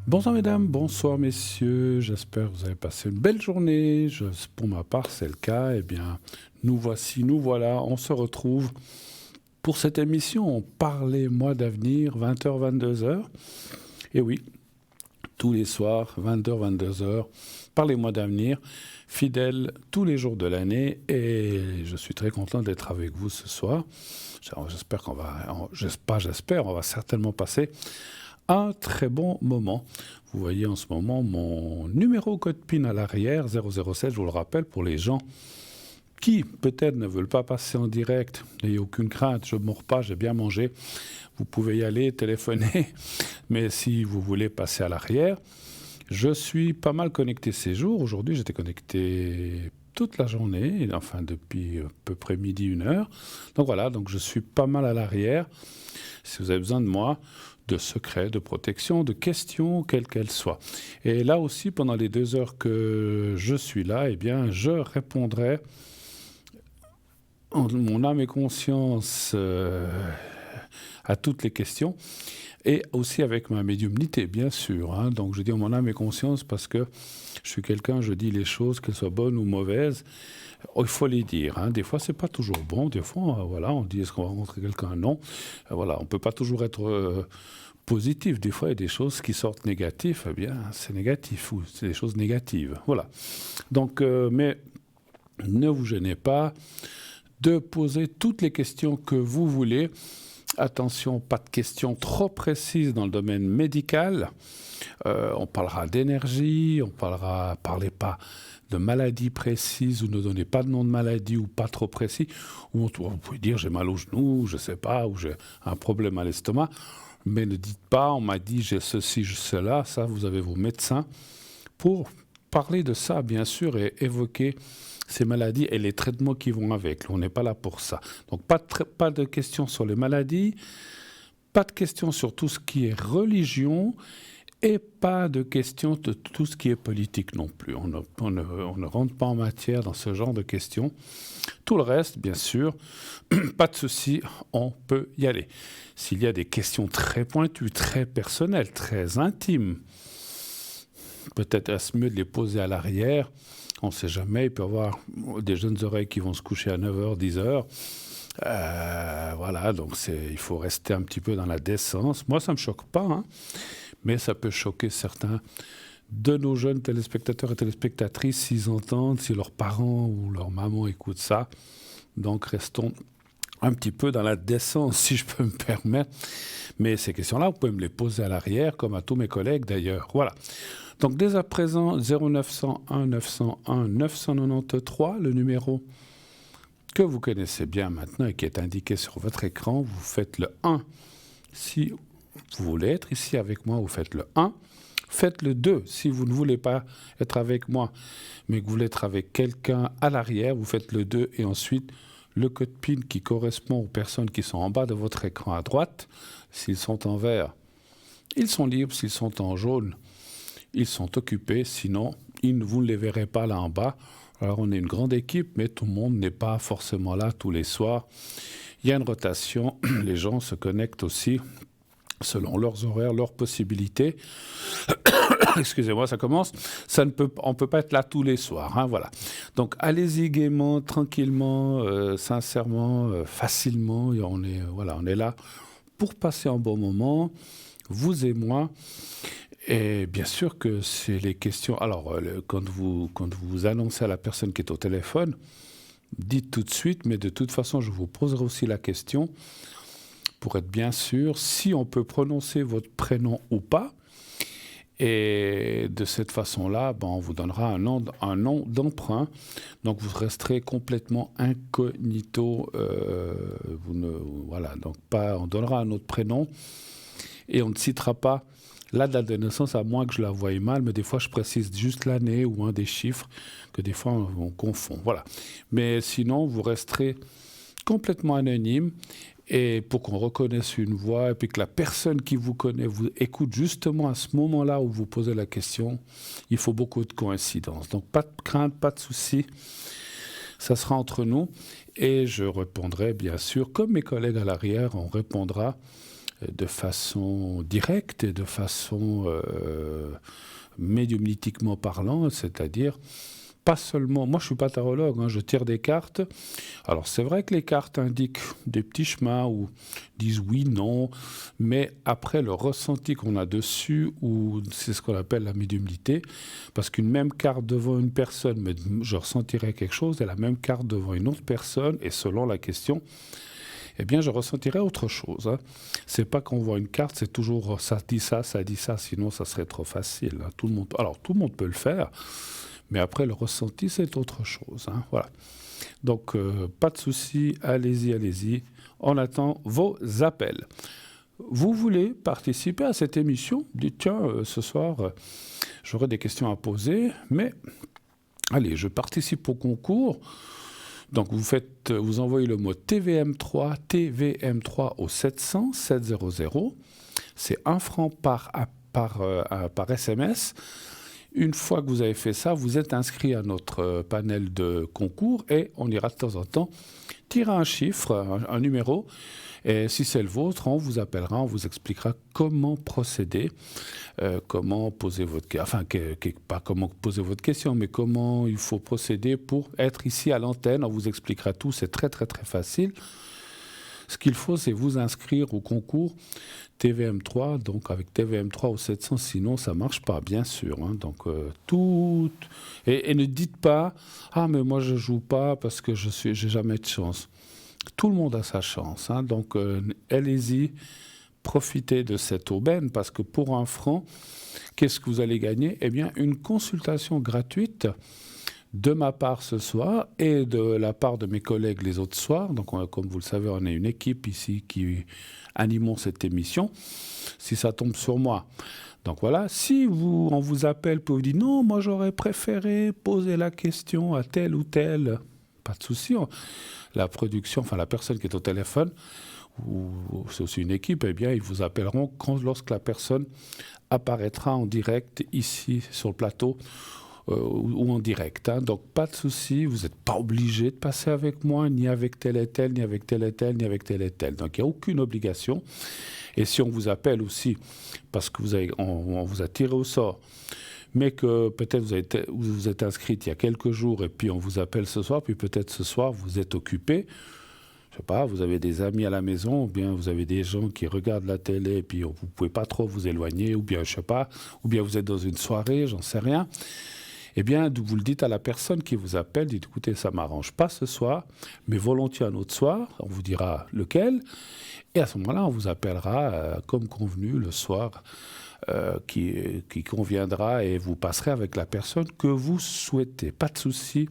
Bonsoir mesdames, bonsoir messieurs, j'espère que vous avez passé une belle journée. Pour ma part, c'est le cas. Eh bien, nous voici, nous voilà, on se retrouve pour cette émission Parlez-moi d'avenir, 20h, 22h. Et oui, tous les soirs, 20h, 22h, Parlez-moi d'avenir, fidèle tous les jours de l'année. Et je suis très content d'être avec vous ce soir. J'espère qu'on va, on va certainement passer un très bon moment. Vous voyez en ce moment mon numéro code PIN à l'arrière, 007, je vous le rappelle, pour les gens qui peut-être ne veulent pas passer en direct. N'ayez aucune crainte, je ne mords pas, j'ai bien mangé. Vous pouvez y aller, téléphoner, mais si vous voulez passer à l'arrière, je suis pas mal connecté ces jours. Aujourd'hui, j'étais connecté toute la journée, enfin depuis à peu près midi, 1 heure. Donc voilà, donc je suis pas mal à l'arrière. Si vous avez besoin de moi, de secrets, de protection, de questions, quelles qu'elles soient. Et là aussi, pendant les 2 heures que je suis là, eh bien, je répondrai en mon âme et conscience à toutes les questions. Et aussi avec ma médiumnité, bien sûr. Hein. Donc je dis en mon âme et conscience parce que je suis quelqu'un, je dis les choses, qu'elles soient bonnes ou mauvaises. Oh, il faut les dire. Hein. Des fois, c'est pas toujours bon. Des fois, voilà, on dit est-ce qu'on va rencontrer quelqu'un? Non. Voilà, on peut pas toujours être positif. Des fois, il y a des choses qui sortent négatives. Eh bien, c'est négatif ou c'est des choses négatives. Voilà. Donc, mais ne vous gênez pas de poser toutes les questions que vous voulez. Attention, pas de questions trop précises dans le domaine médical. On parlera d'énergie, parlez pas de maladies précises ou ne donnez pas de nom de maladie ou pas trop précis. Ou vous pouvez dire j'ai mal au genou, je sais pas, ou j'ai un problème à l'estomac. Mais ne dites pas on m'a dit j'ai ceci, j'ai cela. Ça, vous avez vos médecins pour parler de ça, bien sûr, et évoquer ces maladies et les traitements qui vont avec. On n'est pas là pour ça. Donc pas de questions sur les maladies, pas de questions sur tout ce qui est religion et pas de questions de tout ce qui est politique non plus. On ne rentre pas en matière dans ce genre de questions. Tout le reste, bien sûr, pas de souci, on peut y aller. S'il y a des questions très pointues, très personnelles, très intimes, peut-être est-ce mieux de les poser à l'arrière. On ne sait jamais, il peut y avoir des jeunes oreilles qui vont se coucher à 9h, 10h. Voilà, donc il faut rester un petit peu dans la décence. Moi, ça ne me choque pas, hein, mais ça peut choquer certains de nos jeunes téléspectateurs et téléspectatrices s'ils entendent, si leurs parents ou leurs mamans écoutent ça. Donc, restons un petit peu dans la décence, si je peux me permettre. Mais ces questions-là, vous pouvez me les poser à l'arrière, comme à tous mes collègues d'ailleurs. Voilà. Donc dès à présent, 0901 901 993, le numéro que vous connaissez bien maintenant et qui est indiqué sur votre écran, vous faites le 1. Si vous voulez être ici avec moi, vous faites le 1. Faites le 2. Si vous ne voulez pas être avec moi, mais que vous voulez être avec quelqu'un à l'arrière, vous faites le 2 et ensuite le code PIN qui correspond aux personnes qui sont en bas de votre écran à droite. S'ils sont en vert, ils sont libres. S'ils sont en jaune, ils sont occupés, sinon vous ne les verrez pas là en bas. Alors on est une grande équipe, mais tout le monde n'est pas forcément là tous les soirs. Il y a une rotation, les gens se connectent aussi selon leurs horaires, leurs possibilités. Excusez-moi, ça commence. On ne peut pas être là tous les soirs. Hein, voilà. Donc allez-y gaiement, tranquillement, sincèrement, facilement. Et on est là pour passer un bon moment, vous et moi. Et bien sûr que c'est les questions. Alors, quand vous annoncez à la personne qui est au téléphone, dites tout de suite, mais de toute façon, je vous poserai aussi la question pour être bien sûr si on peut prononcer votre prénom ou pas. Et de cette façon-là, on vous donnera un nom d'emprunt. Donc, vous resterez complètement incognito. Donc on donnera un autre prénom et on ne citera pas la date de naissance, à moins que je la voie mal, mais des fois, je précise juste l'année ou un des chiffres que des fois, on confond. Voilà. Mais sinon, vous resterez complètement anonyme et pour qu'on reconnaisse une voix et puis que la personne qui vous connaît vous écoute justement à ce moment-là où vous posez la question, il faut beaucoup de coïncidences. Donc, pas de crainte, pas de souci. Ça sera entre nous et je répondrai bien sûr, comme mes collègues à l'arrière, on répondra de façon directe et de façon médiumnitiquement parlant, c'est-à-dire pas seulement, moi je suis pas tarologue, hein, je tire des cartes. Alors c'est vrai que les cartes indiquent des petits chemins ou disent oui, non, mais après le ressenti qu'on a dessus, ou c'est ce qu'on appelle la médiumnité, parce qu'une même carte devant une personne, mais je ressentirais quelque chose, et la même carte devant une autre personne, et selon la question, eh bien je ressentirais autre chose. Hein. C'est pas qu'on voit une carte, c'est toujours ça dit ça, sinon ça serait trop facile. Hein. Tout le monde peut le faire. Mais après, le ressenti, c'est autre chose. Hein, voilà. Donc, pas de souci, allez-y. On attend vos appels. Vous voulez participer à cette émission? Dites, tiens, ce soir, j'aurai des questions à poser, mais allez, je participe au concours. Donc, vous envoyez le mot TVM3 au 700 700. C'est 1 franc par SMS. Une fois que vous avez fait ça, vous êtes inscrit à notre panel de concours et on ira de temps en temps tirer un chiffre, un numéro. Et si c'est le vôtre, on vous appellera, on vous expliquera comment procéder, comment poser votre question. Enfin, pas comment poser votre question, mais comment il faut procéder pour être ici à l'antenne. On vous expliquera tout, c'est très très très facile. Ce qu'il faut, c'est vous inscrire au concours TVM3, donc avec TVM3 au 700, sinon ça ne marche pas, bien sûr. Hein. Donc, tout... Et ne dites pas « Ah, mais moi je ne joue pas parce que j'ai jamais de chance ». Tout le monde a sa chance. Hein. Donc, allez-y, profitez de cette aubaine, parce que pour 1 franc, qu'est-ce que vous allez gagner? Eh bien, une consultation gratuite de ma part ce soir et de la part de mes collègues les autres soirs. Donc, comme vous le savez, on est une équipe ici qui animons cette émission, si ça tombe sur moi. Donc voilà, si on vous appelle et vous dit non, moi j'aurais préféré poser la question à tel ou tel, pas de souci. La production, enfin la personne qui est au téléphone, ou c'est aussi une équipe, eh bien ils vous appelleront lorsque la personne apparaîtra en direct ici sur le plateau, ou en direct. Hein. Donc, pas de souci, vous n'êtes pas obligé de passer avec moi, ni avec tel et tel, ni avec tel et tel, ni avec tel et tel. Donc, il n'y a aucune obligation. Et si on vous appelle aussi, parce que on vous a tiré au sort, mais que peut-être vous êtes inscrite il y a quelques jours, et puis on vous appelle ce soir, puis peut-être ce soir, vous êtes occupé, je sais pas, vous avez des amis à la maison, ou bien vous avez des gens qui regardent la télé, et puis vous ne pouvez pas trop vous éloigner, ou bien, je sais pas, ou bien vous êtes dans une soirée, j'en sais rien. Eh bien, vous le dites à la personne qui vous appelle, dites, écoutez, ça ne m'arrange pas ce soir, mais volontiers un autre soir, on vous dira lequel, et à ce moment-là, on vous appellera comme convenu le soir qui conviendra, et vous passerez avec la personne que vous souhaitez. Pas de souci,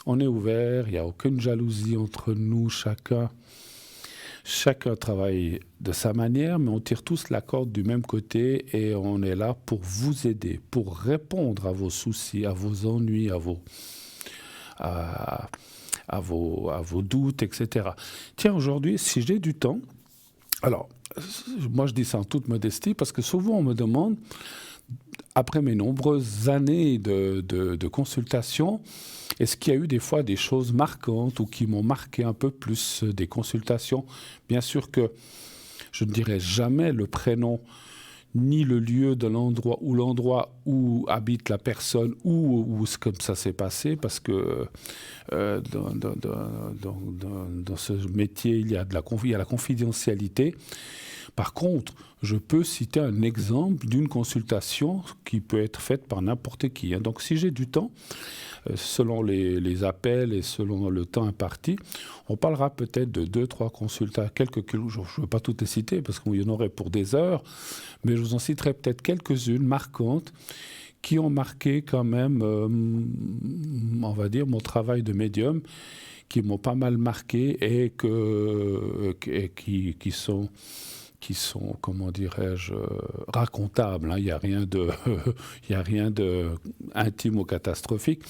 on est ouvert, il n'y a aucune jalousie entre nous, chacun travaille de sa manière, mais on tire tous la corde du même côté et on est là pour vous aider, pour répondre à vos soucis, à vos ennuis, à vos doutes, etc. Tiens, aujourd'hui, si j'ai du temps, alors, moi je dis ça en toute modestie, parce que souvent on me demande, après mes nombreuses années de consultation, est-ce qu'il y a eu des fois des choses marquantes ou qui m'ont marqué un peu plus des consultations? Bien sûr que je ne dirai jamais le prénom ni le lieu de l'endroit où habite la personne ou comme ça s'est passé, parce que dans ce métier, il y a la confidentialité. Par contre, je peux citer un exemple d'une consultation qui peut être faite par n'importe qui. Hein. Donc, si j'ai du temps, selon les appels et selon le temps imparti, on parlera peut-être de 2-3 consultations, je ne vais pas toutes les citer parce qu'il y en aurait pour des heures, mais je vous en citerai peut-être quelques-unes marquantes qui ont marqué quand même, on va dire, mon travail de médium, qui m'ont pas mal marqué et qui sont, comment dirais-je, racontables. Hein. Il n'y a rien de intime ou catastrophique.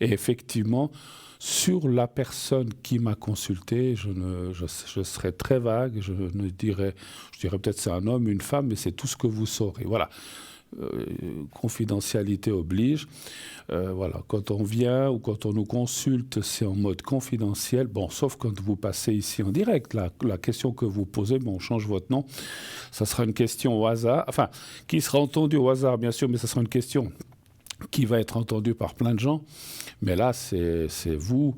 Et effectivement, sur la personne qui m'a consulté, je serai très vague. Je dirais peut-être c'est un homme, une femme, mais c'est tout ce que vous saurez. Voilà. confidentialité oblige. Voilà, quand on vient ou quand on nous consulte, c'est en mode confidentiel. Bon, sauf quand vous passez ici en direct. La question que vous posez, bon, on change votre nom. Ça sera une question au hasard. Enfin, qui sera entendue au hasard, bien sûr, mais ça sera une question qui va être entendue par plein de gens. Mais là, c'est vous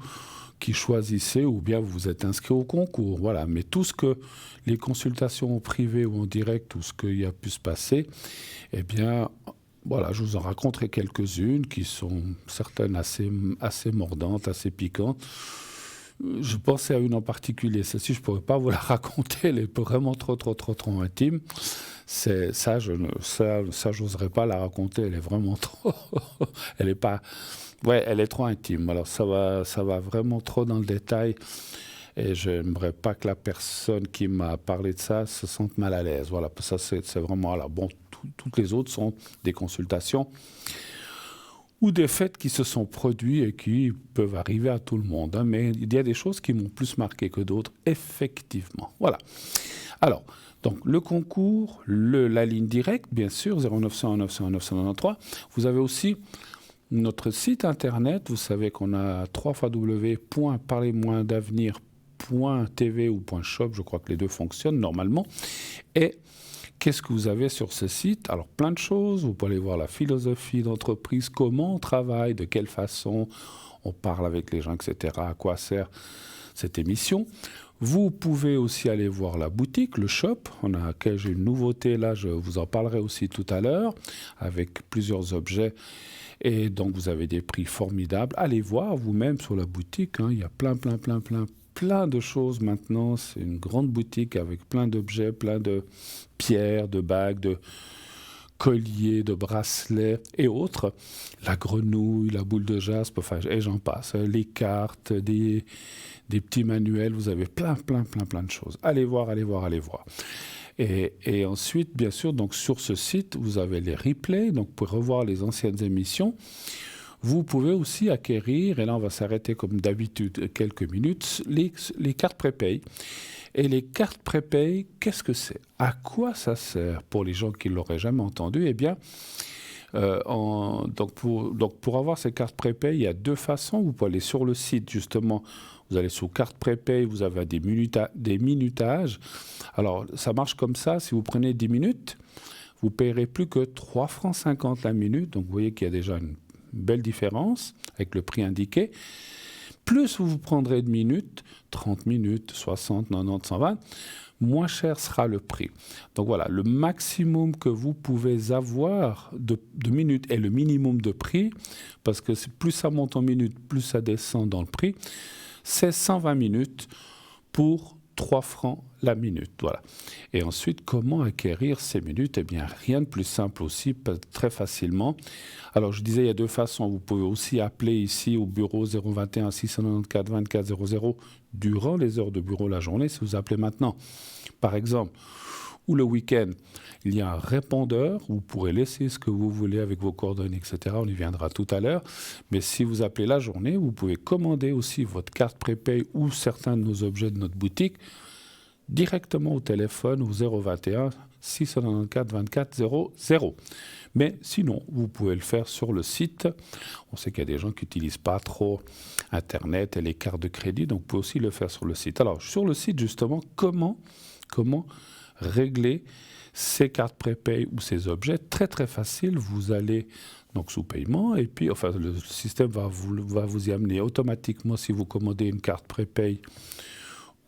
qui choisissez ou bien vous êtes inscrit au concours. Voilà. Mais tout ce que les consultations privées ou en direct, tout ce qu'il y a pu se passer, eh bien, voilà, je vous en raconterai quelques-unes qui sont certaines assez mordantes, assez piquantes. Je pensais à une en particulier. Celle-ci, je ne pourrais pas vous la raconter. Elle est vraiment trop intime. Ça, j'oserais pas la raconter. Elle est vraiment trop... elle est pas... Ouais, elle est trop intime. Alors, ça va vraiment trop dans le détail. Et je n'aimerais pas que la personne qui m'a parlé de ça se sente mal à l'aise. Voilà, ça, c'est vraiment... Alors, bon, toutes les autres sont des consultations ou des faits qui se sont produits et qui peuvent arriver à tout le monde. Hein, mais il y a des choses qui m'ont plus marqué que d'autres, effectivement. Voilà. Alors, donc le concours, la ligne directe, bien sûr, 0900 900 993. Vous avez aussi notre site internet. Vous savez qu'on a www.parlez-moi-d'avenir.tv ou .shop. Je crois que les deux fonctionnent normalement. Et qu'est-ce que vous avez sur ce site? Alors, plein de choses. Vous pouvez aller voir la philosophie d'entreprise, comment on travaille, de quelle façon on parle avec les gens, etc. À quoi sert cette émission. Vous pouvez aussi aller voir la boutique, le shop. J'ai une nouveauté là, je vous en parlerai aussi tout à l'heure, avec plusieurs objets. Et donc, vous avez des prix formidables. Allez voir vous-même sur la boutique. Hein. Il y a plein de choses maintenant. C'est une grande boutique avec plein d'objets, plein de pierres, de bagues, de colliers, de bracelets et autres. La grenouille, la boule de jaspe, enfin, et j'en passe. Les cartes, des petits manuels. Vous avez plein de choses. Allez voir. Et ensuite, bien sûr, donc sur ce site, vous avez les replays. Donc, pour revoir les anciennes émissions. Vous pouvez aussi acquérir, et là on va s'arrêter comme d'habitude quelques minutes, les cartes prépay. Et les cartes prépay, qu'est-ce que c'est? À quoi ça sert? Pour les gens qui ne l'auraient jamais entendu, eh bien, donc pour avoir ces cartes prépay, il y a deux façons. Vous pouvez aller sur le site, justement, vous allez sur carte prépay, vous avez des minutages. Alors, ça marche comme ça, si vous prenez 10 minutes, vous ne payerez plus que 3,50 francs la minute. Donc, vous voyez qu'il y a déjà une belle différence avec le prix indiqué. Plus vous prendrez de minutes, 30 minutes, 60, 90, 120, moins cher sera le prix. Donc voilà, le maximum que vous pouvez avoir de minutes est le minimum de prix, parce que plus ça monte en minutes, plus ça descend dans le prix. C'est 120 minutes pour 3 francs la minute. Voilà. Et ensuite, comment acquérir ces minutes? Eh bien, rien de plus simple aussi, très facilement. Alors, je disais, il y a deux façons. Vous pouvez aussi appeler ici au bureau 021 694 24 00 durant les heures de bureau la journée. Si vous appelez maintenant, par exemple, ou le week-end, il y a un répondeur. Vous pourrez laisser ce que vous voulez avec vos coordonnées, etc. On y viendra tout à l'heure. Mais si vous appelez la journée, vous pouvez commander aussi votre carte prépay ou certains de nos objets de notre boutique directement au téléphone au 021 694 24 00. Mais sinon, vous pouvez le faire sur le site. On sait qu'il y a des gens qui n'utilisent pas trop Internet et les cartes de crédit, donc vous pouvez aussi le faire sur le site. Alors, sur le site, justement, comment régler ces cartes prépay ou ces objets? Très facile. Vous allez donc sous paiement et puis le système va vous y amener automatiquement si vous commandez une carte prépay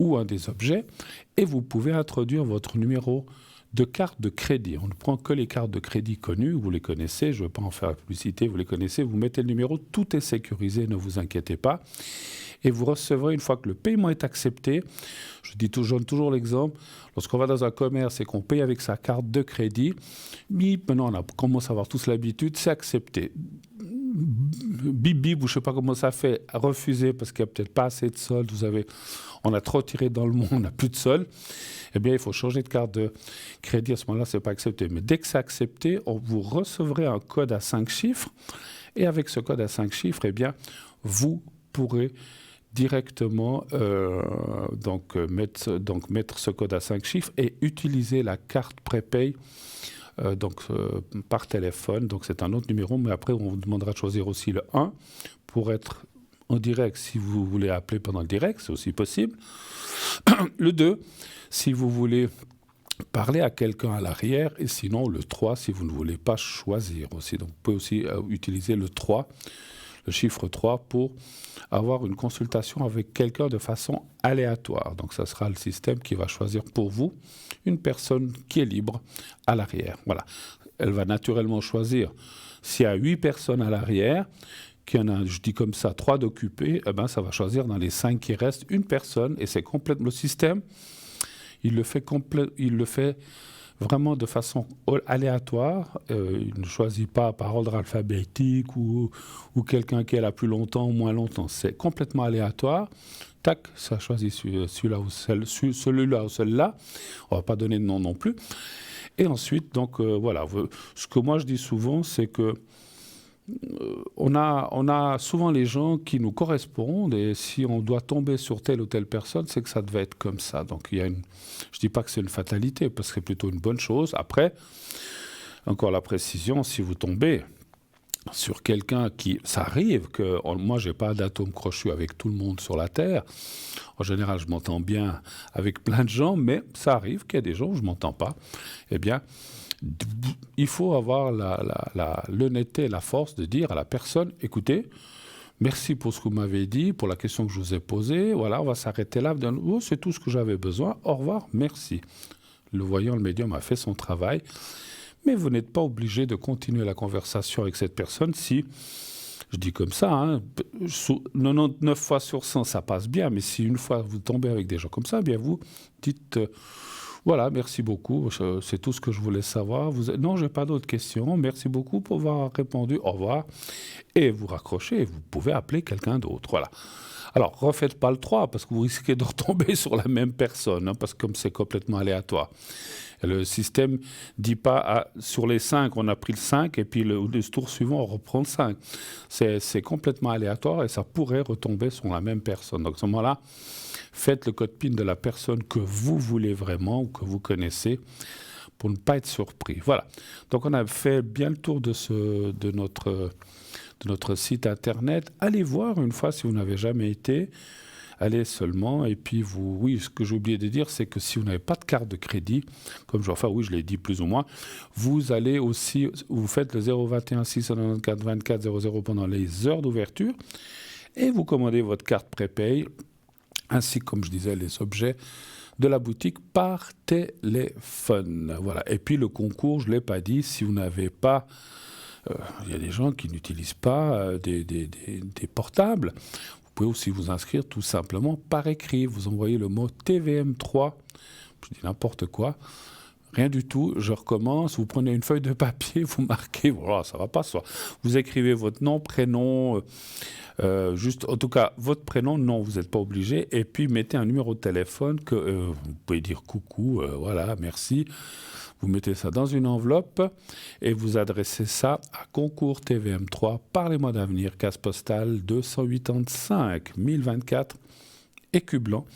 ou un des objets, et vous pouvez introduire votre numéro de carte de crédit. On ne prend que les cartes de crédit connues, vous les connaissez, je ne veux pas en faire la publicité, vous les connaissez, vous mettez le numéro, tout est sécurisé, ne vous inquiétez pas. Et vous recevrez, une fois que le paiement est accepté, je donne toujours l'exemple, lorsqu'on va dans un commerce et qu'on paye avec sa carte de crédit, maintenant on commence à avoir tous l'habitude, c'est accepté. Bip bip, ou je ne sais pas comment ça fait, refuser parce qu'il n'y a peut-être pas assez de solde, on a trop tiré dans le monde, on n'a plus de solde, eh bien il faut changer de carte de crédit, à ce moment-là ce n'est pas accepté. Mais dès que c'est accepté, vous recevrez un code à 5 chiffres, et avec ce code à 5 chiffres, eh bien vous pourrez directement mettre ce code à 5 chiffres et utiliser la carte prépay par téléphone. Donc c'est un autre numéro, mais après on vous demandera de choisir aussi le 1 pour être en direct si vous voulez appeler pendant le direct, c'est aussi possible. Le 2, si vous voulez parler à quelqu'un à l'arrière, et sinon le 3 si vous ne voulez pas choisir aussi. Donc vous pouvez aussi utiliser le 3, le chiffre 3 pour avoir une consultation avec quelqu'un de façon aléatoire. Donc ça sera le système qui va choisir pour vous une personne qui est libre à l'arrière. Voilà. Elle va naturellement choisir, s'il y a 8 personnes à l'arrière, qu'il y en a, je dis comme ça, 3 d'occupés, eh ben, ça va choisir dans les 5 qui restent une personne, et c'est complètement le système. Il le fait vraiment de façon aléatoire. Il ne choisit pas par ordre alphabétique ou quelqu'un qui est là plus longtemps ou moins longtemps. C'est complètement aléatoire. Tac, ça choisit celui-là ou celle-là. On ne va pas donner de nom non plus. Et ensuite, donc voilà. Ce que moi je dis souvent, c'est que on a souvent les gens qui nous correspondent et si on doit tomber sur telle ou telle personne, c'est que ça devait être comme ça. Donc je ne dis pas que c'est une fatalité, parce que c'est plutôt une bonne chose. Après, encore la précision, si vous tombez sur quelqu'un qui... Ça arrive que... Moi, je n'ai pas d'atome crochu avec tout le monde sur la Terre. En général, je m'entends bien avec plein de gens, mais ça arrive qu'il y a des gens où je ne m'entends pas. Eh bien... il faut avoir l'honnêteté et la force de dire à la personne, écoutez, merci pour ce que vous m'avez dit, pour la question que je vous ai posée, voilà, on va s'arrêter là, c'est tout ce que j'avais besoin, au revoir, merci. Le voyant, le médium a fait son travail, mais vous n'êtes pas obligé de continuer la conversation avec cette personne si, je dis comme ça, hein, 99 fois sur 100 ça passe bien, mais si une fois vous tombez avec des gens comme ça, eh bien vous dites... voilà, merci beaucoup. C'est tout ce que je voulais savoir. Non, je n'ai pas d'autres questions. Merci beaucoup pour avoir répondu. Au revoir. Et vous raccrochez et vous pouvez appeler quelqu'un d'autre. Voilà. Alors, refaites pas le 3 parce que vous risquez de retomber sur la même personne, hein, parce que comme c'est complètement aléatoire. Et le système ne dit pas sur les 5, on a pris le 5 et puis le tour suivant, on reprend le 5. C'est complètement aléatoire et ça pourrait retomber sur la même personne. Donc, à ce moment-là, faites le code PIN de la personne que vous voulez vraiment ou que vous connaissez pour ne pas être surpris. Voilà. Donc, on a fait bien le tour de notre site internet. Allez voir une fois si vous n'avez jamais été. Allez seulement. Et puis, oui, ce que j'ai oublié de dire, c'est que si vous n'avez pas de carte de crédit, oui, je l'ai dit plus ou moins, vous allez aussi, vous faites le 021 694 24 00 pendant les heures d'ouverture et vous commandez votre carte prépay ainsi que, comme je disais, les objets de la boutique par téléphone. Voilà. Et puis le concours, je ne l'ai pas dit, si vous n'avez pas... Il y a des gens qui n'utilisent pas des portables. Vous pouvez aussi vous inscrire tout simplement par écrit. Vous envoyez le mot TVM3, je dis n'importe quoi, rien du tout, je recommence, vous prenez une feuille de papier, vous marquez, voilà, ça ne va pas, soit. Vous écrivez votre nom, prénom... juste, en tout cas, votre prénom, non, vous n'êtes pas obligé. Et puis, mettez un numéro de téléphone que vous pouvez dire coucou, voilà, merci. Vous mettez ça dans une enveloppe et vous adressez ça à Concours TVM3 par les mois d'avenir, case postale 285 1024, Écu Blanc.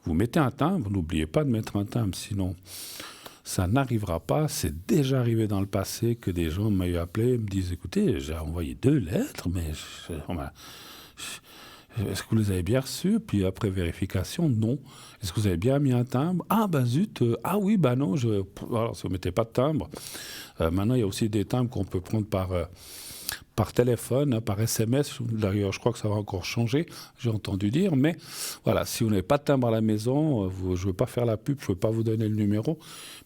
Vous mettez un timbre, n'oubliez pas de mettre un timbre, sinon... ça n'arrivera pas. C'est déjà arrivé dans le passé que des gens m'aient appelé et me disent « Écoutez, j'ai envoyé 2 lettres, mais est-ce que vous les avez bien reçues ?» Puis après vérification, non. « Est-ce que vous avez bien mis un timbre ?»« Ah ben zut, ah oui, ben non. » Alors, si vous ne mettez pas de timbre, maintenant il y a aussi des timbres qu'on peut prendre par téléphone, par SMS. D'ailleurs, je crois que ça va encore changer, j'ai entendu dire. Mais voilà, si vous n'avez pas de timbre à la maison, je ne veux pas faire la pub, je ne veux pas vous donner le numéro,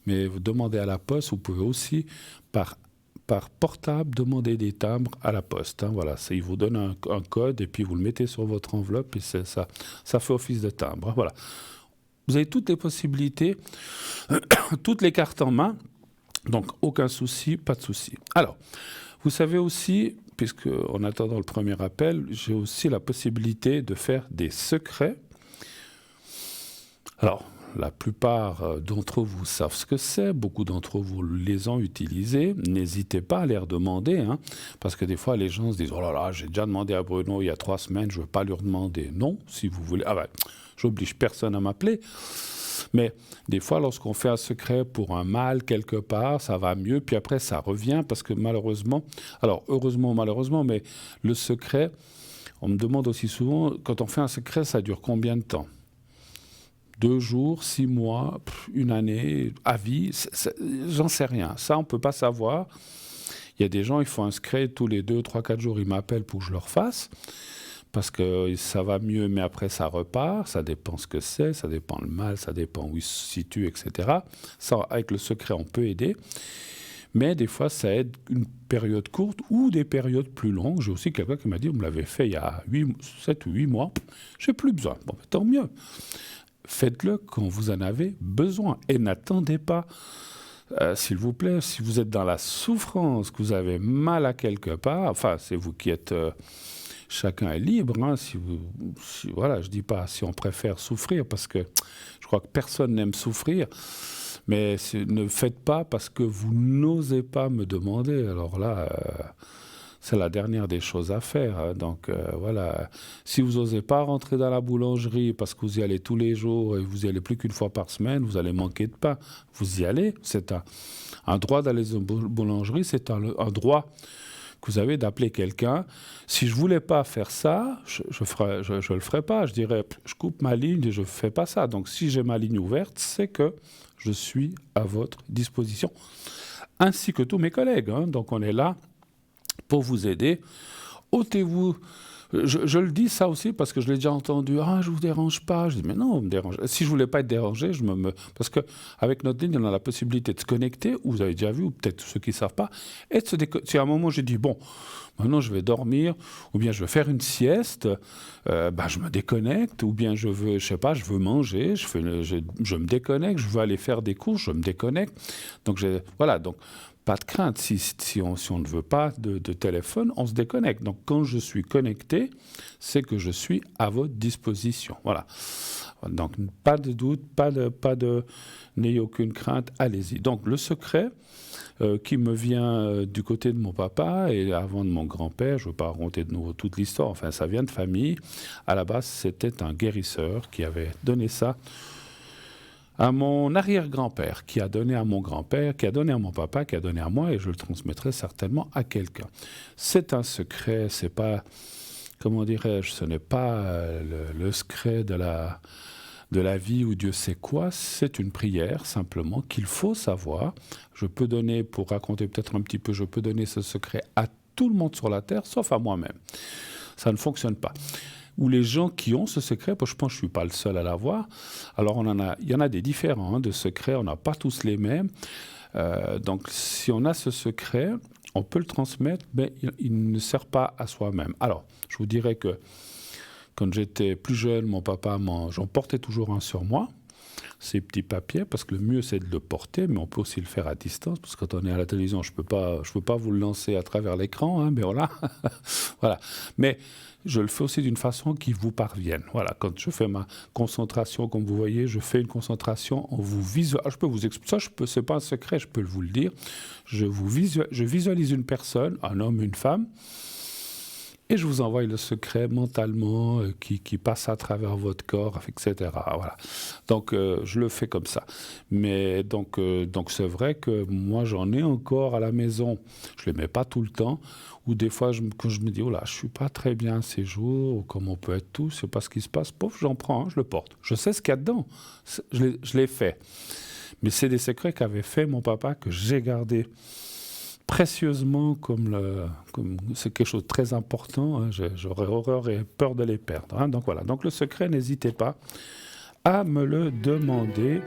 mais vous demandez à la poste. Vous pouvez aussi, par portable, demander des timbres à la poste. Hein, voilà, il vous donne un code et puis vous le mettez sur votre enveloppe et ça fait office de timbre. Voilà. Vous avez toutes les possibilités, toutes les cartes en main. Donc, aucun souci, pas de souci. Alors, vous savez aussi, puisque en attendant le premier appel, j'ai aussi la possibilité de faire des secrets. Alors, la plupart d'entre vous savent ce que c'est, beaucoup d'entre vous les ont utilisés. N'hésitez pas à les redemander, hein, parce que des fois, les gens se disent « Oh là là, j'ai déjà demandé à Bruno il y a 3 semaines, je ne veux pas lui redemander. » Non, si vous voulez... Ah ben, j'oblige personne à m'appeler. Mais des fois, lorsqu'on fait un secret pour un mal quelque part, ça va mieux, puis après ça revient parce que malheureusement, alors heureusement ou malheureusement, mais le secret, on me demande aussi souvent, quand on fait un secret, ça dure combien de temps? 2 jours, 6 mois, une année, à vie, j'en sais rien. Ça, on ne peut pas savoir. Il y a des gens, ils font un secret tous les 2, 3, 4 jours, ils m'appellent pour que je leur fasse, parce que ça va mieux, mais après ça repart. Ça dépend ce que c'est, ça dépend le mal, ça dépend où il se situe, etc. Ça, avec le secret, on peut aider. Mais des fois, ça aide une période courte ou des périodes plus longues. J'ai aussi quelqu'un qui m'a dit, on me l'avait fait il y a 7 ou 8 mois, j'ai plus besoin. Bon, tant mieux. Faites-le quand vous en avez besoin et n'attendez pas. S'il vous plaît, si vous êtes dans la souffrance, que vous avez mal à quelque part, enfin, c'est vous qui êtes... chacun est libre. Hein, voilà, je ne dis pas si on préfère souffrir, parce que je crois que personne n'aime souffrir. Mais ne faites pas parce que vous n'osez pas me demander. Alors là... c'est la dernière des choses à faire. Hein. Donc voilà, si vous n'osez pas rentrer dans la boulangerie parce que vous y allez tous les jours et vous y allez plus qu'une fois par semaine, vous allez manquer de pain. Vous y allez, c'est un droit d'aller dans une boulangerie, c'est un droit que vous avez d'appeler quelqu'un. Si je ne voulais pas faire ça, je le ferais pas. Je dirais, je coupe ma ligne et je ne fais pas ça. Donc si j'ai ma ligne ouverte, c'est que je suis à votre disposition, ainsi que tous mes collègues. Hein. Donc on est là pour vous aider. Ôtez-vous. Je le dis ça aussi parce que je l'ai déjà entendu. Ah, je vous dérange pas. Je dis mais non, on me dérange. Si je voulais pas être dérangé, parce que avec notre ligne, on a la possibilité de se connecter. Ou vous avez déjà vu, ou peut-être ceux qui savent pas, et de se si à un moment j'ai dit bon, maintenant je vais dormir, ou bien je vais faire une sieste, je me déconnecte, ou bien je sais pas, je veux manger, je me déconnecte, je veux aller faire des courses, je me déconnecte. Donc voilà, donc. Pas de crainte, si on ne veut pas de téléphone, on se déconnecte. Donc quand je suis connecté, c'est que je suis à votre disposition. Voilà. Donc pas de doute, n'ayez aucune crainte, allez-y. Donc le secret qui me vient du côté de mon papa et avant de mon grand-père, je ne veux pas raconter de nouveau toute l'histoire, enfin ça vient de famille. À la base, c'était un guérisseur qui avait donné ça à mon arrière-grand-père, qui a donné à mon grand-père, qui a donné à mon papa, qui a donné à moi, et je le transmettrai certainement à quelqu'un. C'est un secret, c'est pas, comment dirais-je, ce n'est pas le secret de la vie ou Dieu sait quoi, c'est une prière simplement qu'il faut savoir. Je peux donner, pour raconter peut-être un petit peu, je peux donner ce secret à tout le monde sur la terre, sauf à moi-même. Ça ne fonctionne pas. Ou les gens qui ont ce secret, je pense que je ne suis pas le seul à l'avoir. Alors il y en a des différents de secrets, on n'a pas tous les mêmes. Donc si on a ce secret, on peut le transmettre, mais il ne sert pas à soi-même. Alors, je vous dirais que quand j'étais plus jeune, mon papa, j'en portais toujours un sur moi, ces petits papiers, parce que le mieux c'est de le porter, mais on peut aussi le faire à distance, parce que quand on est à la télévision, je peux pas vous le lancer à travers l'écran, hein, mais voilà. Voilà. Mais je le fais aussi d'une façon qui vous parvienne. Voilà, quand je fais ma concentration, comme vous voyez, je fais une concentration, on vous visualise. Je peux vous expliquer ça, c'est pas un secret, je peux vous le dire. Je visualise une personne, un homme, une femme, et je vous envoie le secret mentalement qui passe à travers votre corps, etc. Voilà. Donc, je le fais comme ça. Mais donc c'est vrai que moi, j'en ai encore à la maison. Je ne les mets pas tout le temps. Ou des fois, quand je me dis, oh là, je ne suis pas très bien ces jours, ou comme on peut être tous, je ne sais pas ce qui se passe, pouf, j'en prends, je le porte. Je sais ce qu'il y a dedans. Je l'ai fait. Mais c'est des secrets qu'avait fait mon papa, que j'ai gardés précieusement, comme c'est quelque chose de très important. Hein, j'aurais horreur et peur de les perdre. Hein, donc voilà. Donc le secret, n'hésitez pas à me le demander.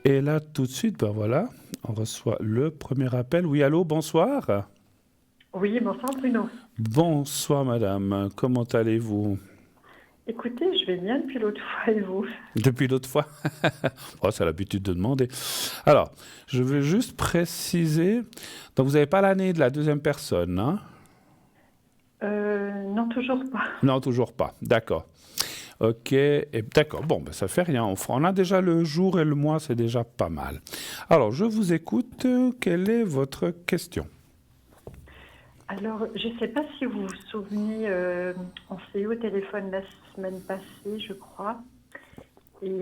Et là, tout de suite, voilà, on reçoit le premier appel. Oui, allô, bonsoir. Oui, bonsoir Bruno. Bonsoir madame, comment allez-vous? Écoutez, je vais bien depuis l'autre fois et vous? Depuis l'autre fois. Oh, c'est l'habitude de demander. Alors, je veux juste préciser, donc vous n'avez pas l'année de la deuxième personne, hein? Non, toujours pas. Non, toujours pas, d'accord. Ok, d'accord, bon, ça fait rien, on a déjà le jour et le mois, c'est déjà pas mal. Alors, je vous écoute, quelle est votre question? Alors, je ne sais pas si vous vous souvenez, on s'est eu au téléphone la semaine passée, je crois. Et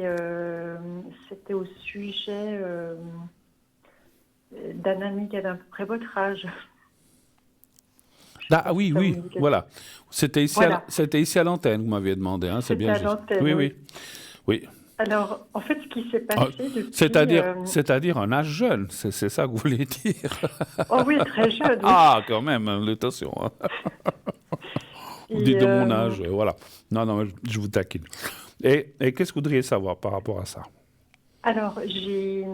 c'était au sujet d'un ami qui a à peu près votre âge. Je sais Ah pas si oui, ça vous oui, dit quelque chose. voilà. Voilà, C'était ici à l'antenne, vous m'aviez demandé, hein, c'est c'était bien à juste. l'antenne, Oui, oui. oui, oui. Alors, en fait, ce qui s'est Ah, passé depuis... c'est-à-dire un âge jeune, c'est ça que vous voulez dire. Oh oui, très jeune, oui. Ah, quand même, hein, attention, hein. Vous dites Et de mon âge, voilà. Non, non, je vous taquine. Et qu'est-ce que vous voudriez savoir par rapport à ça? alors, j'ai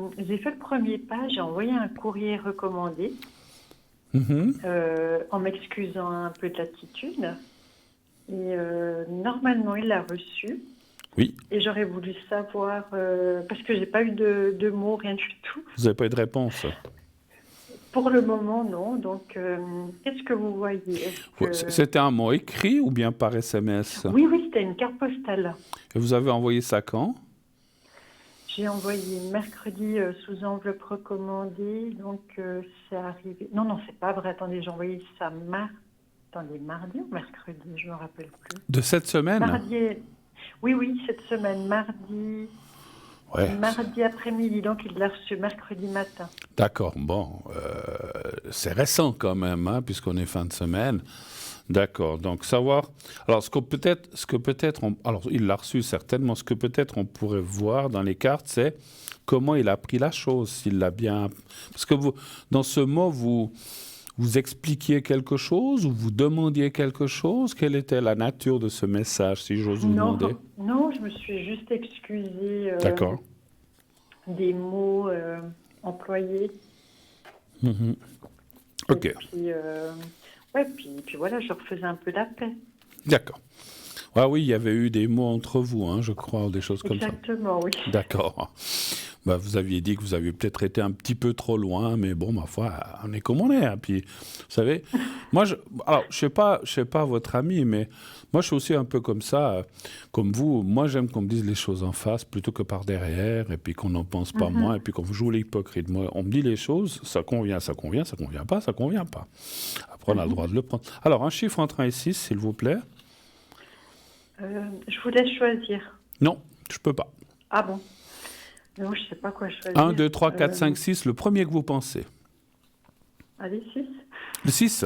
fait le premier pas, j'ai envoyé un courrier recommandé Mhm. en m'excusant un peu de l'attitude. Et normalement, il l'a reçu. Oui, Et j'aurais voulu savoir, parce que j'ai pas eu de mots, rien du tout. vous n'avez pas eu de réponse. Pour le moment, non. Donc, qu'est-ce que vous voyez? Est-ce que... C'était un mot écrit ou bien par SMS? Oui, oui, c'était une carte postale. Et vous avez envoyé ça quand? J'ai envoyé mercredi sous enveloppe recommandée, donc c'est arrivé. Non, non, c'est pas vrai. Attendez, j'ai envoyé ça Attendez, mardi ou mercredi, je me rappelle plus. De cette semaine? Mardi. Oui, oui, cette semaine, mardi, Ouais, mardi après-midi. Donc il l'a reçu mercredi matin. d'accord. Bon, c'est récent quand même, hein, puisqu'on est fin de semaine. D'accord. Donc savoir. Alors ce que peut-être, alors il l'a reçu certainement. Ce que peut-être on pourrait voir dans les cartes, c'est comment il a pris la chose, s'il l'a bien. Parce que vous, dans ce mot, vous expliquiez quelque chose ou vous demandiez quelque chose. Quelle était la nature de ce message, si j'ose vous Non, demander? non, je me suis juste excusée D'accord. des mots employés. Mhm. Et Ok. puis, ouais, puis voilà, je refaisais un peu la paix. D'accord. Ah oui, il y avait eu des mots entre vous, hein, je crois, ou des choses comme ça. Exactement, oui. D'accord. Bah, vous aviez dit que vous aviez peut-être été un petit peu trop loin, mais bon, ma foi, on est comme on est, hein. Puis, vous savez, moi, alors, je sais pas votre ami, mais moi, je suis aussi un peu comme ça, comme vous. Moi, j'aime qu'on me dise les choses en face plutôt que par derrière, et puis qu'on n'en pense pas moins, et puis qu'on joue l'hypocrite. Moi, on me dit les choses, ça convient, ça convient, ça convient pas, ça convient pas. Après, on a le droit de le prendre. Alors, un chiffre entre 1 et 6, s'il vous plaît. Je vous laisse choisir. Non, je peux pas. Ah bon? Non, je sais pas quoi 1, choisir. 2, 3, 4, 5, 6, le premier que vous pensez. Allez, 6. Le 6.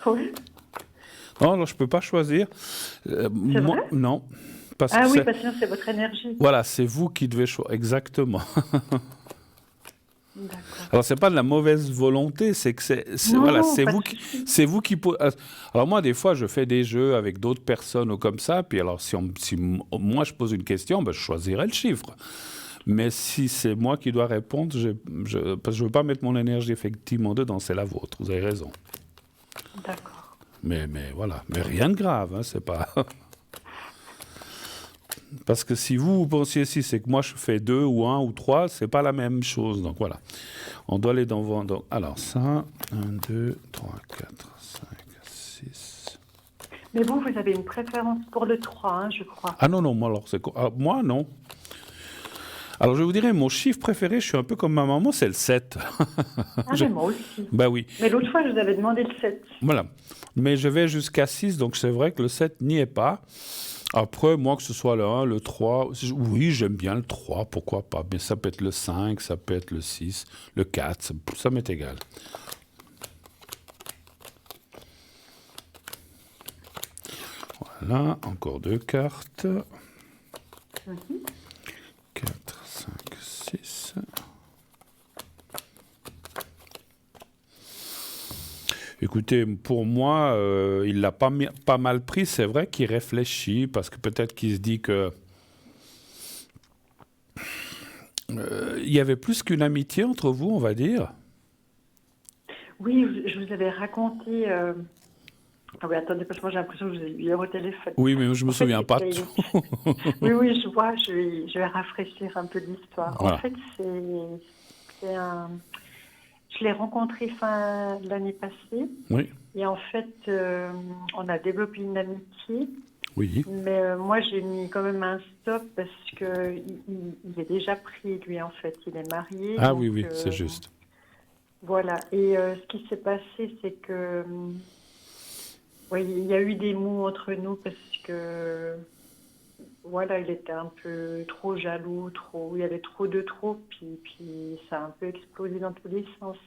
Oui, Non, alors je ne peux pas choisir. c'est Moi, vrai? non. Parce Ah que oui, c'est. parce que sinon c'est votre énergie. Voilà, c'est vous qui devez choisir. Exactement. D'accord. Alors, c'est pas de la mauvaise volonté, c'est que Non, voilà, non, pas de souci. c'est vous qui. Alors, moi, des fois, je fais des jeux avec d'autres personnes ou comme ça. Puis, alors, si moi, je pose une question, ben, je choisirai le chiffre. Mais si c'est moi qui dois répondre, parce que je ne veux pas mettre mon énergie effectivement dedans, c'est la vôtre. Vous avez raison. D'accord. Mais voilà. Mais rien de grave, hein, c'est pas. Parce que si vous pensiez si c'est que moi je fais 2 ou 1 ou 3, c'est pas la même chose. Donc voilà. On doit aller dans. Alors ça, 1, 2, 3, 4, 5, 6. Mais vous avez une préférence pour le 3, hein, je crois. Ah non, non, moi alors c'est quoi? Ah, moi non. Alors je vous dirais, mon chiffre préféré, je suis un peu comme ma maman, c'est le 7. Ah, mais moi aussi. Bah oui. Mais l'autre fois, je vous avais demandé le 7. Voilà. Mais je vais jusqu'à 6, donc c'est vrai que le 7 n'y est pas. Après, moi, que ce soit le 1, le 3, oui, j'aime bien le 3, pourquoi pas. Mais ça peut être le 5, ça peut être le 6, le 4, ça m'est égal. Voilà, encore 2 cartes. 4, 5, 6. Écoutez, pour moi, il l'a pas mal pris. C'est vrai qu'il réfléchit parce que peut-être qu'il se dit que il y avait plus qu'une amitié entre vous, on va dire. Oui, je vous avais raconté. Ah oui, attendez, parce que moi j'ai l'impression que vous avez eu au téléphone. Oui, mais je me En fait, souviens pas de il y a tout. oui, oui, je vois, je vais rafraîchir un peu l'histoire. Voilà. En fait, c'est un. Je l'ai rencontré fin de l'année passée. Oui, Et en fait, on a développé une amitié. oui. Mais moi, j'ai mis quand même un stop parce que il est déjà pris, lui, en fait. Il est marié. Ah donc, oui, oui, c'est juste. Voilà. Et ce qui s'est passé, c'est que. Oui, il y a eu des mots entre nous parce que voilà, il était un peu trop jaloux, il y avait trop de trop, puis ça a un peu explosé dans tous les sens.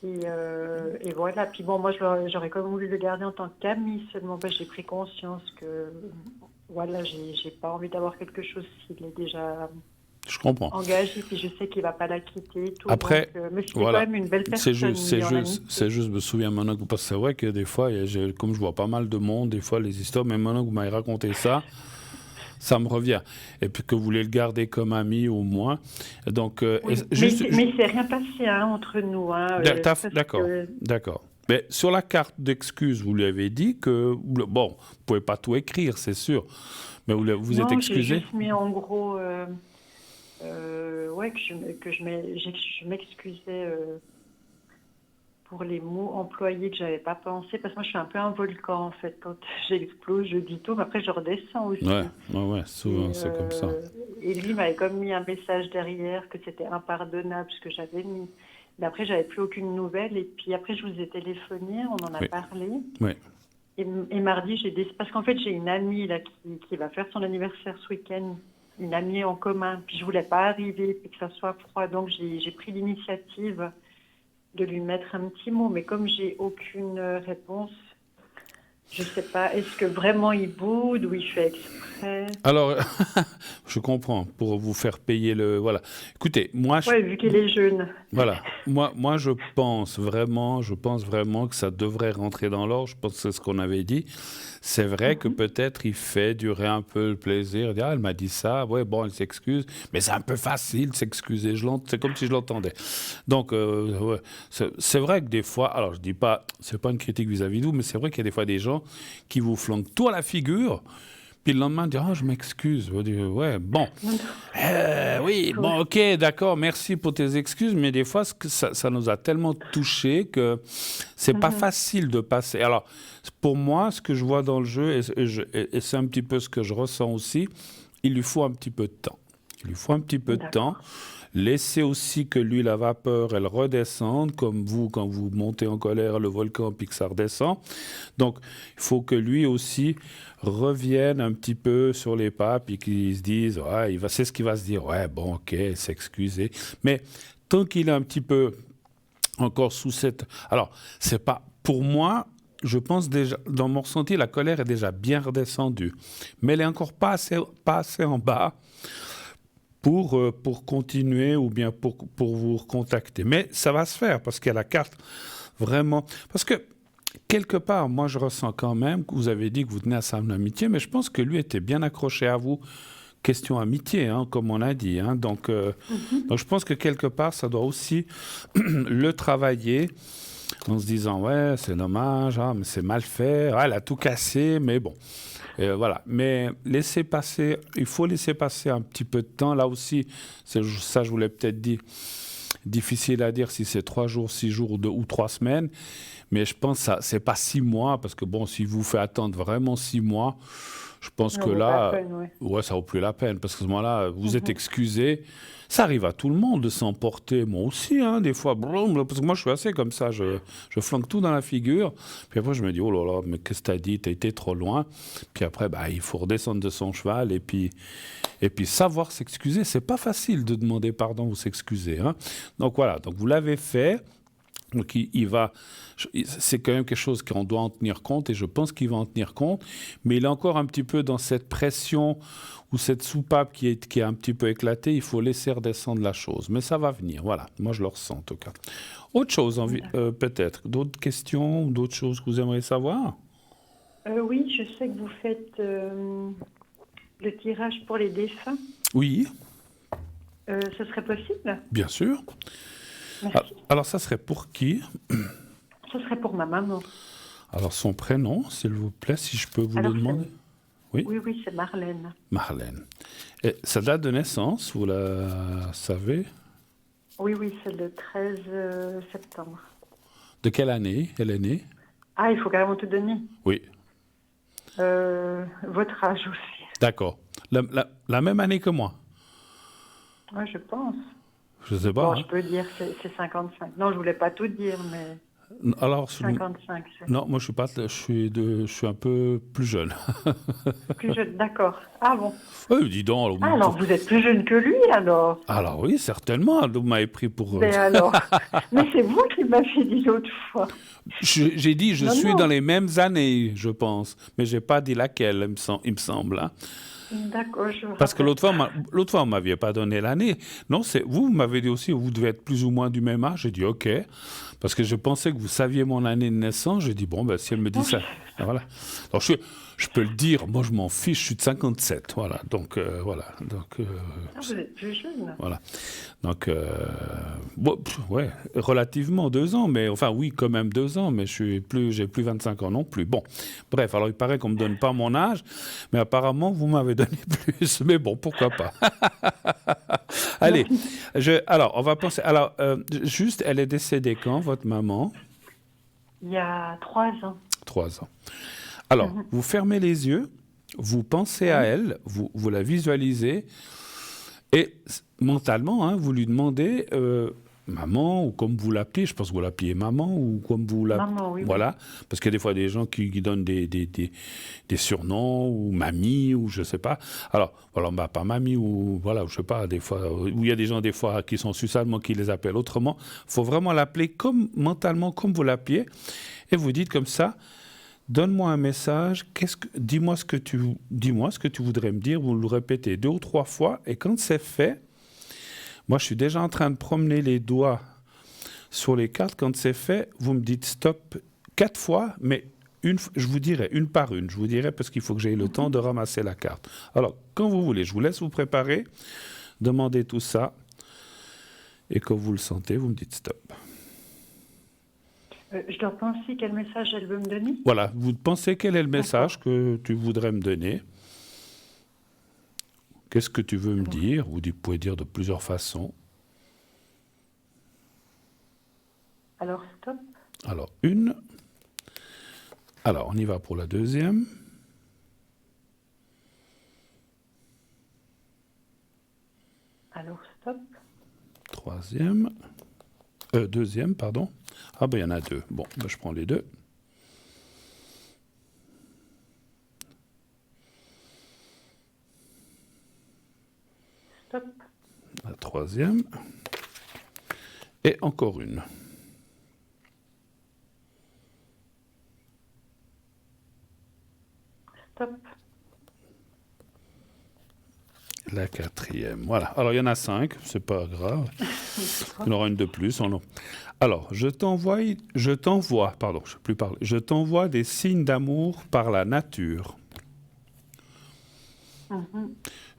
Et voilà, puis bon, moi j'aurais quand même voulu le garder en tant qu'ami, seulement j'ai pris conscience que voilà, j'ai pas envie d'avoir quelque chose s'il est déjà Je comprends. engagé, puis je sais qu'il va pas la quitter et tout. Après, Donc, mais c'était quand voilà, même une belle c'est personne, juste, lui, en amitié. je me souviens maintenant, parce que c'est vrai que des fois, comme je vois pas mal de monde, des fois les histoires, mais maintenant que vous m'avez raconté ça, ça me revient. Et puis que vous voulez le garder comme ami au moins. Donc, Oui, juste, mais c'est rien passé hein, entre nous, hein, parce d'accord, que d'accord. Mais sur la carte d'excuse, vous lui avez dit que, bon, vous pouvez pas tout écrire, c'est sûr, mais vous êtes non, j'ai excusé? juste mis en gros, ouais, je m'excusais pour les mots employés que j'avais pas pensé, parce que moi je suis un peu un volcan en fait. Quand j'explose, je dis tout, mais après je redescends Ouais, aussi. ouais, Et, souvent c'est comme ça. et lui m'avait comme mis un message derrière que c'était impardonnable ce que j'avais mis. Mais après, j'avais plus aucune nouvelle. Et puis après, je vous ai téléphoné, on en a Oui, parlé. oui, Et mardi, parce qu'en fait, j'ai une amie là qui va faire son anniversaire ce week-end, une amie en commun. Puis je voulais pas arriver et que ça soit froid, donc j'ai pris l'initiative de lui mettre un petit mot. Mais comme j'ai aucune réponse, je sais pas. Est-ce que vraiment il boude ou il fait exprès? alors, je comprends, pour vous faire payer le... Voilà. Écoutez, Ouais, vu qu'il est jeune. voilà. Moi, je pense vraiment que ça devrait rentrer dans l'ordre. Je pense que c'est ce qu'on avait dit. C'est vrai que Mhm. peut-être il fait durer un peu le plaisir. Dire, ah, elle m'a dit ça. Ouais, bon, elle s'excuse. Mais c'est un peu facile de s'excuser. C'est comme si je l'entendais. Donc, ouais, c'est vrai que des fois, alors je dis pas, c'est pas une critique vis-à-vis de vous, mais c'est vrai qu'il y a des fois des gens qui vous flanquent tout à la figure. Puis le lendemain, dire, ah, je m'excuse. Vous dites, ouais, bon. Non, Oui, non. bon, ok, d'accord, merci pour tes excuses, mais des fois, ça nous a tellement touchés que c'est pas Mhm. facile de passer. Alors, pour moi, ce que je vois dans le jeu, et c'est un petit peu ce que je ressens aussi, il lui faut un petit peu de temps. Il lui faut un petit peu de temps. D'accord. Laissez aussi que lui, la vapeur, elle redescende, comme vous, quand vous montez en colère, le volcan, puis que ça redescend. Donc, il faut que lui aussi revienne un petit peu sur les pas, puis qu'il se dise, ouais, c'est ce qu'il va se dire, ouais, bon, ok, s'excuser. Mais tant qu'il est un petit peu encore sous cette... Alors, c'est pas... Pour moi, je pense déjà, dans mon ressenti, la colère est déjà bien redescendue. Mais elle est encore pas assez en bas pour continuer ou bien pour vous recontacter. Mais ça va se faire parce qu'il y a la carte vraiment... Parce que quelque part, moi, je ressens quand même que vous avez dit que vous tenez à sa amitié, mais je pense que lui était bien accroché à vous. Question amitié, hein, comme on a dit. Hein. Mhm. Donc, je pense que quelque part, ça doit aussi le travailler en se disant, ouais, c'est dommage, hein, mais c'est mal fait. Ah, elle a tout cassé, mais bon. Voilà. Mais laisser passer, il faut laisser passer un petit peu de temps. Là aussi, ça, je vous l'ai peut-être dit, difficile à dire si c'est 3 jours, 6 jours ou 3 semaines. Mais je pense que ça, c'est pas 6 mois, parce que bon, si vous fait attendre vraiment 6 mois, je pense Ça que vaut pas la là, peine, ouais. ouais, ça vaut plus la peine, parce que à ce moment-là, vous êtes Mhm. excusé. Ça arrive à tout le monde de s'emporter, moi aussi, hein, des fois, blum, parce que moi je suis assez comme ça, je flanque tout dans la figure, puis après je me dis, oh là là, mais qu'est-ce que t'as dit, t'as été trop loin, puis après, bah, il faut redescendre de son cheval, et puis savoir s'excuser, c'est pas facile de demander pardon ou s'excuser, hein. Donc voilà, donc vous l'avez fait, donc c'est quand même quelque chose qu'on doit en tenir compte et je pense qu'il va en tenir compte, mais il est encore un petit peu dans cette pression ou cette soupape qui est un petit peu éclatée, il faut laisser redescendre la chose, mais ça va venir, voilà, moi je le ressens en tout cas. Autre chose, peut-être, d'autres questions ou d'autres choses que vous aimeriez savoir? Oui, je sais que vous faites le tirage pour les défunts. Oui, Ce serait possible? bien sûr. Merci. Alors ça serait pour qui? Ce serait pour ma maman. Alors son prénom, s'il vous plaît, si je peux vous le Alors, demander. Oui, oui, oui, c'est Marlène. Marlène. Et sa date de naissance, vous la savez? Oui, oui, c'est le 13 septembre. De quelle année elle est née? Ah, il faut carrément te donner. Oui, Votre âge aussi. d'accord. La même année que moi? Ouais, je pense. Je sais pas, Bon, hein. je peux dire c'est 55. Non, je voulais pas tout dire, mais Alors, 55, non, moi je suis pas, je suis un peu plus jeune. plus jeune, d'accord. Ah bon. Oui, dis donc. Ah, alors vous êtes plus jeune que lui, alors. Alors oui, certainement. Vous m'avez pris pour. Mais alors, mais c'est vous qui m'avez dit l'autre fois. J'ai dit, je Non, suis non. dans les mêmes années, je pense, mais j'ai pas dit laquelle, il me semble. Hein. D'accord, je me Parce que rappelle. l'autre fois, on m'aviez pas donné l'année. Non, c'est vous m'avez dit aussi, vous devez être plus ou moins du même âge. J'ai dit OK, parce que je pensais que vous saviez mon année de naissance. J'ai dit bon, ben si elle me dit ça, ben, voilà. Alors je peux le dire. Moi, je m'en fiche. Je suis de 57, voilà. Donc voilà. Donc Ah, vous êtes plus jeune. voilà. Donc bon, ouais, relativement 2 ans, mais enfin oui, quand même 2 ans, mais j'ai plus 25 ans non plus. Bon, bref. Alors il paraît qu'on me donne pas mon âge, mais apparemment vous m'avez donné plus. Mais bon, pourquoi pas. Allez, alors, on va penser. Alors, juste, elle est décédée quand, votre maman? Il y a 3 ans. 3 ans. Alors, vous fermez les yeux, vous pensez à elle, vous la visualisez, et mentalement, hein, vous lui demandez maman, ou comme vous l'appelez, je pense que vous l'appelez maman, ou comme vous l'appelez. Maman, oui. Voilà, parce qu'il y a des fois des gens qui donnent des surnoms, ou mamie, ou je sais pas. Alors, voilà, bah, pas mamie, ou voilà, je sais pas, des fois, où il y a des gens, des fois, qui sont suisses-allemands, qui les appellent autrement. Il faut vraiment l'appeler comme, mentalement, comme vous l'appeliez, et vous dites comme ça, donne-moi un message, dis-moi ce que tu voudrais me dire, vous le répétez 2 ou 3 fois, et quand c'est fait, moi je suis déjà en train de promener les doigts sur les cartes, quand c'est fait, vous me dites stop 4 fois, mais je vous dirai une par une, je vous dirai parce qu'il faut que j'aie le temps de ramasser la carte. Alors, quand vous voulez, je vous laisse vous préparer, demandez tout ça, et quand vous le sentez, vous me dites stop. Je dois penser quel message elle veut me donner. Voilà, vous pensez quel est le message que tu voudrais me donner? Qu'est-ce que tu veux me dire? Vous pouvez dire de plusieurs façons. Alors, stop. Alors, une. Alors, on y va pour la deuxième. Alors, stop. Troisième. Deuxième, pardon. Ah ben, il y en a 2. Bon, ben, je prends les 2. Stop. La troisième. Et encore une. Stop. La quatrième. Voilà. Alors, il y en a 5. C'est pas grave. Il y en aura une de plus. Alors, je t'envoie, pardon, je ne sais plus parler. Je t'envoie des signes d'amour par la nature.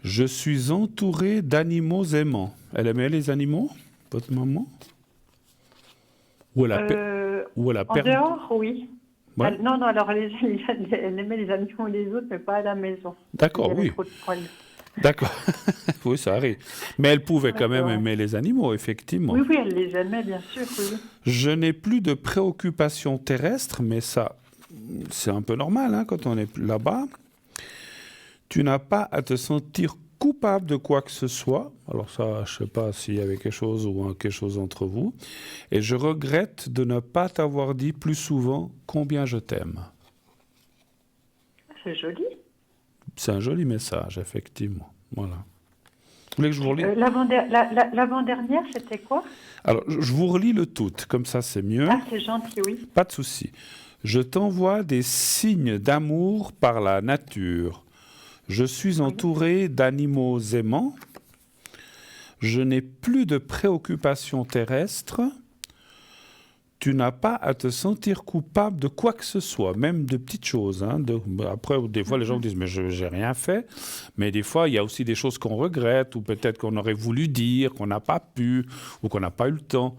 Je suis entouré d'animaux aimants. Elle aimait les animaux, votre maman? Ou elle a En dehors, oui. Ouais. Non, alors elle aimait les animaux les autres, mais pas à la maison. D'accord, Il y avait oui. trop de poils. D'accord. Oui, ça arrive. Mais elle pouvait quand même D'accord. aimer les animaux, effectivement. Oui, elle les aimait, bien sûr, oui. Je n'ai plus de préoccupations terrestres, mais ça, c'est un peu normal hein, quand on est là-bas. Tu n'as pas à te sentir coupable de quoi que ce soit. Alors ça, je ne sais pas s'il y avait quelque chose ou quelque chose entre vous. Et je regrette de ne pas t'avoir dit plus souvent combien je t'aime. C'est joli. C'est un joli message, effectivement. Voilà. Vous voulez que je vous relis L'avant-dernière, c'était quoi? Alors, je vous relis le tout, comme ça c'est mieux. Ah, c'est gentil, oui. Pas de souci. Je t'envoie des signes d'amour par la nature. Je suis entouré d'animaux aimants. Je n'ai plus de préoccupations terrestres. Tu n'as pas à te sentir coupable de quoi que ce soit, même de petites choses. Hein, après, des fois, les gens disent « mais je n'ai rien fait ». Mais des fois, il y a aussi des choses qu'on regrette, ou peut-être qu'on aurait voulu dire, qu'on n'a pas pu, ou qu'on n'a pas eu le temps,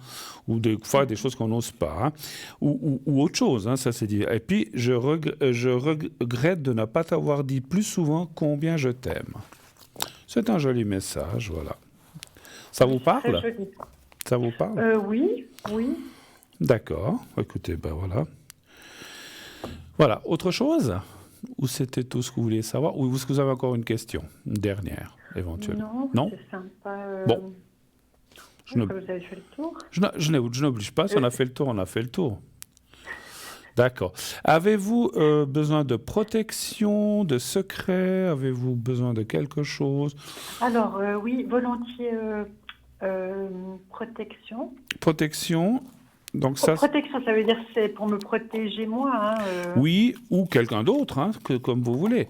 ou des fois, des choses qu'on n'ose pas, hein, ou autre chose, hein, ça c'est dit. Et puis, je regrette de ne pas t'avoir dit plus souvent combien je t'aime. C'est un joli message, voilà. Ça vous parle? Très joli. Ça vous parle? Oui, oui. D'accord. Écoutez, ben voilà. Voilà. Autre chose? Ou c'était tout ce que vous vouliez savoir? Ou est-ce que vous avez encore une question? Une dernière, éventuellement? Non, c'est sympa. Bon. Vous avez fait le tour? Je n'oblige pas. Si on a fait le tour, on a fait le tour. D'accord. Avez-vous besoin de protection, de secret? Avez-vous besoin de quelque chose? Alors, oui, volontiers protection. Protection, donc ça, Protection, ça veut dire c'est pour me protéger moi. Hein, oui, ou quelqu'un d'autre, hein, comme vous voulez.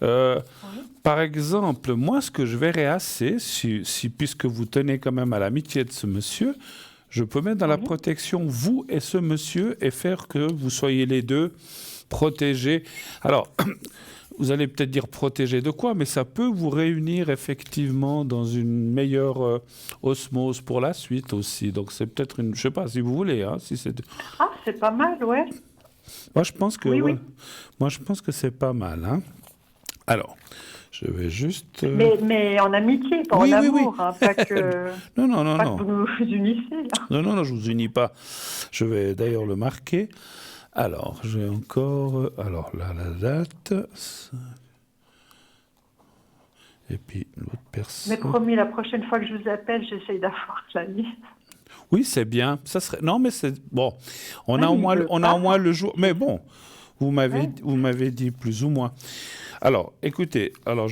Euh, oui. Par exemple, moi, ce que je verrais assez, puisque vous tenez quand même à l'amitié de ce monsieur, je peux mettre dans la Oui. protection vous et ce monsieur et faire que vous soyez les deux protégés. Alors, vous allez peut-être dire protégés de quoi, mais ça peut vous réunir effectivement dans une meilleure osmose pour la suite aussi. Donc c'est peut-être une, je sais pas si vous voulez, hein, si c'est. Ah, c'est pas mal, ouais. Moi je pense que, Oui, ouais. oui. Moi je pense que c'est pas mal, hein. Alors, je vais juste. Mais en amitié, pas en Oui, oui, oui. amour, hein, pas que, Non, non, non, pas que non. vous nous unissez, là. Non, non, non, je vous unis pas. Je vais d'ailleurs le marquer. Alors, j'ai encore. Alors là, la date. Et puis l'autre Mais personne. promis, la prochaine fois que je vous appelle, j'essaye d'avoir la liste. Oui, c'est bien. Ça serait. Non, mais c'est bon. On Ah, a au il moins, veut on a pas. au moins le jour. Mais bon, Ouais. vous m'avez dit plus ou moins. Alors, écoutez. Alors,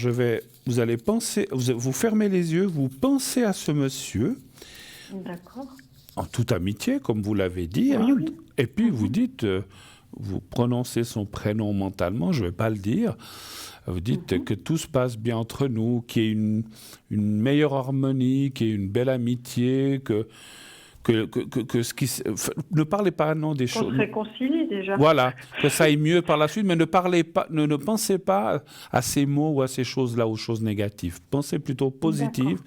vous allez penser. Vous fermez les yeux. Vous pensez à ce monsieur D'accord. en toute amitié, comme vous l'avez dit. Oui, Hein, oui. et puis vous Mhm. dites. Vous prononcez son prénom mentalement. Je ne vais pas le dire. Vous dites Mhm. que tout se passe bien entre nous, qu'il y ait une meilleure harmonie, qu'il y ait une belle amitié, que ce qui... Ne parlez pas, non, des Qu'on se choses... réconcilie déjà. Voilà, que ça aille mieux par la suite, mais ne parlez pas, ne pensez pas à ces mots ou à ces choses-là, aux choses négatives. Pensez plutôt D'accord. positive.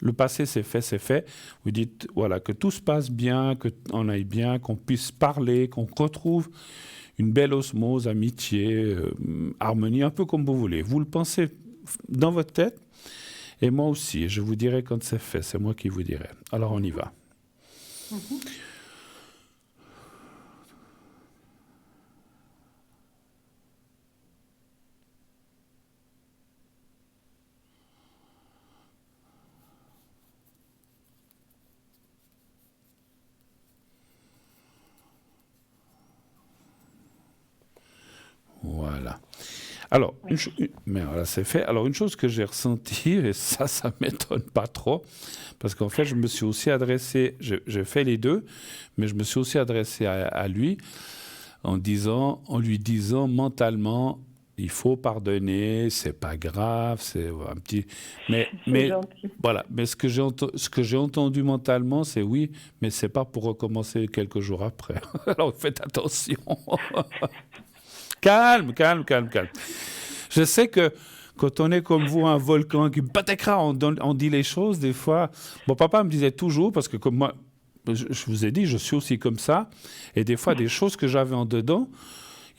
Le passé, c'est fait, c'est fait. Vous dites, voilà, que tout se passe bien, qu'on aille bien, qu'on puisse parler, qu'on retrouve une belle osmose, amitié, harmonie, un peu comme vous voulez. Vous le pensez dans votre tête, et moi aussi. Je vous dirai quand c'est fait, c'est moi qui vous dirai. Alors on y va. Mhm. Voilà. Alors, Merci. mais voilà, c'est fait. Alors, une chose que j'ai ressentie, et ça m'étonne pas trop, parce qu'en fait, je me suis aussi adressé, j'ai fait les deux, mais je me suis aussi adressé à lui en lui disant mentalement, il faut pardonner, c'est pas grave, c'est un petit, C'est mais gentil. voilà. Mais ce que j'ai entendu mentalement, c'est oui, mais c'est pas pour recommencer quelques jours après. Alors, faites attention. Calme, calme, calme, calme. Je sais que quand on est comme vous, un volcan qui batécra, on dit les choses des fois. Mon papa me disait toujours, parce que comme moi, je vous ai dit, je suis aussi comme ça, et des fois, des choses que j'avais en dedans,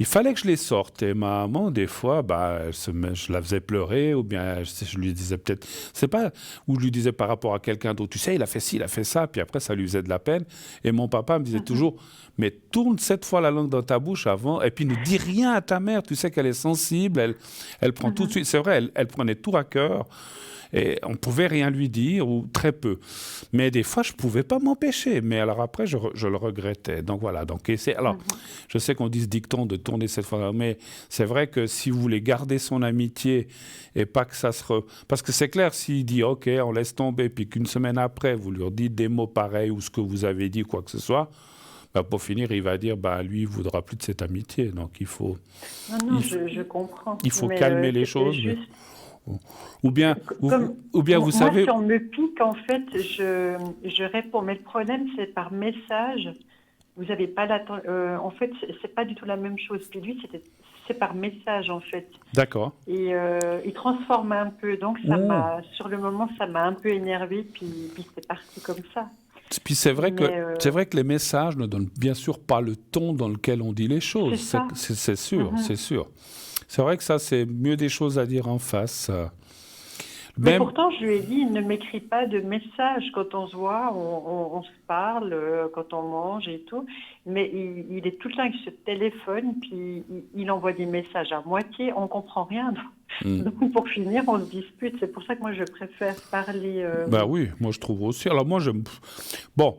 il fallait que je les sorte. Et ma maman, des fois, bah, je la faisais pleurer, ou bien je lui disais peut-être, c'est pas, ou je lui disais par rapport à quelqu'un d'autre, tu sais, il a fait ci, il a fait ça, puis après, ça lui faisait de la peine. Et mon papa me disait Mhm. toujours, mais tourne 7 fois la langue dans ta bouche avant, et puis ne dis rien à ta mère, tu sais qu'elle est sensible, elle prend tout de Mhm. suite, c'est vrai, elle prenait tout à cœur. Et on pouvait rien lui dire, ou très peu. Mais des fois, je pouvais pas m'empêcher. Mais alors après, je le regrettais. Donc voilà. Donc, alors, Mhm. je sais qu'on dit ce dicton de tourner 7 fois, mais c'est vrai que si vous voulez garder son amitié et pas que ça Parce que c'est clair, s'il dit OK, on laisse tomber, puis qu'une semaine après, vous lui dites des mots pareils ou ce que vous avez dit, quoi que ce soit, bah, pour finir, il va dire, bah, lui, il voudra plus de cette amitié. Donc Non, non, il, f- je comprends. il faut Mais calmer les c'était choses. juste. Ou bien, Comme ou bien vous moi, savez. si on me pique, en fait, je réponds. Mais le problème, c'est par message. Vous n'avez pas en fait, c'est pas du tout la même chose. Puis lui, c'est par message, en fait. D'accord. Et il transforme un peu. Donc, Ouh. sur le moment, ça m'a un peu énervé. Puis c'est parti comme ça. Puis Mais c'est vrai que les messages ne donnent bien sûr pas le ton dans lequel on dit les choses. c'est ça. C'est sûr, Mhm. c'est sûr. C'est vrai que ça, c'est mieux des choses à dire en face. Mais Même, pourtant, je lui ai dit, il ne m'écrit pas de message. Quand on se voit, on se parle, quand on mange et tout. Mais il est tout le temps avec ce téléphone, puis il envoie des messages à moitié, on comprend rien. hmm. Donc, pour finir, on se dispute. C'est pour ça que moi, je préfère parler. Bah oui, moi je trouve aussi. Alors moi, bon,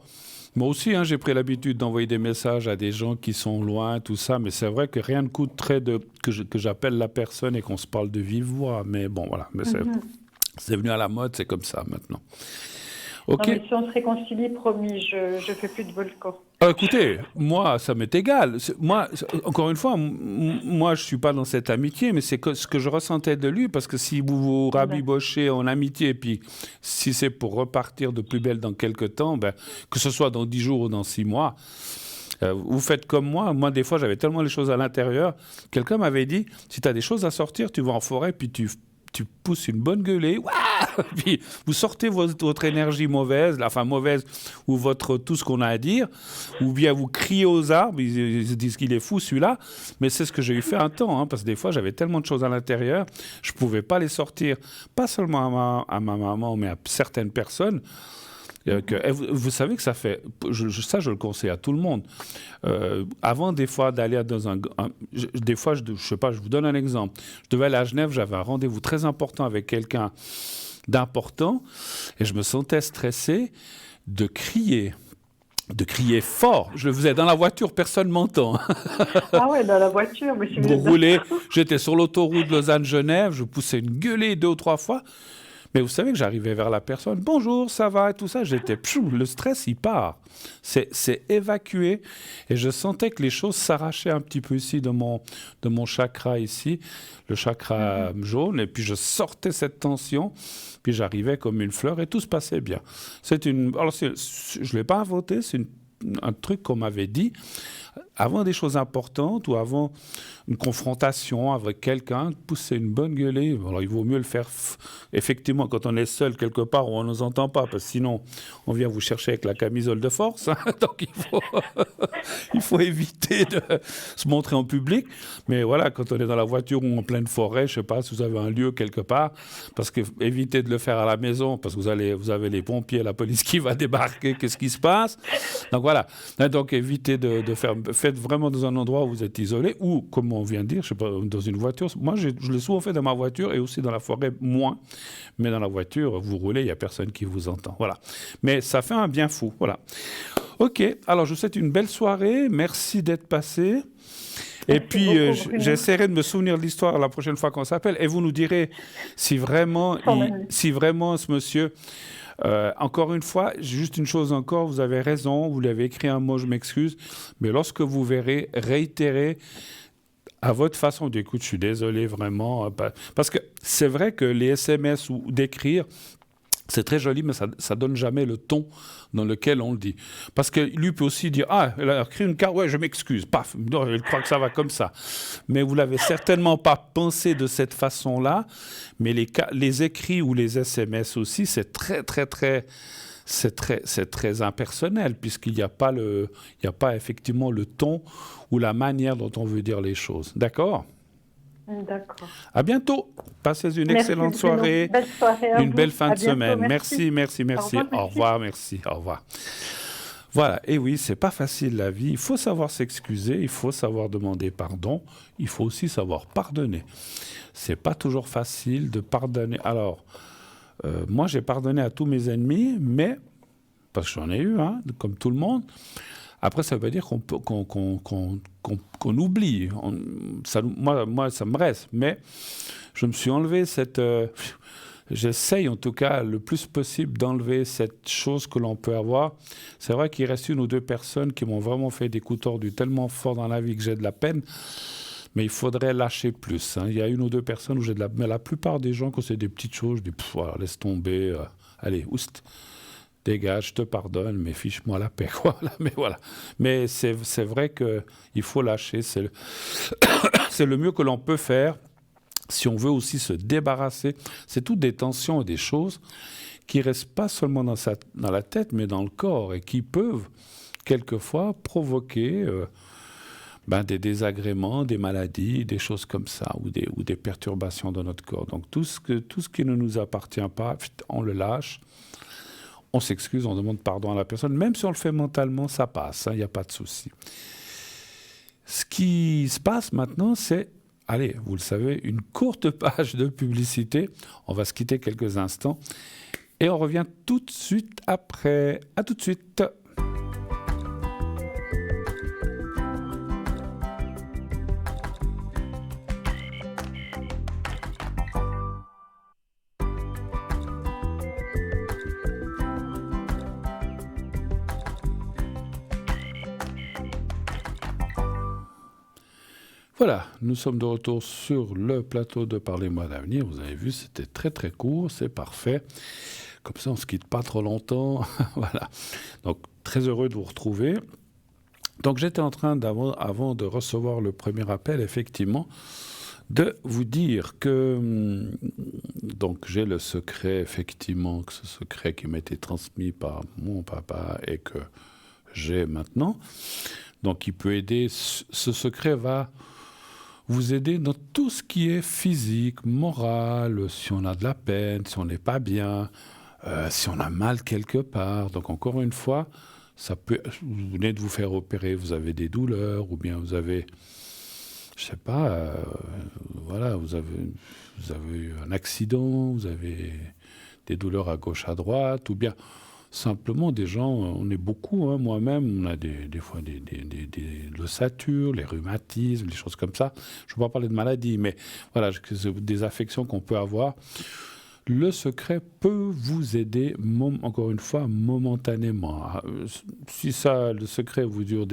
Moi aussi, hein, j'ai pris l'habitude d'envoyer des messages à des gens qui sont loin, tout ça, mais c'est vrai que rien ne coûterait que j'appelle la personne et qu'on se parle de vive voix. Mais bon, voilà, mais c'est venu à la mode, c'est comme ça maintenant. Ok. Non, mais si on se réconcilie, promis, je fais plus de volcan. Écoutez, moi, ça m'est égal. Moi, encore une fois, moi, je suis pas dans cette amitié, mais c'est ce que je ressentais de lui, parce que si vous vous rabibochez en amitié, puis si c'est pour repartir de plus belle dans quelques temps, ben, que ce soit dans 10 jours ou dans 6 mois, vous faites comme moi. Moi, des fois, j'avais tellement les choses à l'intérieur. Quelqu'un m'avait dit, si tu as des choses à sortir, tu vas en forêt, puis tu pousses une bonne gueulée, puis vous sortez votre énergie mauvaise, ou tout ce qu'on a à dire, ou bien vous criez aux arbres, ils se disent qu'il est fou celui-là, mais c'est ce que j'ai eu fait un temps, hein, parce que des fois j'avais tellement de choses à l'intérieur, je ne pouvais pas les sortir, pas seulement à ma maman, mais à certaines personnes. Vous savez que ça fait... ça, je le conseille à tout le monde. Avant, des fois, d'aller dans des fois, je sais pas, je vous donne un exemple. Je devais aller à Genève, j'avais un rendez-vous très important avec quelqu'un d'important, et je me sentais stressé de crier fort. Je le faisais dans la voiture, personne ne m'entend. Ah ouais, dans la voiture. Mais Vous roulez, j'étais sur l'autoroute Lausanne-Genève, je poussais une gueulée 2 ou 3 fois. Mais vous savez que j'arrivais vers la personne, bonjour, ça va, et tout ça, le stress, il part. C'est évacué, et je sentais que les choses s'arrachaient un petit peu ici de mon chakra ici, le chakra jaune, et puis je sortais cette tension, puis j'arrivais comme une fleur, et tout se passait bien. Je ne l'ai pas inventé, c'est un truc qu'on m'avait dit. Avant des choses importantes ou avant une confrontation avec quelqu'un, pousser une bonne gueulée. Alors, il vaut mieux le faire effectivement quand on est seul quelque part où on ne nous entend pas, parce que sinon, on vient vous chercher avec la camisole de force. Hein. Donc, il faut éviter de se montrer en public. Mais voilà, quand on est dans la voiture ou en pleine forêt, je ne sais pas si vous avez un lieu quelque part, parce que évitez de le faire à la maison, parce que vous avez les pompiers, la police qui va débarquer, qu'est-ce qui se passe. Donc, voilà. Donc, évitez de faire... Faites vraiment dans un endroit où vous êtes isolé, ou, comme on vient de dire, je sais pas, dans une voiture. Moi, je l'ai souvent fait dans ma voiture et aussi dans la forêt, moins. Mais dans la voiture, vous roulez, il n'y a personne qui vous entend. Voilà. Mais ça fait un bien fou. Voilà. OK. Alors, je vous souhaite une belle soirée. Merci d'être passé. Et puis, j'essaierai de me souvenir de l'histoire la prochaine fois qu'on s'appelle. Et vous nous direz si vraiment ce monsieur... encore une fois, juste une chose encore, vous avez raison, vous l'avez écrit un mot, je m'excuse, mais lorsque vous verrez, réitérez à votre façon d'écouter, je suis désolé vraiment, parce que c'est vrai que les SMS ou d'écrire, c'est très joli, mais ça ne donne jamais le ton dans lequel on le dit. Parce que lui peut aussi dire « Ah, elle a écrit une carte, ouais, je m'excuse. » Paf, non, il croit que ça va comme ça. Mais vous ne l'avez certainement pas pensé de cette façon-là. Mais les écrits ou les SMS aussi, c'est très impersonnel, puisqu'il n'y a pas effectivement le ton ou la manière dont on veut dire les choses. D'accord ? D'accord. À bientôt. Passez une excellente soirée. Belle soirée à une vous. belle fin de bientôt, semaine. merci. Merci. Au revoir, merci. Au revoir. Voilà. Et oui, c'est pas facile la vie. Il faut savoir s'excuser. Il faut savoir demander pardon. Il faut aussi savoir pardonner. C'est pas toujours facile de pardonner. Alors, moi, j'ai pardonné à tous mes ennemis, mais parce que j'en ai eu, hein, comme tout le monde. Après, ça veut pas dire qu'on oublie. Moi, ça me reste. Mais je me suis enlevé cette... j'essaye, en tout cas, le plus possible d'enlever cette chose que l'on peut avoir. C'est vrai qu'il reste 1 ou 2 personnes qui m'ont vraiment fait des coups tordus tellement forts dans la vie que j'ai de la peine. Mais il faudrait lâcher plus. Hein. Il y a 1 ou 2 personnes où j'ai de la... Mais la plupart des gens, quand c'est des petites choses, je dis, voilà, laisse tomber. Allez, oust. Dégage, je te pardonne, mais fiche-moi la paix, quoi. Mais voilà. Mais c'est vrai qu'il faut lâcher. C'est le mieux que l'on peut faire si on veut aussi se débarrasser. C'est toutes des tensions et des choses qui ne restent pas seulement dans la tête, mais dans le corps et qui peuvent quelquefois provoquer des désagréments, des maladies, des choses comme ça, ou des perturbations dans notre corps. Donc tout ce qui ne nous appartient pas, on le lâche. On s'excuse, on demande pardon à la personne. Même si on le fait mentalement, ça passe, il n'y a pas de souci. Ce qui se passe maintenant, c'est, allez, vous le savez, une courte page de publicité. On va se quitter quelques instants et on revient tout de suite après. À tout de suite. Voilà, nous sommes de retour sur le plateau de Parlez-moi d'avenir. Vous avez vu, c'était très très court, c'est parfait. Comme ça, on ne se quitte pas trop longtemps. Voilà. Donc, très heureux de vous retrouver. Donc, j'étais en train, avant de recevoir le premier appel, effectivement, de vous dire que donc j'ai le secret, effectivement, que ce secret qui m'a été transmis par mon papa et que j'ai maintenant. Donc, il peut aider. Ce secret va vous aider dans tout ce qui est physique, moral, si on a de la peine, si on n'est pas bien, si on a mal quelque part. Donc encore une fois, ça peut, vous venez de vous faire opérer, vous avez des douleurs, ou bien vous avez, je sais pas, voilà, vous avez eu un accident, vous avez des douleurs à gauche, à droite, ou bien simplement des gens, on est beaucoup, hein, moi-même, on a des fois l'ossature, les rhumatismes, les choses comme ça. Je ne vais pas parler de maladies, mais voilà, des affections qu'on peut avoir. Le secret peut vous aider, encore une fois, momentanément. Si le secret vous dure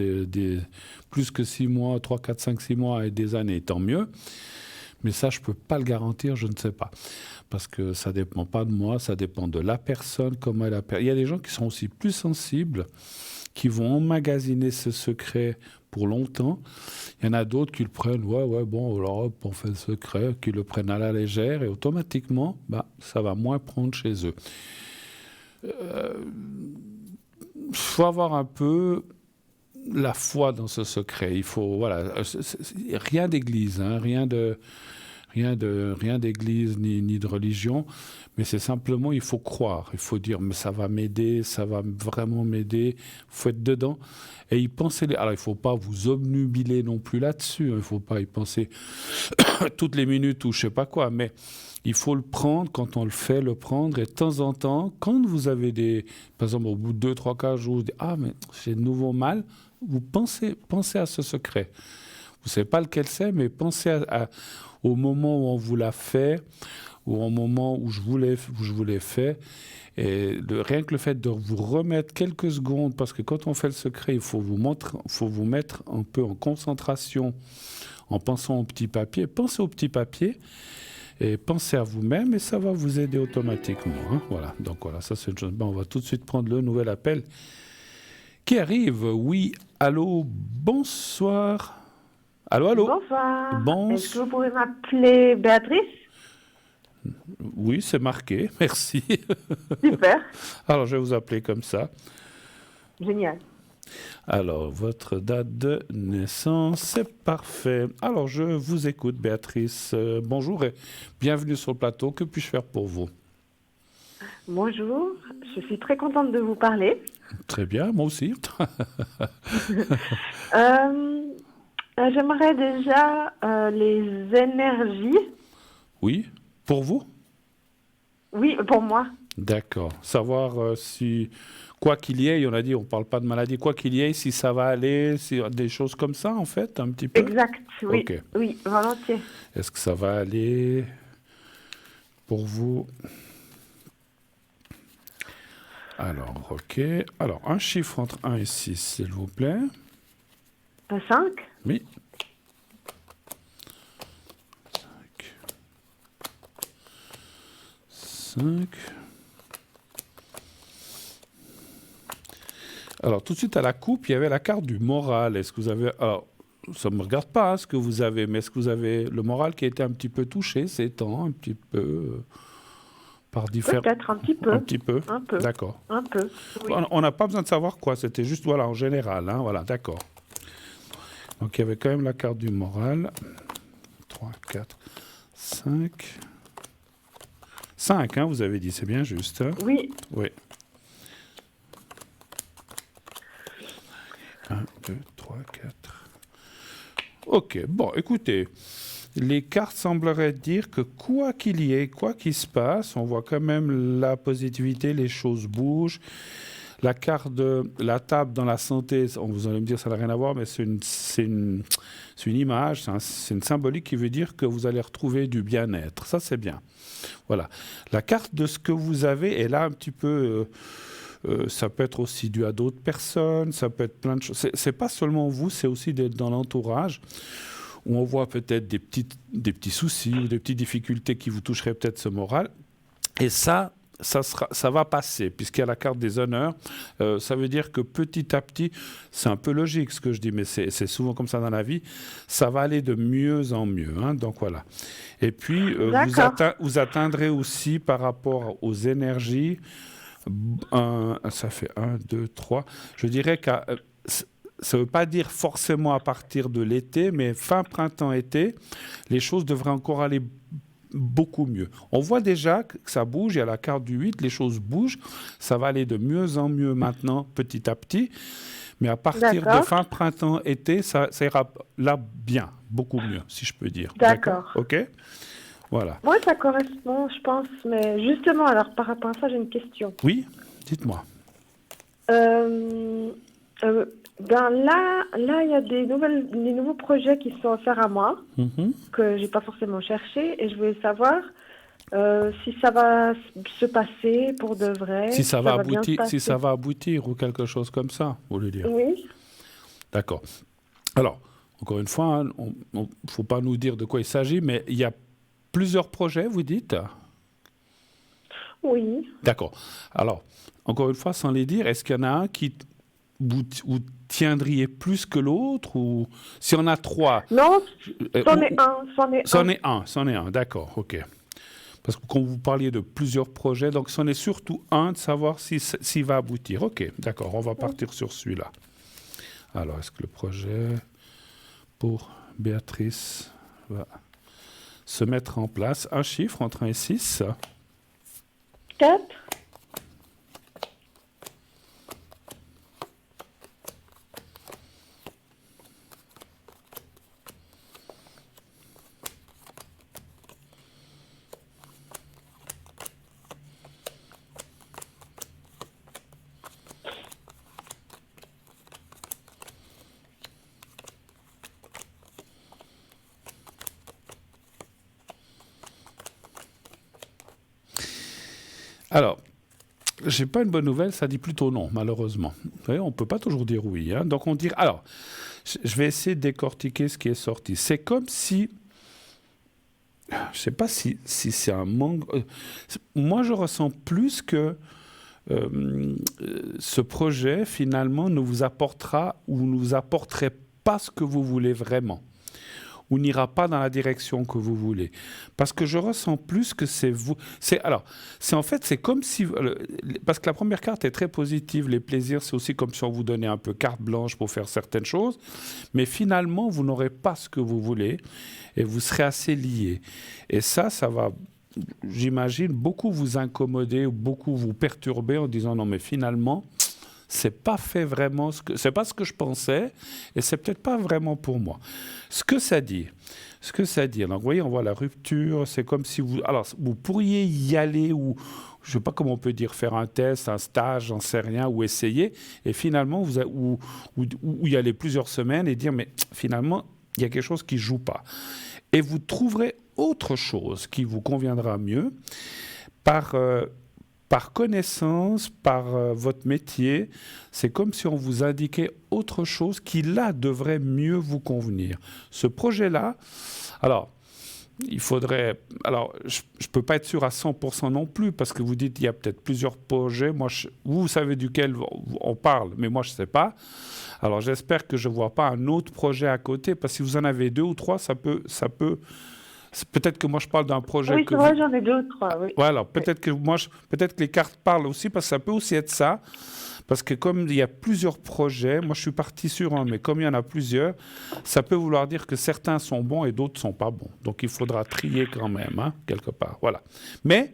plus que 6 mois, 3, 4, 5, 6 mois et des années, tant mieux. Mais ça, je ne peux pas le garantir, je ne sais pas. Parce que ça ne dépend pas de moi, ça dépend de la personne, comment elle a... Il y a des gens qui sont aussi plus sensibles, qui vont emmagasiner ce secret pour longtemps. Il y en a d'autres qui le prennent, ouais, bon, alors hop, on fait le secret, qui le prennent à la légère, et automatiquement, ça va moins prendre chez eux. Il faut avoir un peu la foi dans ce secret. Il faut, voilà, rien d'église, hein, rien d'église ni de religion, mais c'est simplement, il faut croire, il faut dire, mais ça va m'aider, ça va vraiment m'aider, il faut être dedans et y penser. Alors, il ne faut pas vous obnubiler non plus là-dessus, hein, il ne faut pas y penser toutes les minutes ou je ne sais pas quoi, mais il faut le prendre quand on le fait, le prendre, et de temps en temps, quand vous avez par exemple, au bout de 2, 3, 4 jours, vous dites, ah, mais j'ai de nouveau mal, vous pensez à ce secret. Vous ne savez pas lequel c'est, mais pensez au moment où on vous l'a fait, ou au moment où je vous l'ai fait. Et rien que le fait de vous remettre quelques secondes, parce que quand on fait le secret, il faut vous mettre un peu en concentration en pensant au petit papier. Pensez au petit papier et pensez à vous-même et ça va vous aider automatiquement. Hein. Voilà, donc voilà, ça c'est une chose. On va tout de suite prendre le nouvel appel qui arrive. Oui, allô, bonsoir. Allô. Bonsoir. Est-ce que vous pouvez m'appeler Béatrice? Oui, c'est marqué. Merci. Super. Alors, je vais vous appeler comme ça. Génial. Alors, votre date de naissance, c'est parfait. Alors, je vous écoute, Béatrice. Bonjour et bienvenue sur le plateau. Que puis-je faire pour vous? Bonjour. Je suis très contente de vous parler. Très bien, moi aussi. J'aimerais déjà les énergies. Oui, pour vous? Oui, pour moi. D'accord. Savoir si, quoi qu'il y ait, on a dit, on ne parle pas de maladie, quoi qu'il y ait, si ça va aller, si, des choses comme ça, en fait, un petit peu? Exact, oui. Okay. Oui, volontiers. Est-ce que ça va aller pour vous? Alors, OK. Alors, un chiffre entre 1 et 6, s'il vous plaît. 5? Oui. 5. Alors, tout de suite à la coupe, il y avait la carte du moral. Est-ce que vous avez... Alors, ça ne me regarde pas ce que vous avez, mais est-ce que vous avez le moral qui a été un petit peu touché ces temps, un petit peu par différents... Peut-être un petit peu. Un petit peu. Un peu. D'accord. Un peu, oui. On n'a pas besoin de savoir quoi, c'était juste, voilà, en général. Hein, voilà, d'accord. Donc, il y avait quand même la carte du moral. 3, 4, 5... 5, hein, vous avez dit, c'est bien juste. Hein? Oui. Oui. 1, 2, 3, 4. OK, bon, écoutez, les cartes sembleraient dire que quoi qu'il y ait, quoi qu'il se passe, on voit quand même la positivité, les choses bougent. La carte de la table dans la santé, vous allez me dire ça n'a rien à voir, mais c'est une image, c'est une symbolique qui veut dire que vous allez retrouver du bien-être. Ça, c'est bien. Voilà. La carte de ce que vous avez est là un petit peu... ça peut être aussi dû à d'autres personnes, ça peut être plein de choses. C'est pas seulement vous, c'est aussi d'être dans l'entourage où on voit peut-être des petits soucis ou des petites difficultés qui vous toucheraient peut-être ce moral. Et ça va passer, puisqu'il y a la carte des honneurs. Ça veut dire que petit à petit, c'est un peu logique ce que je dis, mais c'est souvent comme ça dans la vie, ça va aller de mieux en mieux. Hein, donc voilà. Et puis, vous atteindrez aussi par rapport aux énergies, ça fait 1, 2, 3. Je dirais que ça ne veut pas dire forcément à partir de l'été, mais fin printemps-été, les choses devraient encore aller beaucoup mieux. On voit déjà que ça bouge, il y a la carte du 8, les choses bougent, ça va aller de mieux en mieux maintenant, petit à petit, mais à partir de fin printemps-été, ça ira là bien, beaucoup mieux, si je peux dire. D'accord. OK ? Voilà. Moi, ça correspond, je pense, mais justement, alors par rapport à ça, j'ai une question. Oui, dites-moi. Là, il y a des nouveaux projets qui sont offerts à moi, que j'ai pas forcément cherché, et je voulais savoir si ça va se passer pour de vrai. Si ça va aboutir ou quelque chose comme ça, vous voulez dire. Oui. D'accord. Alors, encore une fois, il ne faut pas nous dire de quoi il s'agit, mais il y a plusieurs projets, vous dites ? Oui. D'accord. Alors, encore une fois, sans les dire, est-ce qu'il y en a un qui vous tiendriez plus que l'autre, ou si on a 3 ? Non, c'en est un. D'accord, ok. Parce que quand vous parliez de plusieurs projets, donc c'en est surtout un de savoir s'il va aboutir. Ok, d'accord, on va partir sur celui-là. Alors, est-ce que le projet pour Béatrice va se mettre en place? Un chiffre entre 1 et 6. 4. Alors, j'ai pas une bonne nouvelle, ça dit plutôt non, malheureusement. Vous voyez, on ne peut pas toujours dire oui. Hein. Donc on dit... Alors, je vais essayer de décortiquer ce qui est sorti. C'est comme si... Je ne sais pas si c'est un manque... moi, je ressens plus que ce projet, finalement, ne vous apportera ou ne vous apporterait pas ce que vous voulez vraiment, ou n'ira pas dans la direction que vous voulez. Parce que je ressens plus que c'est vous... C'est comme si... Parce que la première carte est très positive, les plaisirs, c'est aussi comme si on vous donnait un peu carte blanche pour faire certaines choses, mais finalement, vous n'aurez pas ce que vous voulez, et vous serez assez lié. Et ça va, j'imagine, beaucoup vous incommoder, ou beaucoup vous perturber en disant « Non, mais finalement... » c'est pas fait vraiment c'est pas ce que je pensais, et c'est peut-être pas vraiment pour moi. Ce que ça dit. Donc, vous voyez, on voit la rupture. C'est comme si vous pourriez y aller, ou je sais pas comment on peut dire, faire un test, un stage, j'en sais rien, ou essayer, et finalement, ou y aller plusieurs semaines et dire, mais finalement, il y a quelque chose qui joue pas. Et vous trouverez autre chose qui vous conviendra mieux par connaissance, par votre métier. C'est comme si on vous indiquait autre chose qui, là, devrait mieux vous convenir. Ce projet-là, alors, il faudrait... Alors, je ne peux pas être sûr à 100% non plus, parce que vous dites qu'il y a peut-être plusieurs projets. Moi, vous savez duquel on parle, mais moi, je ne sais pas. Alors, j'espère que je ne vois pas un autre projet à côté, parce que si vous en avez 2 ou 3, ça peut peut-être que moi je parle d'un projet. Oui, c'est vrai, j'en ai 2 ou 3. Oui. Voilà, peut-être que les cartes parlent aussi, parce que ça peut aussi être ça. Parce que comme il y a plusieurs projets, moi je suis parti sur un, mais comme il y en a plusieurs, ça peut vouloir dire que certains sont bons et d'autres sont pas bons. Donc il faudra trier quand même, hein, quelque part. Voilà. Mais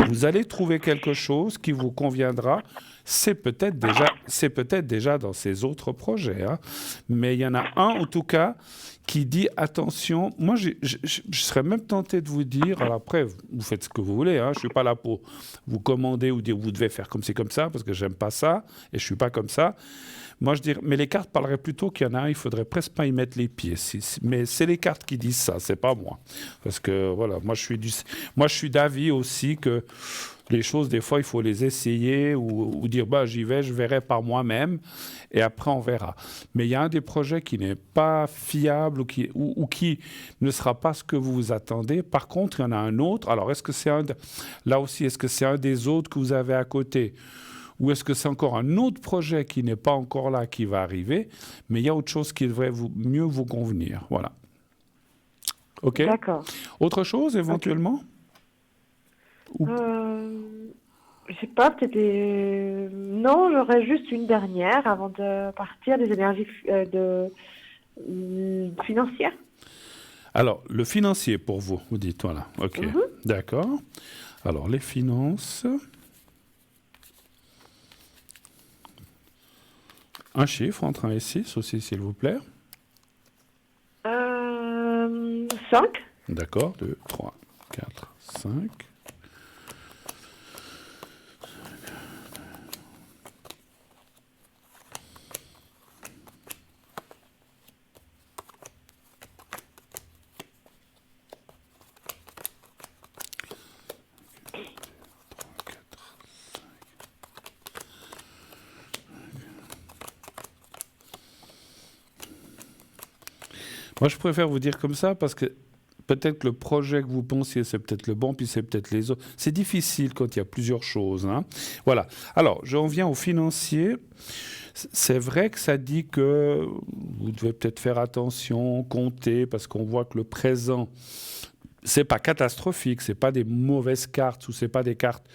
vous allez trouver quelque chose qui vous conviendra. C'est peut-être déjà dans ces autres projets, hein. Mais il y en a un en tout cas qui dit attention. Moi, je serais même tenté de vous dire. Alors après, vous faites ce que vous voulez. Hein, je suis pas là pour vous commander ou dire vous devez faire comme c'est comme ça, parce que j'aime pas ça et je suis pas comme ça. Moi, je dirais, mais les cartes parleraient plutôt qu'il y en a un, il faudrait presque pas y mettre les pieds. Mais c'est les cartes qui disent ça, c'est pas moi. Parce que voilà, moi je suis d'avis aussi que Les choses, des fois, il faut les essayer ou dire bah, j'y vais, je verrai par moi-même et après on verra. Mais il y a un des projets qui n'est pas fiable ou qui ne sera pas ce que vous vous attendez. Par contre, il y en a un autre. Alors, est-ce que c'est là aussi, est-ce que c'est un des autres que vous avez à côté? Ou est-ce que c'est encore un autre projet qui n'est pas encore là, qui va arriver, mais il y a autre chose qui devrait mieux vous convenir. Voilà. OK? D'accord. Autre chose, éventuellement? Je sais pas, peut-être non, j'aurais juste une dernière avant de partir, des énergies financières. Alors, le financier pour vous, vous dites, voilà. OK, d'accord. Alors, les finances. Un chiffre entre 1 et 6 aussi, s'il vous plaît. 5. D'accord, 2, 3, 4, 5. Moi, je préfère vous dire comme ça parce que peut-être que le projet que vous pensiez, c'est peut-être le bon, puis c'est peut-être les autres. C'est difficile quand il y a plusieurs choses. Hein. Voilà. Alors, j'en viens au financier. C'est vrai que ça dit que vous devez peut-être faire attention, compter, parce qu'on voit que le présent, c'est pas catastrophique, c'est pas des mauvaises cartes ou c'est pas des cartes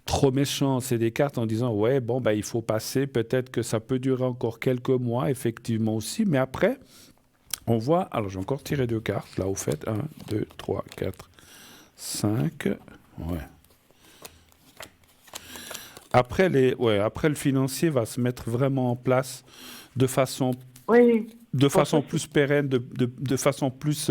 trop méchantes, c'est des cartes en disant ouais, bon, ben, il faut passer, peut-être que ça peut durer encore quelques mois, effectivement aussi, mais après, on voit, alors j'ai encore tiré 2 cartes, là, au fait, 1, 2, 3, 4, 5, ouais. Après, le financier va se mettre vraiment en place de façon, plus pérenne, de façon plus...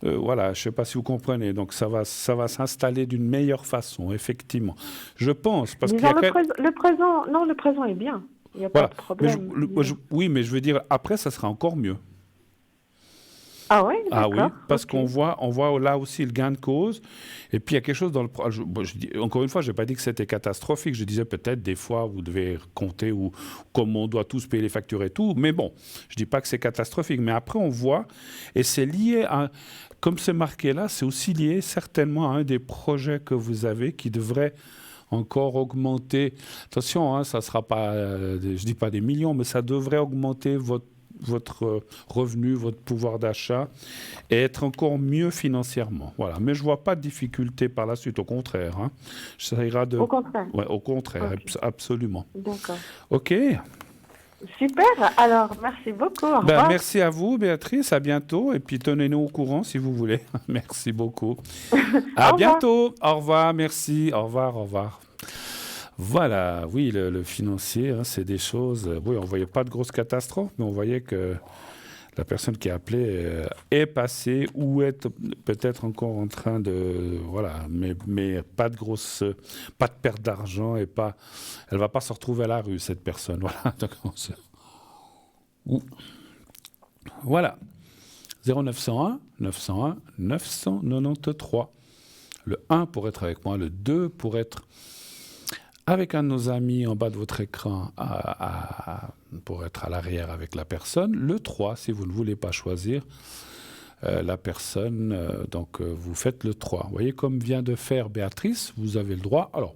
voilà, je ne sais pas si vous comprenez. Donc, ça va s'installer d'une meilleure façon, effectivement. Je pense. Parce le présent est bien. Il n'y a pas de problème. Oui, mais je veux dire, après, ça sera encore mieux. Ah oui, ah oui, parce qu'on voit là aussi le gain de cause. Et puis il y a quelque chose dans le... encore une fois, je n'ai pas dit que c'était catastrophique. Je disais peut-être des fois, vous devez compter ou comme on doit tous payer les factures et tout. Mais bon, je ne dis pas que c'est catastrophique. Mais après, on voit, et c'est lié à... Comme c'est marqué là, c'est aussi lié certainement à un des projets que vous avez qui devrait encore augmenter. Attention, hein, ça ne sera pas, je ne dis pas des millions, mais ça devrait augmenter votre revenu, votre pouvoir d'achat et être encore mieux financièrement. Voilà. Mais je ne vois pas de difficulté par la suite, au contraire. Hein. Ça ira de... Au contraire. Ouais, au contraire, okay. Absolument. D'accord. OK. Super. Alors, merci beaucoup. Au revoir. Merci à vous, Béatrice. À bientôt. Et puis, tenez-nous au courant si vous voulez. Merci beaucoup. À bientôt. Au revoir. Merci. Au revoir. Au revoir. Voilà, oui, le financier, hein, c'est des choses... oui, on ne voyait pas de grosses catastrophes, mais on voyait que la personne qui a appelé est passée ou est peut-être encore en train de... Voilà, mais pas de perte d'argent et pas... Elle ne va pas se retrouver à la rue, cette personne. Voilà. Voilà. 0901 901 993. Le 1 pour être avec moi, le 2 pour être... avec un de nos amis en bas de votre écran pour être à l'arrière avec la personne. Le 3, si vous ne voulez pas choisir la personne, donc vous faites le 3. Vous voyez, comme vient de faire Béatrice, vous avez le droit. Alors,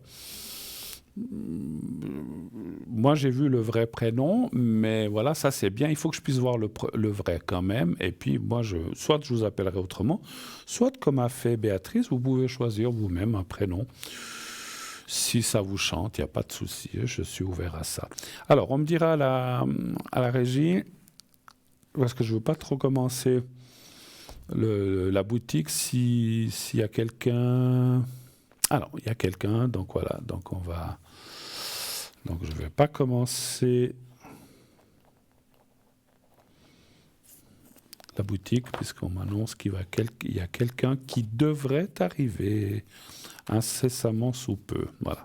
moi j'ai vu le vrai prénom, mais voilà, ça c'est bien. Il faut que je puisse voir le vrai quand même. Et puis moi, soit je vous appellerai autrement, soit comme a fait Béatrice, vous pouvez choisir vous-même un prénom. Si ça vous chante, il n'y a pas de souci, je suis ouvert à ça. Alors, on me dira à la régie, parce que je ne veux pas trop commencer la boutique, s'il y a quelqu'un... Ah non, il y a quelqu'un, donc voilà, donc on va... Donc je ne vais pas commencer la boutique, puisqu'on m'annonce qu'il y a quelqu'un qui devrait arriver incessamment sous peu. Voilà.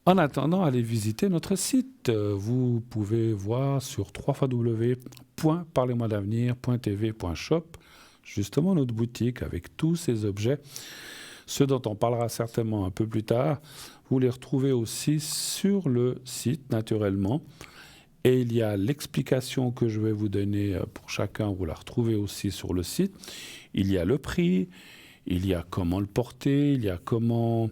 En attendant, allez visiter notre site. Vous pouvez voir sur www.parlez-moi-d'avenir.tv.shop justement notre boutique avec tous ces objets ceux dont on parlera certainement un peu plus tard, vous les retrouvez aussi sur le site, naturellement. Et il y a l'explication que je vais vous donner pour chacun, vous la retrouvez aussi sur le site. Il y a le prix, il y a comment le porter, il y a comment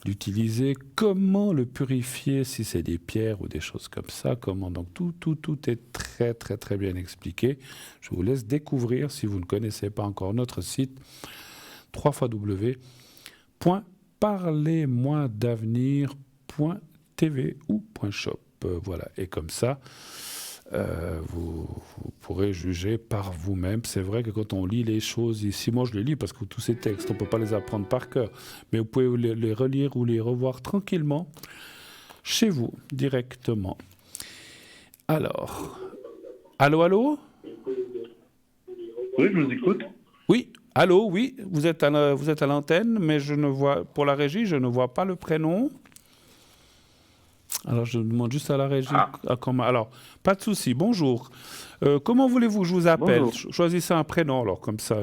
l'utiliser, comment le purifier si c'est des pierres ou des choses comme ça, comment. Donc tout est très très très bien expliqué. Je vous laisse découvrir si vous ne connaissez pas encore notre site www.parlez-moi-d'avenir.tv ou .shop. Voilà, et comme ça, vous pourrez juger par vous-même. C'est vrai que quand on lit les choses ici, moi je les lis parce que tous ces textes, on ne peut pas les apprendre par cœur, mais vous pouvez les relire ou les revoir tranquillement chez vous, directement. Alors, allô? Oui, je vous écoute. Oui, allô, oui, vous êtes à l'antenne, mais je ne vois, pour la régie, je ne vois pas le prénom. Alors, je demande juste à la régie. Alors, pas de souci. Bonjour. Comment voulez-vous que je vous appelle? Choisissez un prénom, alors, comme ça,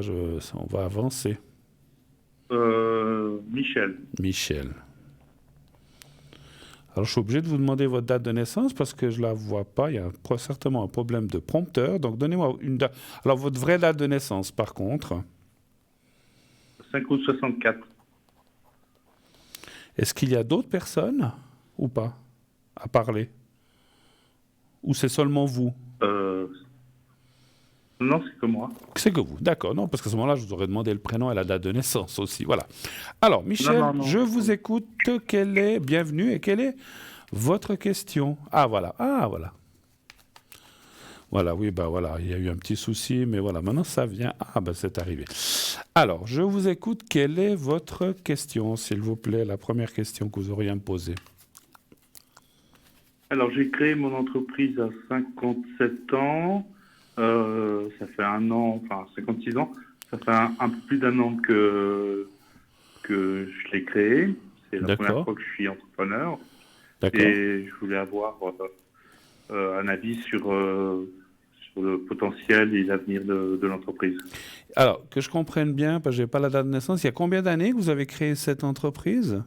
on va avancer. Michel. Michel. Alors, je suis obligé de vous demander votre date de naissance parce que je ne la vois pas. Il y a certainement un problème de prompteur. Donc, donnez-moi une date. Alors, votre vraie date de naissance, par contre. 5 août 64. Est-ce qu'il y a d'autres personnes ou pas à parler? Ou c'est seulement vous? Non, c'est que moi. C'est que vous, d'accord. Non, parce qu'à ce moment-là, je vous aurais demandé le prénom et la date de naissance aussi. Voilà. Alors, Michel, non. je vous écoute. Bienvenue, et quelle est votre question? Voilà. Voilà, oui, voilà, il y a eu un petit souci, mais voilà, maintenant ça vient. C'est arrivé. Alors, je vous écoute. Quelle est votre question, s'il vous plaît, la première question que vous auriez à me poser? Alors, j'ai créé mon entreprise à 57 ans. Ça fait 56 ans. Ça fait un peu plus d'1 an que je l'ai créé. C'est la première fois que je suis entrepreneur. D'accord. Et je voulais avoir un avis sur le potentiel et l'avenir de l'entreprise. Alors, que je comprenne bien, parce que je n'ai pas la date de naissance, il y a combien d'années que vous avez créé cette entreprise?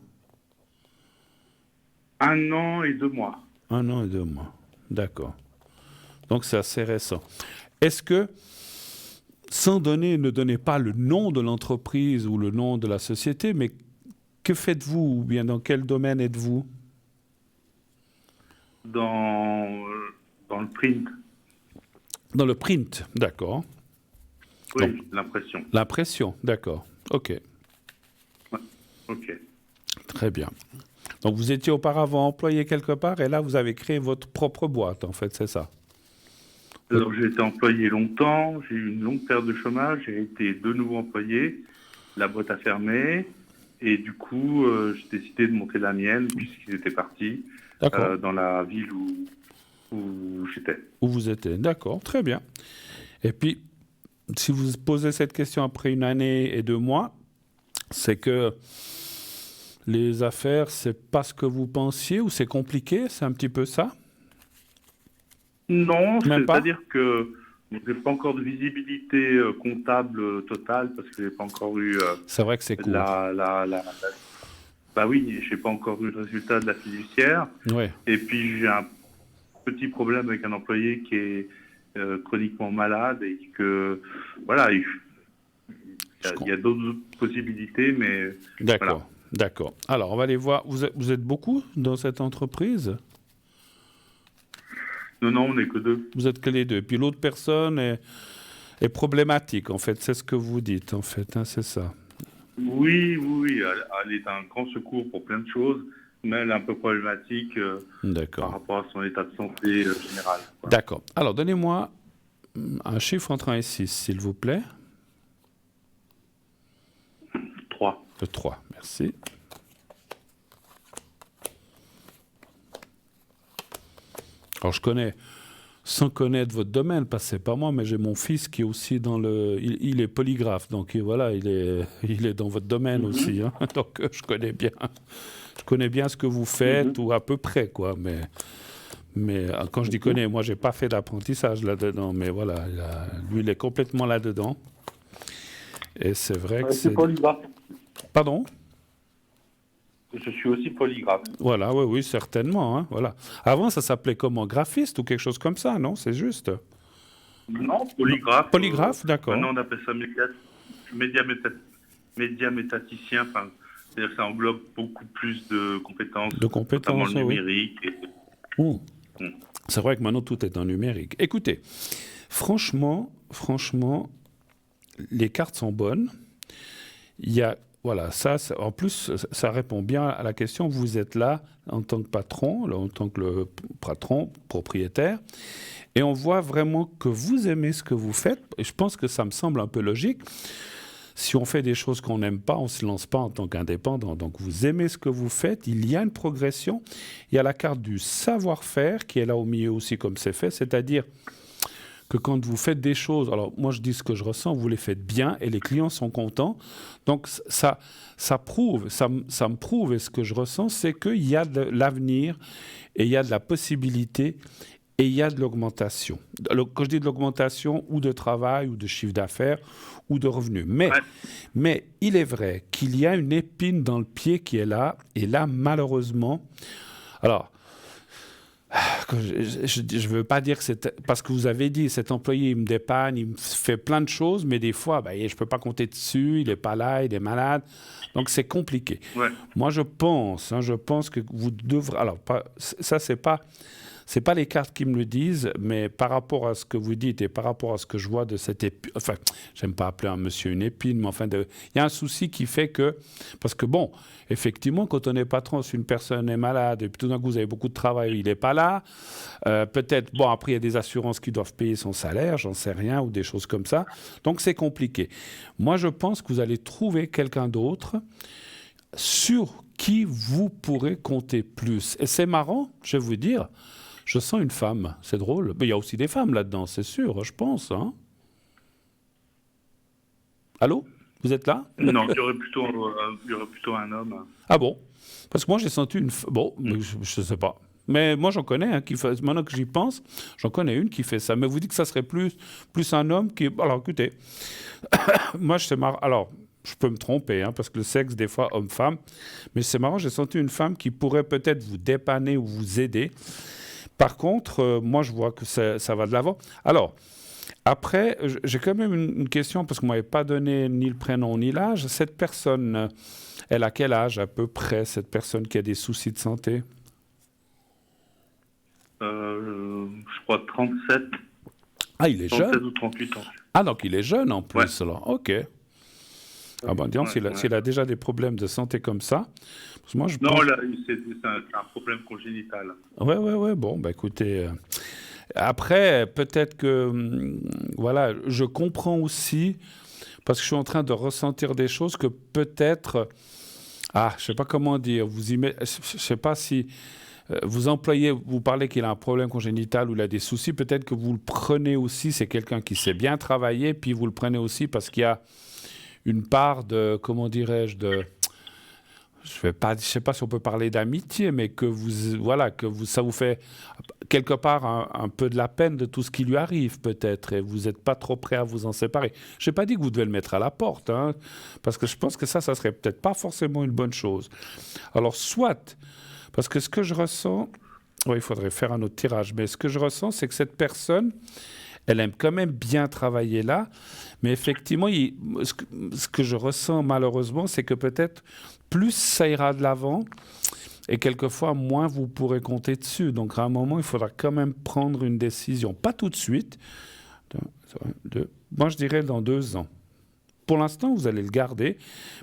1 an et 2 mois. 1 an et 2 mois. D'accord. Donc, c'est assez récent. Est-ce que, ne donnez pas le nom de l'entreprise ou le nom de la société, mais que faites-vous ou bien dans quel domaine êtes-vous? Dans le print. Dans le print, d'accord. Oui, donc, l'impression. L'impression, d'accord. OK. Ouais, OK. Très bien. Donc, vous étiez auparavant employé quelque part et là, vous avez créé votre propre boîte, en fait, c'est ça? Alors, j'ai été employé longtemps, j'ai eu une longue période de chômage, j'ai été de nouveau employé, la boîte a fermé, et du coup, j'ai décidé de monter la mienne, puisqu'ils étaient partis dans la ville où j'étais. Où vous étiez, d'accord, très bien. Et puis, si vous posez cette question après 1 année et 2 mois, c'est que les affaires, c'est pas ce que vous pensiez ou c'est compliqué, c'est un petit peu ça? Non, c'est-à-dire que je n'ai pas encore de visibilité comptable totale parce que je n'ai pas encore eu. C'est vrai que c'est court. Bah oui, je n'ai pas encore eu le résultat de la fiduciaire. Ouais. Et puis j'ai un petit problème avec un employé qui est chroniquement malade et que voilà, il y a d'autres possibilités, mais. D'accord. Voilà. D'accord. Alors, on va aller voir. Vous êtes beaucoup dans cette entreprise? Non, on n'est que 2. Vous êtes que les 2. Et puis l'autre personne est problématique, en fait. C'est ce que vous dites, en fait. Hein, c'est ça. Oui. Elle est un grand secours pour plein de choses, mais elle est un peu problématique par rapport à son état de santé général. Voilà. D'accord. Alors, donnez-moi un chiffre entre 1 et 6, s'il vous plaît. 3. Le 3, merci. Alors, je connais, sans connaître votre domaine, parce que c'est pas moi, mais j'ai mon fils qui est aussi dans le... Il est polygraphe, donc voilà, il est dans votre domaine aussi. Hein, donc, je connais bien ce que vous faites, ou à peu près, quoi. Mais quand je dis connais, moi, j'ai pas fait d'apprentissage là-dedans, mais voilà, lui, il est complètement là-dedans. Et c'est vrai que c'est... polygraphe. Pardon? Je suis aussi polygraphe. Voilà, oui, certainement. Hein, voilà. Avant, ça s'appelait comment? Graphiste ou quelque chose comme ça, non? C'est juste. Non, polygraphe. Polygraphe, d'accord. Maintenant, on appelle ça médiamétaticien. Enfin, c'est-à-dire que ça englobe beaucoup plus de compétences. Notamment le numérique. Oui. C'est vrai que maintenant, tout est en numérique. Écoutez, franchement, les cartes sont bonnes. Il y a... Voilà, en plus, ça répond bien à la question. Vous êtes là en tant que patron, en tant que le patron, propriétaire, et on voit vraiment que vous aimez ce que vous faites. Et je pense que ça me semble un peu logique. Si on fait des choses qu'on n'aime pas, on ne se lance pas en tant qu'indépendant. Donc, vous aimez ce que vous faites. Il y a une progression. Il y a la carte du savoir-faire qui est là au milieu aussi, comme c'est fait. C'est-à-dire que quand vous faites des choses, alors moi je dis ce que je ressens, vous les faites bien et les clients sont contents. Donc ça me prouve, et ce que je ressens, c'est qu'il y a de l'avenir et il y a de la possibilité et il y a de l'augmentation. Quand je dis de l'augmentation, ou de travail, ou de chiffre d'affaires, ou de revenus. Mais il est vrai qu'il y a une épine dans le pied qui est là, et là, malheureusement... Alors, je ne veux pas dire que c'est... Parce que vous avez dit, cet employé, il me dépanne, il me fait plein de choses, mais des fois, je ne peux pas compter dessus, il n'est pas là, il est malade. Donc, c'est compliqué. Ouais. Moi, je pense que vous devrez... Alors, ça, c'est pas les cartes qui me le disent, mais par rapport à ce que vous dites et par rapport à ce que je vois de cette épine... Enfin, j'aime pas appeler un monsieur une épine, mais enfin, il y a un souci qui fait que... Parce que bon, effectivement, quand on est patron, si une personne est malade et puis tout d'un coup, vous avez beaucoup de travail, il n'est pas là, peut-être... Bon, après, il y a des assurances qui doivent payer son salaire, j'en sais rien, ou des choses comme ça. Donc, c'est compliqué. Moi, je pense que vous allez trouver quelqu'un d'autre sur qui vous pourrez compter plus. Et c'est marrant, je vais vous dire... Je sens une femme, c'est drôle. Mais il y a aussi des femmes là-dedans, c'est sûr, je pense. Hein. Allô? Vous êtes là? Non, il y aurait plutôt un homme. Ah bon? Parce que moi, j'ai senti une... Bon, je ne sais pas. Mais moi, j'en connais, qui fait... Maintenant que j'y pense, j'en connais une qui fait ça. Mais vous dites que ça serait plus un homme qui... Alors, écoutez, moi, c'est marrant. Alors, je peux me tromper, parce que le sexe, des fois, homme-femme. Mais c'est marrant, j'ai senti une femme qui pourrait peut-être vous dépanner ou vous aider. Par contre, moi, je vois que ça va de l'avant. Alors, après, j'ai quand même une question, parce que vous ne m'avez pas donné ni le prénom ni l'âge. Cette personne, elle a quel âge à peu près, cette personne qui a des soucis de santé? Je crois 37. Ah, il est 37 jeune? Ou 38 ans. Ah, donc il est jeune en plus, ouais. Alors. OK. Ah ben, disons, ouais. S'il a déjà des problèmes de santé comme ça... Moi, là, c'est un problème congénital. Ouais. Bon, écoutez... Après, peut-être que... voilà, je comprends aussi, parce que je suis en train de ressentir des choses que peut-être... je ne sais pas comment dire. Je ne sais pas si... vous parlez qu'il a un problème congénital ou il a des soucis. Peut-être que vous le prenez aussi, c'est quelqu'un qui sait bien travailler, puis vous le prenez aussi parce qu'il y a une part de... Comment dirais-je? Je ne sais pas si on peut parler d'amitié, mais que ça vous fait quelque part un peu de la peine de tout ce qui lui arrive peut-être, et vous n'êtes pas trop prêt à vous en séparer. Je n'ai pas dit que vous devez le mettre à la porte, parce que je pense que ça serait peut-être pas forcément une bonne chose. Alors soit, parce que ce que je ressens, il faudrait faire un autre tirage, mais ce que je ressens, c'est que cette personne, elle aime quand même bien travailler là, mais effectivement, ce que je ressens malheureusement, c'est que peut-être plus ça ira de l'avant, et quelquefois, moins vous pourrez compter dessus. Donc, à un moment, il faudra quand même prendre une décision. Pas tout de suite. Moi, je dirais dans 2 ans. Pour l'instant, vous allez le garder,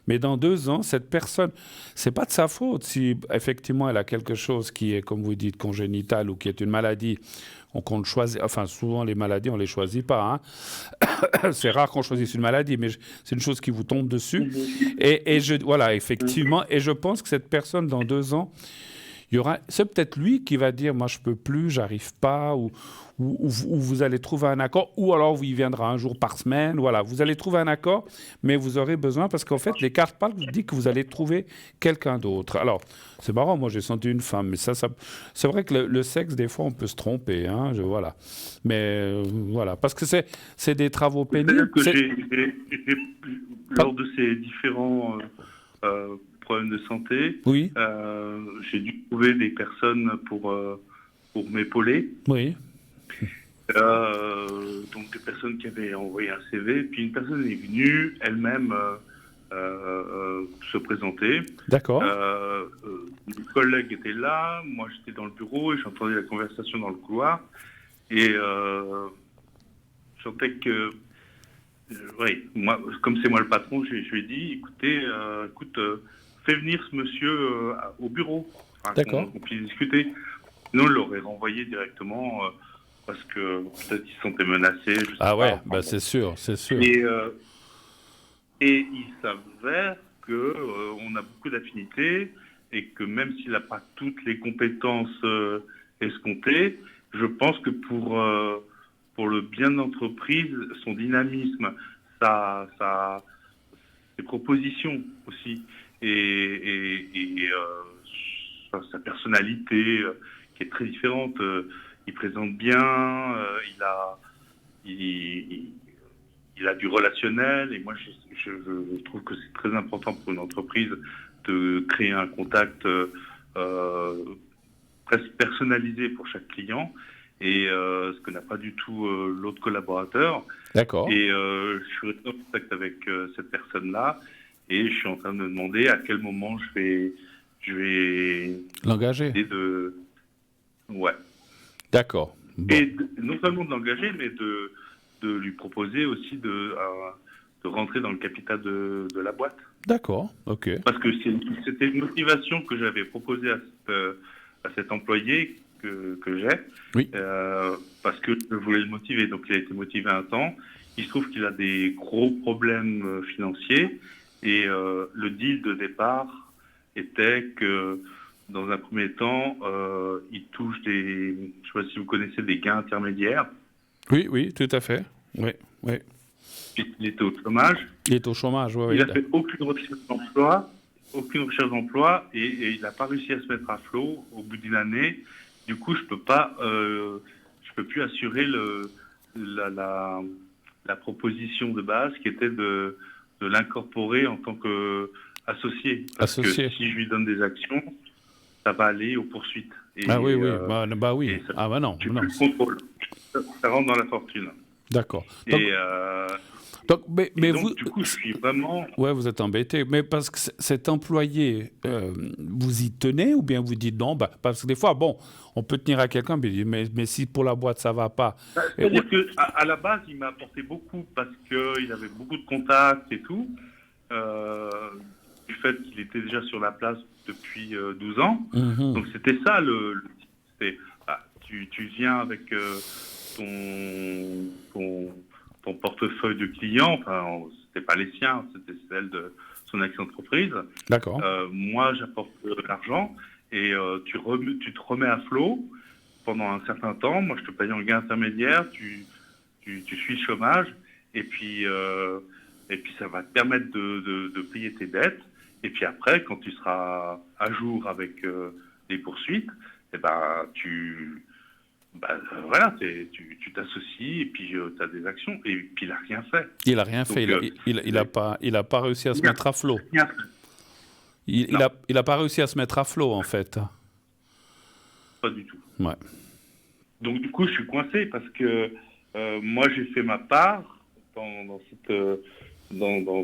mais dans 2 ans, cette personne, c'est pas de sa faute si effectivement elle a quelque chose qui est, comme vous dites, congénital ou qui est une maladie qu'on ne choisit. Enfin, souvent les maladies, on les choisit pas. C'est rare qu'on choisisse une maladie, mais c'est une chose qui vous tombe dessus. Voilà, effectivement. Et je pense que cette personne, dans 2 ans, c'est peut-être lui qui va dire, moi je peux plus, j'arrive pas, ou vous allez trouver un accord, ou alors il viendra un jour par semaine, voilà, vous allez trouver un accord, mais vous aurez besoin, parce qu'en fait, les cartes parlent, vous disent que vous allez trouver quelqu'un d'autre. Alors, c'est marrant, moi j'ai senti une femme, mais ça c'est vrai que le sexe, des fois, on peut se tromper, voilà. Mais voilà, parce que c'est des travaux pénibles. C'est-à-dire que lors de ces différents problèmes de santé. Oui. J'ai dû trouver des personnes pour m'épauler. Oui. Donc des personnes qui avaient envoyé un CV, puis une personne est venue elle-même se présenter. D'accord. Mes collègues étaient là, moi j'étais dans le bureau et j'entendais la conversation dans le couloir. Et je sentais que, oui, moi, comme c'est moi le patron, je lui ai dit, écoute, fais venir ce monsieur au bureau, D'accord. qu'on puisse discuter. Sinon, je l'aurais renvoyé directement parce que peut-être qu'il se sentait menacé. Je sais Ah ouais, pas, c'est sûr, c'est sûr. Et il s'avère qu'on a beaucoup d'affinités et que même s'il n'a pas toutes les compétences escomptées, je pense que pour le bien de l'entreprise, son dynamisme, ses propositions aussi, et sa personnalité qui est très différente, il présente bien, il a du relationnel, et moi je trouve que c'est très important pour une entreprise de créer un contact presque personnalisé pour chaque client, et ce que n'a pas du tout l'autre collaborateur. D'accord. Et je suis resté en contact avec cette personne-là, et je suis en train de me demander à quel moment je vais l'engager. Ouais. D'accord. Bon. Et non seulement de l'engager, mais de lui proposer aussi de rentrer dans le capital de la boîte. D'accord, ok. Parce que c'était une motivation que j'avais proposée à cet employé que j'ai, oui. Parce que je voulais le motiver. Donc il a été motivé un temps. Il se trouve qu'il a des gros problèmes financiers, et le deal de départ était que dans un premier temps, il touche je ne sais pas si vous connaissez, des gains intermédiaires. Oui, tout à fait. Oui. Il était au chômage. Il est au chômage, oui. Il n'a fait aucune recherche d'emploi, et il n'a pas réussi à se mettre à flot au bout d'une année. Du coup, je peux plus assurer la proposition de base qui était de l'incorporer en tant qu'associé. Parce que si je lui donne des actions, ça va aller aux poursuites. Et, oui. oui. Non. Tu n'as plus le contrôle. Ça rentre dans la fortune. D'accord. Mais vous, du coup, je suis vraiment... Ouais, vous êtes embêté. Mais parce que cet employé, vous y tenez, ou bien vous dites non, parce que des fois, on peut tenir à quelqu'un, mais si pour la boîte, ça ne va pas... C'est-à-dire qu'à la base, il m'a apporté beaucoup parce qu'il avait beaucoup de contacts et tout. Du fait qu'il était déjà sur la place depuis 12 ans. Mm-hmm. Donc c'était ça, tu viens avec ton portefeuille de clients, enfin, c'était pas les siens, c'était celle de son ex-entreprise. D'accord. Moi, j'apporte de l'argent, et tu te remets à flot pendant un certain temps. Moi, je te paye en gain intermédiaire, tu suis le chômage, et puis ça va te permettre de payer tes dettes. Et puis après, quand tu seras à jour avec les poursuites, tu t'associes, et puis tu as des actions, et puis il n'a rien fait. Il n'a rien fait, il n'a pas réussi à se mettre à flot. Il n'a pas réussi à se mettre à flot, en fait. Pas du tout. Ouais. Donc du coup, je suis coincé, parce que moi, j'ai fait ma part dans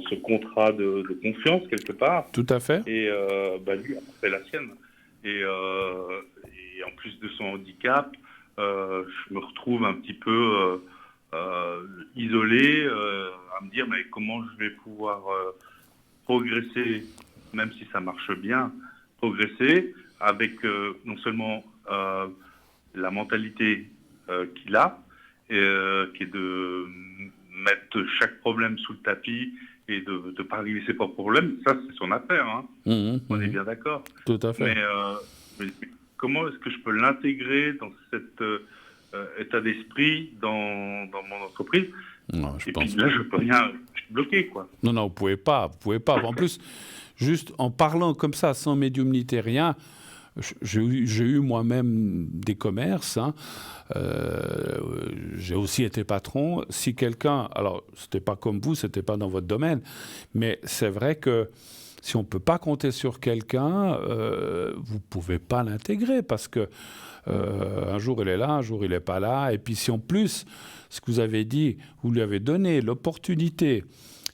ce contrat de confiance, quelque part. Tout à fait. Et lui a fait la sienne. Et en plus de son handicap, je me retrouve un petit peu isolé, à me dire, mais comment je vais pouvoir progresser, même si ça marche bien, progresser avec non seulement la mentalité qu'il a, qui est de mettre chaque problème sous le tapis et de ne pas régler ses propres problèmes. Ça, c'est son affaire. Hein. On est bien d'accord. Tout à fait. Mais comment est-ce que je peux l'intégrer dans cet état d'esprit dans mon entreprise? Non, puis là, je peux rien, je suis bloqué, quoi. Non, vous pouvez pas. En plus, juste en parlant comme ça, sans médiumnité, rien, j'ai eu moi-même des commerces, hein. J'ai aussi été patron. Si quelqu'un, alors c'était pas comme vous, c'était pas dans votre domaine, mais c'est vrai que si on ne peut pas compter sur quelqu'un, vous ne pouvez pas l'intégrer parce que un jour il est là, un jour il n'est pas là. Et puis si en plus, ce que vous avez dit, vous lui avez donné l'opportunité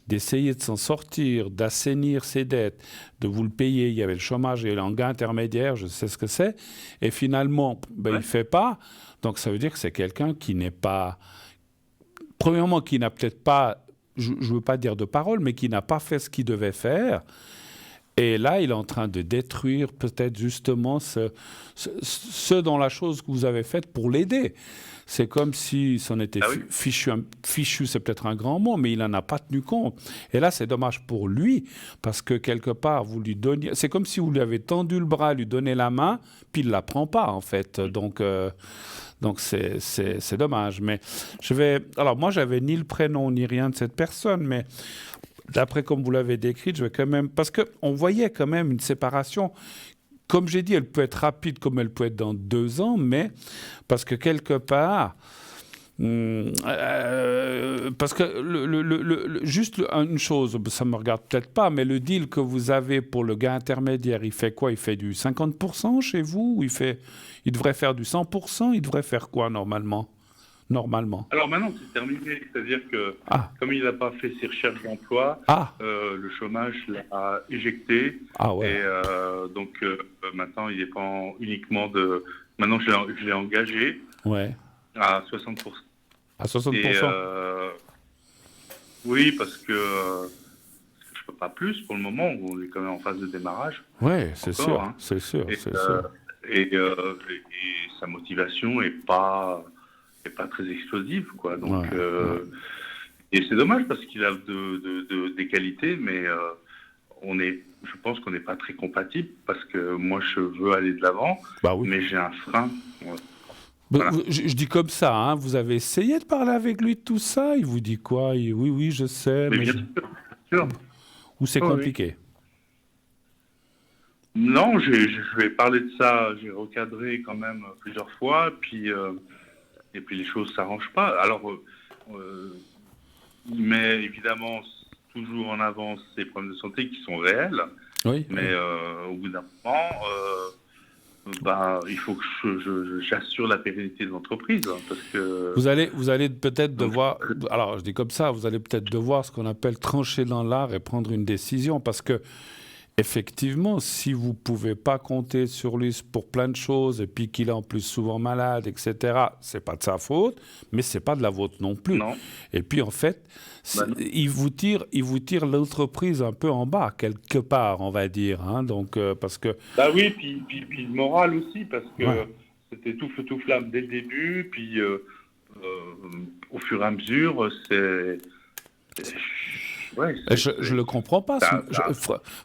d'essayer de s'en sortir, d'assainir ses dettes, de vous le payer, il y avait le chômage et l'engin intermédiaire, je sais ce que c'est, et finalement, il ne fait pas. Donc ça veut dire que c'est quelqu'un qui n'est pas... Premièrement, qui n'a peut-être pas, je ne veux pas dire de parole, mais qui n'a pas fait ce qu'il devait faire. Et là, il est en train de détruire peut-être justement ce dans la chose que vous avez faite pour l'aider. C'est comme si c'en était fichu, c'est peut-être un grand mot, mais il n'en a pas tenu compte. Et là, c'est dommage pour lui, parce que quelque part, vous lui donniez... C'est comme si vous lui avez tendu le bras, lui donné la main, puis il ne la prend pas, en fait. Donc c'est dommage. Mais alors, moi, j'avais ni le prénom, ni rien de cette personne, mais... D'après comme vous l'avez décrite, je vais quand même... Parce qu'on voyait quand même une séparation. Comme j'ai dit, elle peut être rapide comme elle peut être dans 2 ans, mais parce que quelque part... parce que juste une chose, ça ne me regarde peut-être pas, mais le deal que vous avez pour le gars intermédiaire, il fait quoi? Il fait du 50% chez vous? Ou il devrait faire du 100%? Il devrait faire quoi normalement? Alors maintenant, c'est terminé. C'est-à-dire que comme il n'a pas fait ses recherches d'emploi, le chômage l'a éjecté. Et donc maintenant, il dépend uniquement de... Maintenant, je l'ai engagé à 60%. À 60%. Et, oui, parce que je ne peux pas plus pour le moment. On est quand même en phase de démarrage. Oui, c'est sûr. Hein. C'est sûr. Et sa motivation n'est pas très explosive, quoi. Donc, et c'est dommage parce qu'il a des qualités, mais je pense qu'on n'est pas très compatibles parce que moi, je veux aller de l'avant, mais j'ai un frein. Voilà. Je dis comme ça, hein, vous avez essayé de parler avec lui de tout ça? Il vous dit quoi? Oui, je sais. Mais bien sûr. Ou c'est compliqué? Non, je vais parler de ça, j'ai recadré quand même plusieurs fois, et puis les choses ne s'arrangent pas. Alors, il met évidemment toujours en avant ces problèmes de santé qui sont réels, mais au bout d'un moment, il faut que j'assure la pérennité de l'entreprise. Parce que vous allez peut-être devoir, alors je dis comme ça, vous allez peut-être devoir ce qu'on appelle trancher dans l'art et prendre une décision, parce que effectivement, si vous ne pouvez pas compter sur lui pour plein de choses, et puis qu'il est en plus souvent malade, etc., ce n'est pas de sa faute, mais ce n'est pas de la vôtre non plus. Non. Et puis, en fait, il vous tire l'entreprise un peu en bas, quelque part, on va dire. Hein, donc, parce que... oui, puis le moral aussi, parce que c'était tout feu, tout flamme dès le début, puis au fur et à mesure, c'est... je le comprends pas.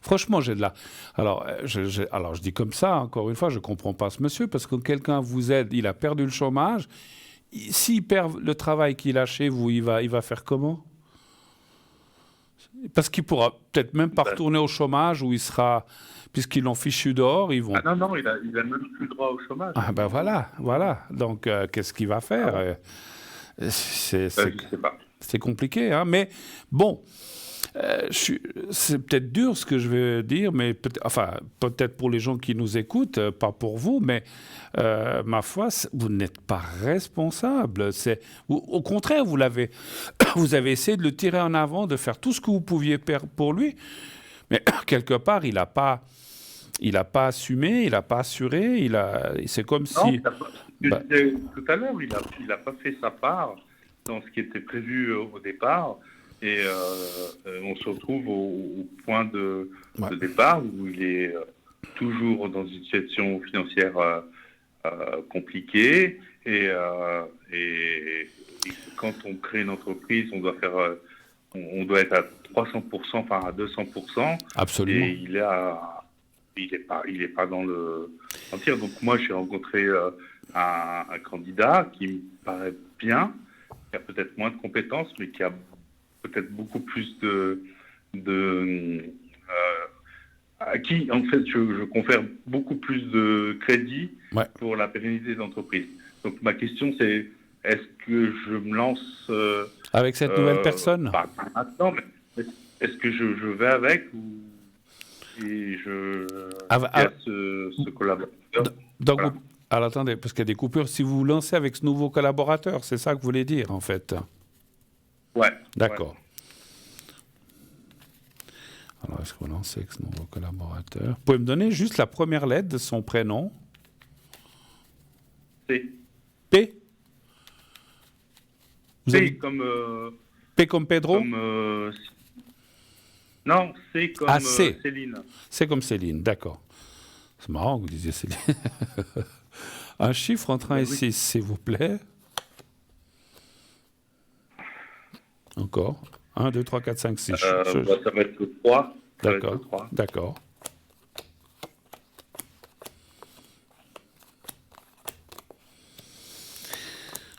Franchement, j'ai de la... Alors, je dis comme ça, encore une fois, je comprends pas ce monsieur, parce que quelqu'un vous aide, il a perdu le chômage. S'il perd le travail qu'il a chez vous, il va faire comment? Parce qu'il pourra peut-être même pas retourner au chômage, où il sera... Puisqu'ils l'ont fichu dehors, ils vont... Non, il a même plus le droit au chômage. Voilà. Donc, qu'est-ce qu'il va faire? Je sais pas. C'est compliqué, hein, mais bon... c'est peut-être dur ce que je vais dire, mais peut-être pour les gens qui nous écoutent, pas pour vous, mais ma foi, vous n'êtes pas responsable. Au contraire, vous avez essayé de le tirer en avant, de faire tout ce que vous pouviez faire pour lui, mais quelque part, il n'a pas assumé, il n'a pas assuré, c'est comme si... Tout à l'heure, il n'a pas fait sa part dans ce qui était prévu au départ. Et on se retrouve au point de départ où il est toujours dans une situation financière compliquée. Et quand on crée une entreprise, on doit être à 300%, enfin à 200%. Absolument. Et il est pas dans le tir. Donc moi, j'ai rencontré un candidat qui me paraît bien, qui a peut-être moins de compétences, mais qui a peut-être beaucoup plus à qui, en fait, je confère beaucoup plus de crédit pour la pérennité de l'entreprise. Donc, ma question, c'est, est-ce que je me lance... avec cette nouvelle personne? Pas maintenant, mais est-ce que je vais avec ou... et je Ah, ce collaborateur. donc, Voilà. alors attendez, parce qu'il y a des coupures. Si vous vous lancez avec ce nouveau collaborateur, c'est ça que vous voulez dire, en fait. Ouais. D'accord. Alors, est-ce qu'on lance avec ce nouveau collaborateur? Vous pouvez me donner juste la première lettre de son prénom? C. P? Vous C avez comme... P comme Pedro? Non, C comme C. Céline. C'est comme Céline, d'accord. C'est marrant que vous disiez Céline. Un chiffre entre 1 et 6, s'il vous plaît. Encore. 1, 2, 3, 4, 5, 6. Ça va être le 3. D'accord, d'accord.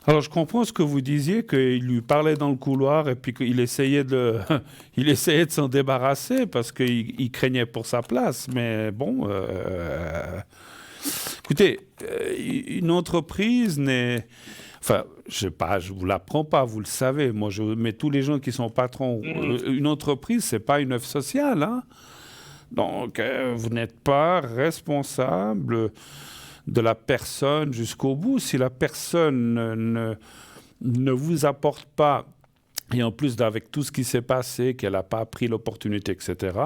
Alors, je comprends ce que vous disiez, qu'il lui parlait dans le couloir et puis qu'il essayait il essayait de s'en débarrasser parce qu'il craignait pour sa place. Mais bon, écoutez, une entreprise n'est... Enfin, je sais pas, je vous l'apprends pas, vous le savez. Moi, mais tous les gens qui sont patrons, une entreprise, c'est pas une œuvre sociale, hein. Donc, vous n'êtes pas responsable de la personne jusqu'au bout. Si la personne ne vous apporte pas, et en plus avec tout ce qui s'est passé, qu'elle n'a pas pris l'opportunité, etc.,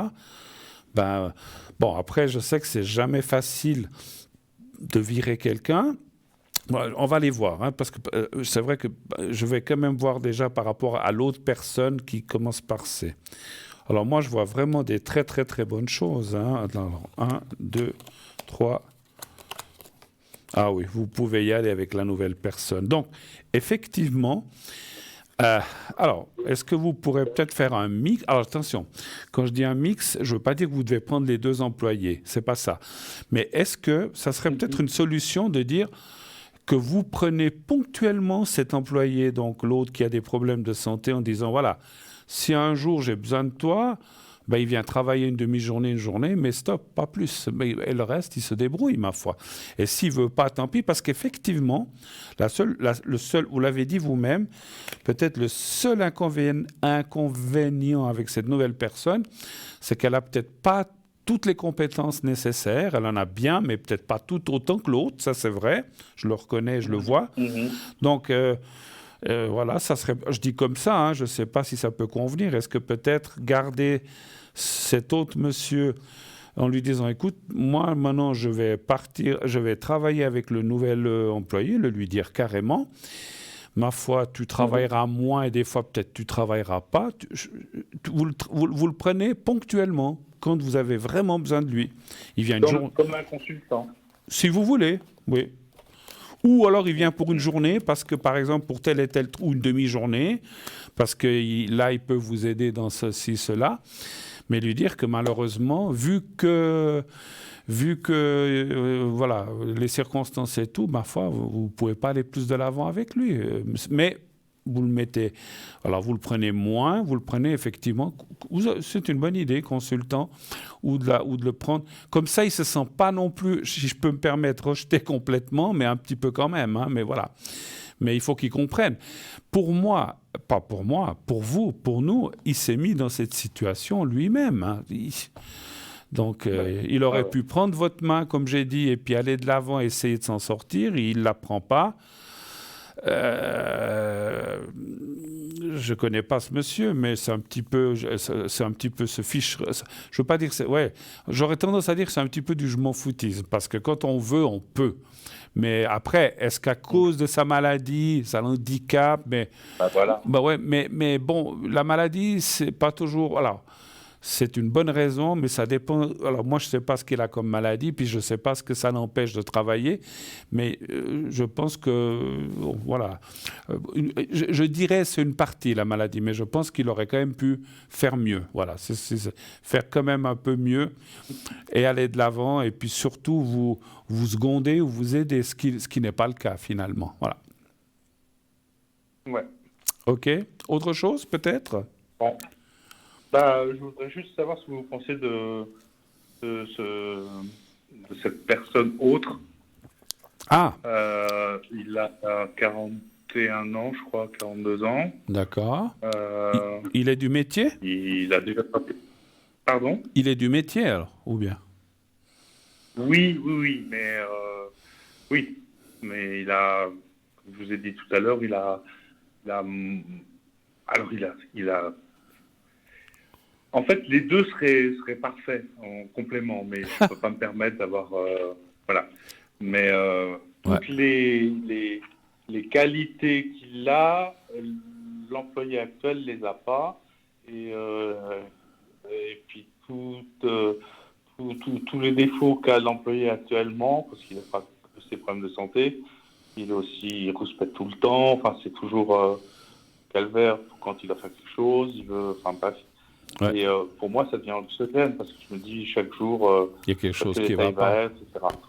ben, bon, après, je sais que c'est jamais facile de virer quelqu'un. Bon, on va les voir, hein, parce que c'est vrai que je vais quand même voir déjà par rapport à l'autre personne qui commence par C. Alors moi, je vois vraiment des très, très, très bonnes choses. Hein. Alors, 1, 2, 3... Ah oui, vous pouvez y aller avec la nouvelle personne. Donc, effectivement, alors, est-ce que vous pourrez peut-être faire un mix? Alors, attention, quand je dis un mix, je ne veux pas dire que vous devez prendre les deux employés, c'est pas ça. Mais est-ce que ça serait peut-être une solution de dire que vous prenez ponctuellement cet employé, donc l'autre qui a des problèmes de santé, en disant, voilà, si un jour j'ai besoin de toi, ben, il vient travailler une demi-journée, une journée, mais stop, pas plus. Et le reste, il se débrouille, ma foi. Et s'il ne veut pas, tant pis, parce qu'effectivement, le seul, vous l'avez dit vous-même, peut-être le seul inconvénient avec cette nouvelle personne, c'est qu'elle n'a peut-être pas toutes les compétences nécessaires. Elle en a bien, mais peut-être pas tout autant que l'autre, ça c'est vrai. Je le reconnais, je le vois. Donc... voilà, ça serait, je dis comme ça, hein, je ne sais pas si ça peut convenir. Est-ce que peut-être garder cet autre monsieur en lui disant, écoute, moi maintenant je vais partir, je vais travailler avec le nouvel employé, le lui dire carrément, ma foi, tu travailleras moins et des fois peut-être tu ne travailleras pas. Vous le prenez ponctuellement quand vous avez vraiment besoin de lui. Il vient comme un consultant. Si vous voulez, oui. Ou alors il vient pour une journée, parce que par exemple pour tel et tel, ou une demi-journée, parce que là il peut vous aider dans ceci, cela, mais lui dire que malheureusement, vu que voilà, les circonstances et tout, ma foi, vous ne pouvez pas aller plus de l'avant avec lui. Mais vous le mettez, alors vous le prenez moins, vous le prenez effectivement, c'est une bonne idée, consultant, ou de le prendre. Comme ça, il ne se sent pas non plus, si je peux me permettre, rejeté complètement, mais un petit peu quand même, hein, mais voilà. Mais il faut qu'il comprenne. Pour moi, pas pour moi, pour vous, pour nous, il s'est mis dans cette situation lui-même. Hein. Donc, il aurait pu prendre votre main, comme j'ai dit, et puis aller de l'avant, essayer de s'en sortir. Il ne la prend pas. Je connais pas ce monsieur, mais c'est un petit peu ce fiche. Je veux pas dire que c'est, ouais, j'aurais tendance à dire que c'est un petit peu du je m'en foutisme, parce que quand on veut, on peut. Mais après, est-ce qu'à cause de sa maladie, ça l'handicape, mais voilà. Bah ouais, mais bon, la maladie, c'est pas toujours. Alors, c'est une bonne raison, mais ça dépend. Alors, moi, je ne sais pas ce qu'il a comme maladie, puis je ne sais pas ce que ça l'empêche de travailler, mais je pense que, voilà. Je dirais c'est une partie, la maladie, mais je pense qu'il aurait quand même pu faire mieux. Voilà, faire quand même un peu mieux et aller de l'avant, et puis surtout vous seconder ou vous aider, ce qui n'est pas le cas, finalement. Voilà. Ouais. OK. Autre chose, peut-être? Bon. Je voudrais juste savoir ce que vous pensez de cette personne autre. Ah. Il a 41 ans, je crois, 42 ans. D'accord. Il est du métier? Il a déjà Pardon ? Il est du métier, alors, ou bien ? Oui, mais il a, comme je vous ai dit tout à l'heure, il a en fait, les deux seraient parfaits en complément, mais je ne peux pas me permettre d'avoir, voilà. Mais toutes les qualités qu'il a, l'employé actuel les a pas, et puis tous les défauts qu'a l'employé actuellement, parce qu'il n'a pas ses problèmes de santé, il rouspète tout le temps, enfin c'est toujours calvaire quand il a fait quelque chose, il veut, enfin bref. Ouais. Et pour moi, ça devient anxiogène parce que je me dis chaque jour, il y a quelque chose qui va pas. etc.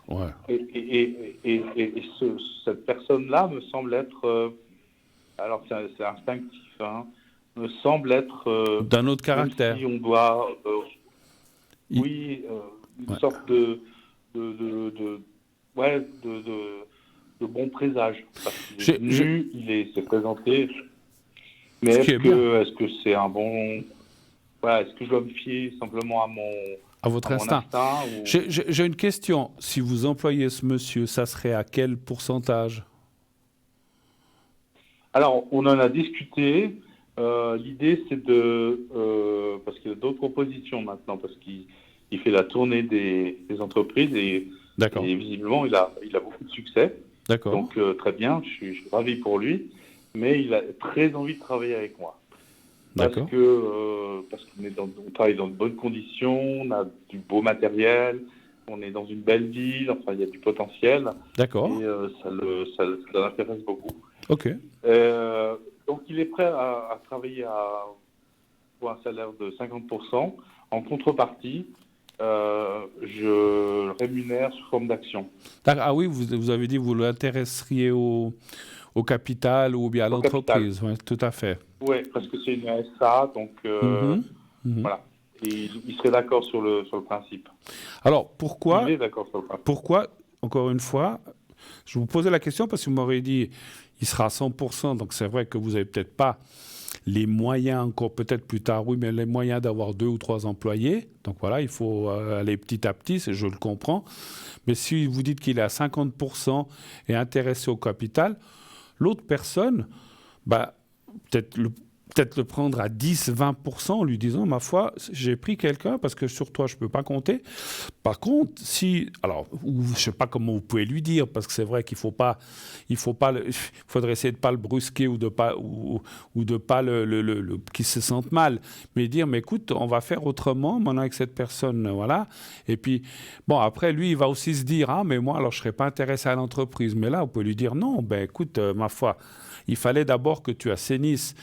Ouais. Et cette personne-là me semble être, alors c'est instinctif, hein, me semble être d'un autre caractère. Si on doit, une sorte de bon présage. Parce qu'il est venu, il s'est présenté. Mais est-ce que c'est un bon... Voilà, est-ce que je dois me fier simplement à votre instinct ou... J'ai une question. Si vous employez ce monsieur, ça serait à quel pourcentage ? Alors, on en a discuté. L'idée, c'est parce qu'il y a d'autres propositions maintenant, parce qu'il fait la tournée des entreprises et visiblement, il a beaucoup de succès. D'accord. Donc, très bien, je suis ravi pour lui. Mais il a très envie de travailler avec moi. Parce qu'on travaille dans de bonnes conditions, on a du beau matériel, on est dans une belle ville, enfin il y a du potentiel. D'accord. Et ça l'intéresse beaucoup. Ok. Donc il est prêt à travailler pour un salaire de 50%. En contrepartie, je le rémunère sous forme d'action. Ah oui, vous avez dit que vous l'intéresseriez au capital ou bien à l'entreprise. Oui, tout à fait. Oui, parce que c'est une SA, donc voilà. Et il serait d'accord sur le principe. Alors, pourquoi il est d'accord sur le principe. Pourquoi, encore une fois, je vous posais la question parce que vous m'aurez dit il sera à 100%, donc c'est vrai que vous n'avez peut-être pas les moyens, encore peut-être plus tard, oui, mais les moyens d'avoir 2 ou 3 employés. Donc voilà, il faut aller petit à petit, je le comprends. Mais si vous dites qu'il est à 50% et intéressé au capital, l'autre personne, peut-être le prendre à 10-20% en lui disant, ma foi, j'ai pris quelqu'un parce que sur toi, je ne peux pas compter. Par contre, je ne sais pas comment vous pouvez lui dire, parce que c'est vrai qu'il faudrait essayer de ne pas le brusquer ou de pas qu'il se sente mal. Mais dire, mais écoute, on va faire autrement maintenant avec cette personne, voilà. Et puis, bon, après, lui, il va aussi se dire, ah, mais moi, alors, je ne serais pas intéressé à l'entreprise. Mais là, vous pouvez lui dire, non, écoute, ma foi, il fallait d'abord que tu assainisses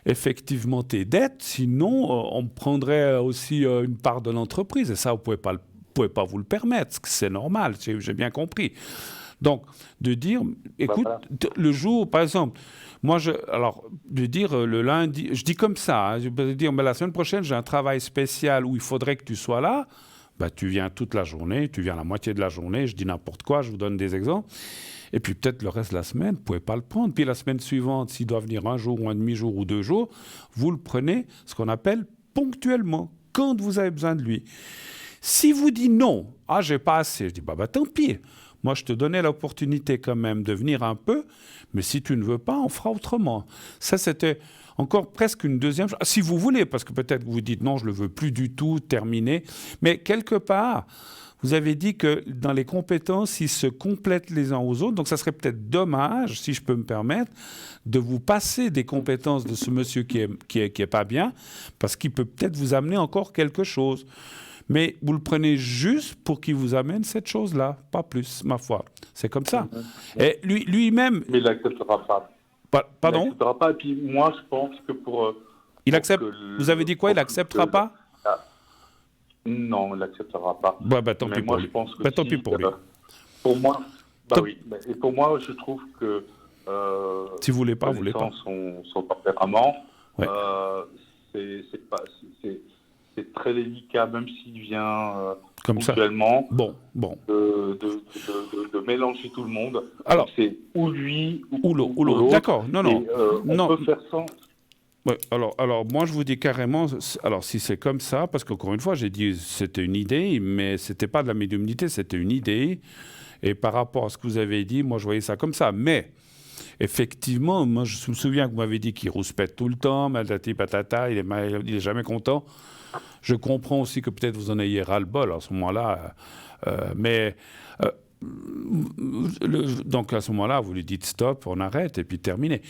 effectivement tes dettes, sinon on prendrait aussi une part de l'entreprise et ça vous pouvez pas vous le permettre, c'est normal, j'ai bien compris. Donc de dire, écoute, le jour, par exemple, de dire le lundi, je dis comme ça, je peux dire, mais la semaine prochaine j'ai un travail spécial où il faudrait que tu sois là. Tu viens toute la journée, tu viens la moitié de la journée, je dis n'importe quoi, je vous donne des exemples. Et puis peut-être le reste de la semaine, vous ne pouvez pas le prendre. Puis la semaine suivante, s'il doit venir un jour ou un demi-jour ou 2 jours, vous le prenez, ce qu'on appelle ponctuellement, quand vous avez besoin de lui. Si vous dites non, j'ai pas assez, je dis tant pis. Moi, je te donnais l'opportunité quand même de venir un peu, mais si tu ne veux pas, on fera autrement. Ça, c'était encore presque une deuxième chose. Si vous voulez, parce que peut-être vous dites non, je ne le veux plus du tout, terminé. Mais quelque part, vous avez dit que dans les compétences, ils se complètent les uns aux autres. Donc, ça serait peut-être dommage, si je peux me permettre, de vous passer des compétences de ce monsieur qui est pas bien, parce qu'il peut peut-être vous amener encore quelque chose. Mais vous le prenez juste pour qu'il vous amène cette chose-là, pas plus, ma foi. C'est comme ça. Et lui-même... Mais il n'acceptera pas. Pardon ? Il n'acceptera pas. Et puis moi, je pense que pour... il accepte... Vous avez dit quoi ? Il n'acceptera pas ? Non, il n'acceptera pas. Tant pis pour lui. Tant pis pour lui. Pour moi, oui. Et pour moi, je trouve que... si vous ne voulez pas, vous ne voulez pas. Son tempérament, c'est très délicat, même s'il vient ponctuellement, de mélanger tout le monde. Alors, c'est ou lui ou l'autre. D'accord, non. On peut faire sans... Ouais, alors, moi, je vous dis carrément, alors si c'est comme ça, parce qu'encore une fois, j'ai dit c'était une idée, mais c'était pas de la médiumnité, c'était une idée. Et par rapport à ce que vous avez dit, moi, je voyais ça comme ça. Mais effectivement, moi, je me souviens que vous m'avez dit qu'il rouspète tout le temps, matati patata, il est jamais content. Je comprends aussi que peut-être vous en ayez ras-le-bol à ce moment-là. Mais donc à ce moment-là, vous lui dites stop, on arrête et puis terminé.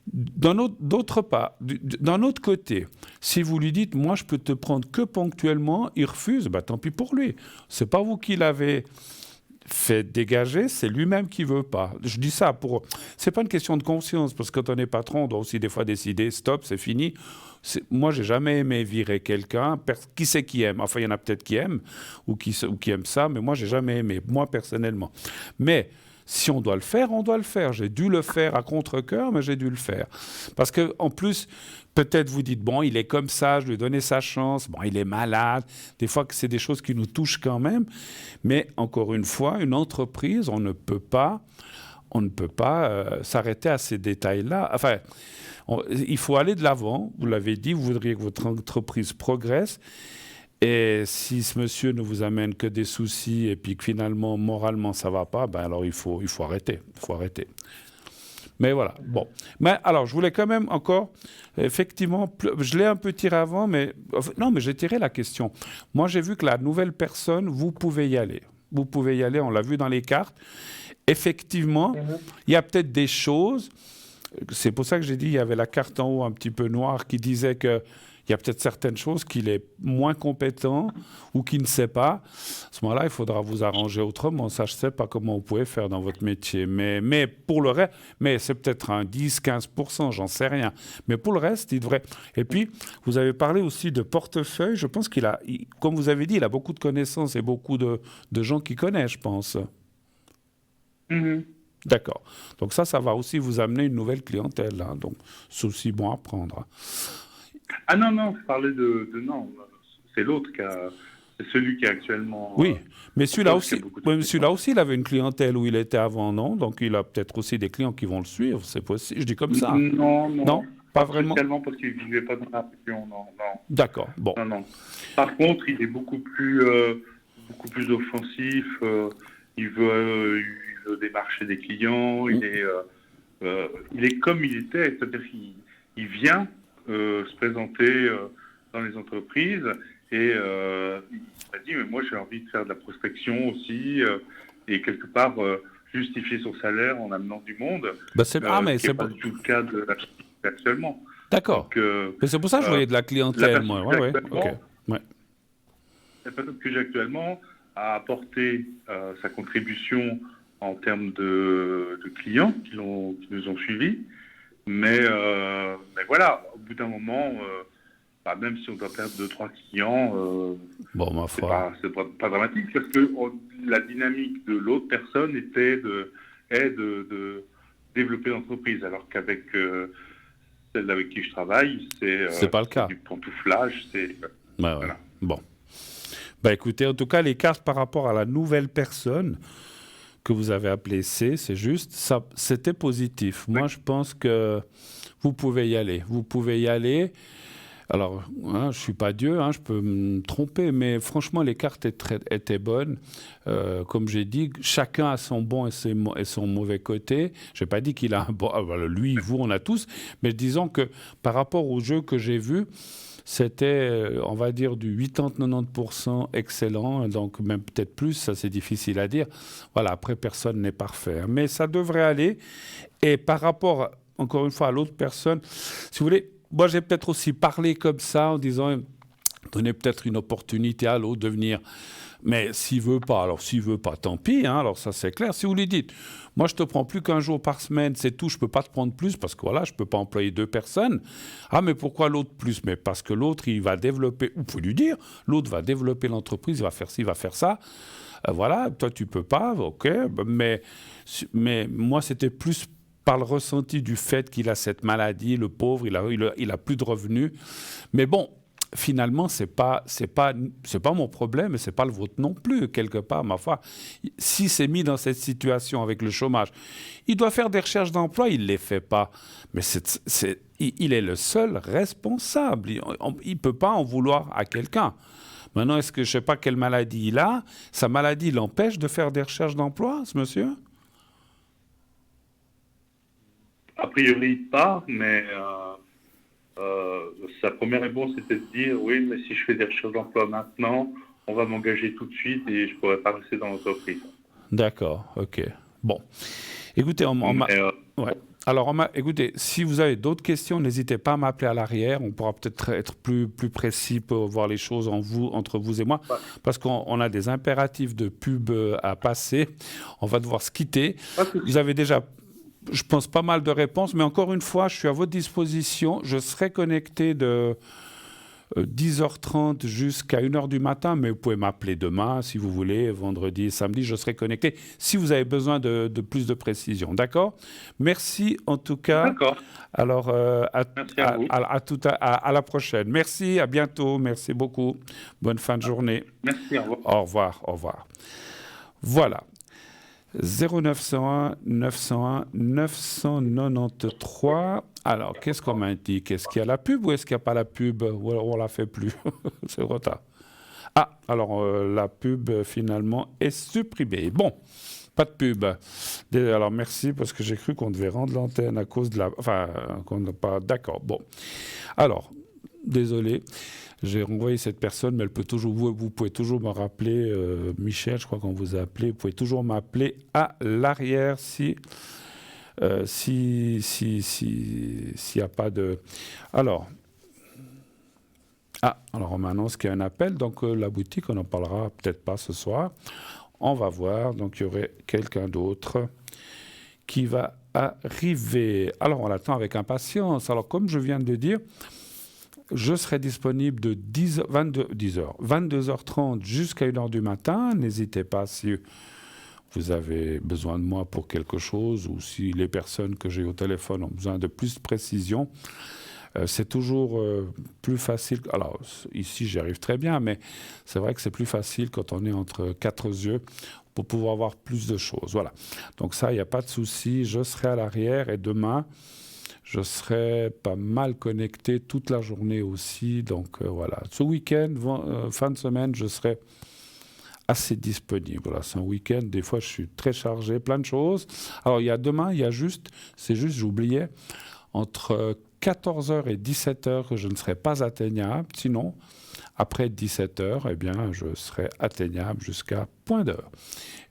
D'un autre côté, si vous lui dites moi je peux te prendre que ponctuellement, il refuse, bah, tant pis pour lui. C'est pas vous qui l'avez fait dégager, c'est lui-même qui veut pas. Je dis ça pour... C'est pas une question de conscience, parce que quand on est patron, on doit aussi des fois décider, stop, c'est fini. Moi, j'ai jamais aimé virer quelqu'un. Qui c'est qui aime? Enfin, il y en a peut-être qui aiment, ou qui aiment ça, mais moi, j'ai jamais aimé, moi, personnellement. Mais si on doit le faire, on doit le faire. J'ai dû le faire à contre-cœur, mais j'ai dû le faire. Parce que, en plus, peut-être vous dites, bon, il est comme ça, je lui ai donné sa chance, bon, il est malade. Des fois, c'est des choses qui nous touchent quand même. Mais encore une fois, une entreprise, on ne peut pas s'arrêter à ces détails-là. Enfin, il faut aller de l'avant. Vous l'avez dit, vous voudriez que votre entreprise progresse. Et si ce monsieur ne vous amène que des soucis et puis que finalement, moralement, ça ne va pas, ben alors il faut arrêter. Il faut arrêter. Mais voilà, bon. Mais alors, je voulais quand même encore, effectivement, je l'ai un peu tiré avant, mais non, mais j'ai tiré la question. Moi, j'ai vu que la nouvelle personne, vous pouvez y aller. Vous pouvez y aller, on l'a vu dans les cartes. Effectivement, il y a peut-être des choses, c'est pour ça que j'ai dit, il y avait la carte en haut un petit peu noire qui disait que il y a peut-être certaines choses qu'il est moins compétent ou qu'il ne sait pas. À ce moment-là, il faudra vous arranger autrement. Ça, je ne sais pas comment vous pouvez faire dans votre métier. Mais pour le reste, mais c'est peut-être un 10-15%, j'en sais rien. Mais pour le reste, il devrait... Et puis, vous avez parlé aussi de portefeuille. Je pense comme vous avez dit, il a beaucoup de connaissances et beaucoup de gens qui connaissent, je pense. Mm-hmm. D'accord. Donc ça va aussi vous amener une nouvelle clientèle. Hein. Donc, c'est aussi bon à prendre. Ah non, je parlais de non, c'est l'autre c'est celui qui est actuellement... Oui, mais celui-là aussi, il avait une clientèle où il était avant, non? Donc il a peut-être aussi des clients qui vont le suivre, c'est possible, je dis comme ça. Non, pas vraiment. Spécialement parce qu'il ne vivait pas dans la région, non. D'accord, bon. Non. Par contre, il est beaucoup plus offensif, il veut démarcher des clients, il est comme il était, c'est-à-dire qu'il vient se présenter dans les entreprises et il m'a dit mais moi j'ai envie de faire de la prospection aussi et quelque part justifier son salaire en amenant du monde. Mais c'est pas du tout le cas de la actuellement. D'accord. Mais c'est pour ça que je voyais de la clientèle, moi. Ouais. La personne que j'ai actuellement a apporté sa contribution en termes de clients qui nous ont suivis. Mais voilà, au bout d'un moment, même si on doit perdre 2-3 clients, ma foi. C'est pas dramatique, parce que la dynamique de l'autre personne est de développer l'entreprise, alors qu'avec celle avec qui je travaille, c'est pas le cas. Du pantouflage, voilà. Bon. Écoutez, en tout cas, les cartes par rapport à la nouvelle personne que vous avez appelée C, c'est juste, ça, c'était positif. Moi, je pense que vous pouvez y aller. Vous pouvez y aller. Alors, je ne suis pas Dieu, je peux me tromper, mais franchement, les cartes étaient bonnes. Comme j'ai dit, chacun a son bon et son mauvais côté. Je n'ai pas dit qu'il a un bon... lui, vous, on a tous. Mais disons que par rapport au jeu que j'ai vu, c'était, on va dire, du 80-90% excellent, donc même peut-être plus, ça c'est difficile à dire. Voilà, après, personne n'est parfait. Mais ça devrait aller. Et par rapport, encore une fois, à l'autre personne, si vous voulez, moi j'ai peut-être aussi parlé comme ça en disant, donner peut-être une opportunité à l'autre de venir. Mais s'il veut pas, tant pis, alors ça c'est clair. Si vous lui dites, moi je te prends plus qu'un jour par semaine, c'est tout, je peux pas te prendre plus parce que voilà, je peux pas employer 2 personnes. Ah, mais pourquoi l'autre plus? Mais parce que l'autre, il va développer, vous pouvez lui dire, l'autre va développer l'entreprise, il va faire ci, il va faire ça. Voilà, toi tu peux pas, ok, mais moi c'était plus par le ressenti du fait qu'il a cette maladie, le pauvre, il a plus de revenus. Mais bon, finalement, c'est pas mon problème et c'est pas le vôtre non plus, quelque part, ma foi. S'il s'est mis dans cette situation avec le chômage, il doit faire des recherches d'emploi, il les fait pas. Mais il est le seul responsable. Il peut pas en vouloir à quelqu'un. Maintenant, est-ce que je sais pas quelle maladie il a? Sa maladie l'empêche de faire des recherches d'emploi, ce monsieur? A priori pas, mais sa première réponse était de dire oui, mais si je fais des recherches d'emploi maintenant, on va m'engager tout de suite et je ne pourrai pas rester dans l'entreprise. D'accord, ok. Bon. Écoutez, écoutez, si vous avez d'autres questions, n'hésitez pas à m'appeler à l'arrière. On pourra peut-être être plus précis pour voir les choses entre vous et moi, parce qu'on a des impératifs de pub à passer. On va devoir se quitter. Vous avez déjà, je pense, pas mal de réponses, mais encore une fois, je suis à votre disposition. Je serai connecté de 10h30 jusqu'à 1h du matin, mais vous pouvez m'appeler demain, si vous voulez, vendredi et samedi, je serai connecté, si vous avez besoin de plus de précision. D'accord? Merci en tout cas. D'accord. Alors, Merci à la prochaine. Merci, à bientôt. Merci beaucoup. Bonne fin de journée. Merci, au revoir. Au revoir, au revoir. Voilà. 0901 901 993. Alors, qu'est-ce qu'on m'indique? Est-ce qu'il y a la pub ou est-ce qu'il n'y a pas la pub? Ou alors on ne la fait plus? C'est retard. Ah, alors la pub finalement est supprimée. Bon, pas de pub. Alors merci parce que j'ai cru qu'on devait rendre l'antenne à cause de la... Enfin, qu'on n'a pas... D'accord, bon. Alors, désolé. J'ai renvoyé cette personne, mais elle peut toujours, vous pouvez toujours me rappeler, Michel, je crois qu'on vous a appelé, vous pouvez toujours m'appeler à l'arrière s'il n'y a pas de... Alors on m'annonce qu'il y a un appel, donc la boutique, on n'en parlera peut-être pas ce soir. On va voir, donc il y aurait quelqu'un d'autre qui va arriver. Alors on l'attend avec impatience. Alors comme je viens de le dire, je serai disponible de 22h30 jusqu'à 1h du matin. N'hésitez pas si vous avez besoin de moi pour quelque chose ou si les personnes que j'ai au téléphone ont besoin de plus de précision. C'est toujours plus facile. Alors, ici, j'y arrive très bien, mais c'est vrai que c'est plus facile quand on est entre quatre yeux pour pouvoir voir plus de choses. Voilà. Donc ça, il n'y a pas de souci. Je serai à l'arrière et demain, je serai pas mal connecté toute la journée aussi. Donc voilà. Ce week-end, fin de semaine, je serai assez disponible. Voilà, c'est un week-end. Des fois, je suis très chargé, plein de choses. Alors, demain, j'oubliais, entre 14h et 17h que je ne serai pas atteignable. Sinon, après 17h, eh bien, je serai atteignable jusqu'à point d'heure.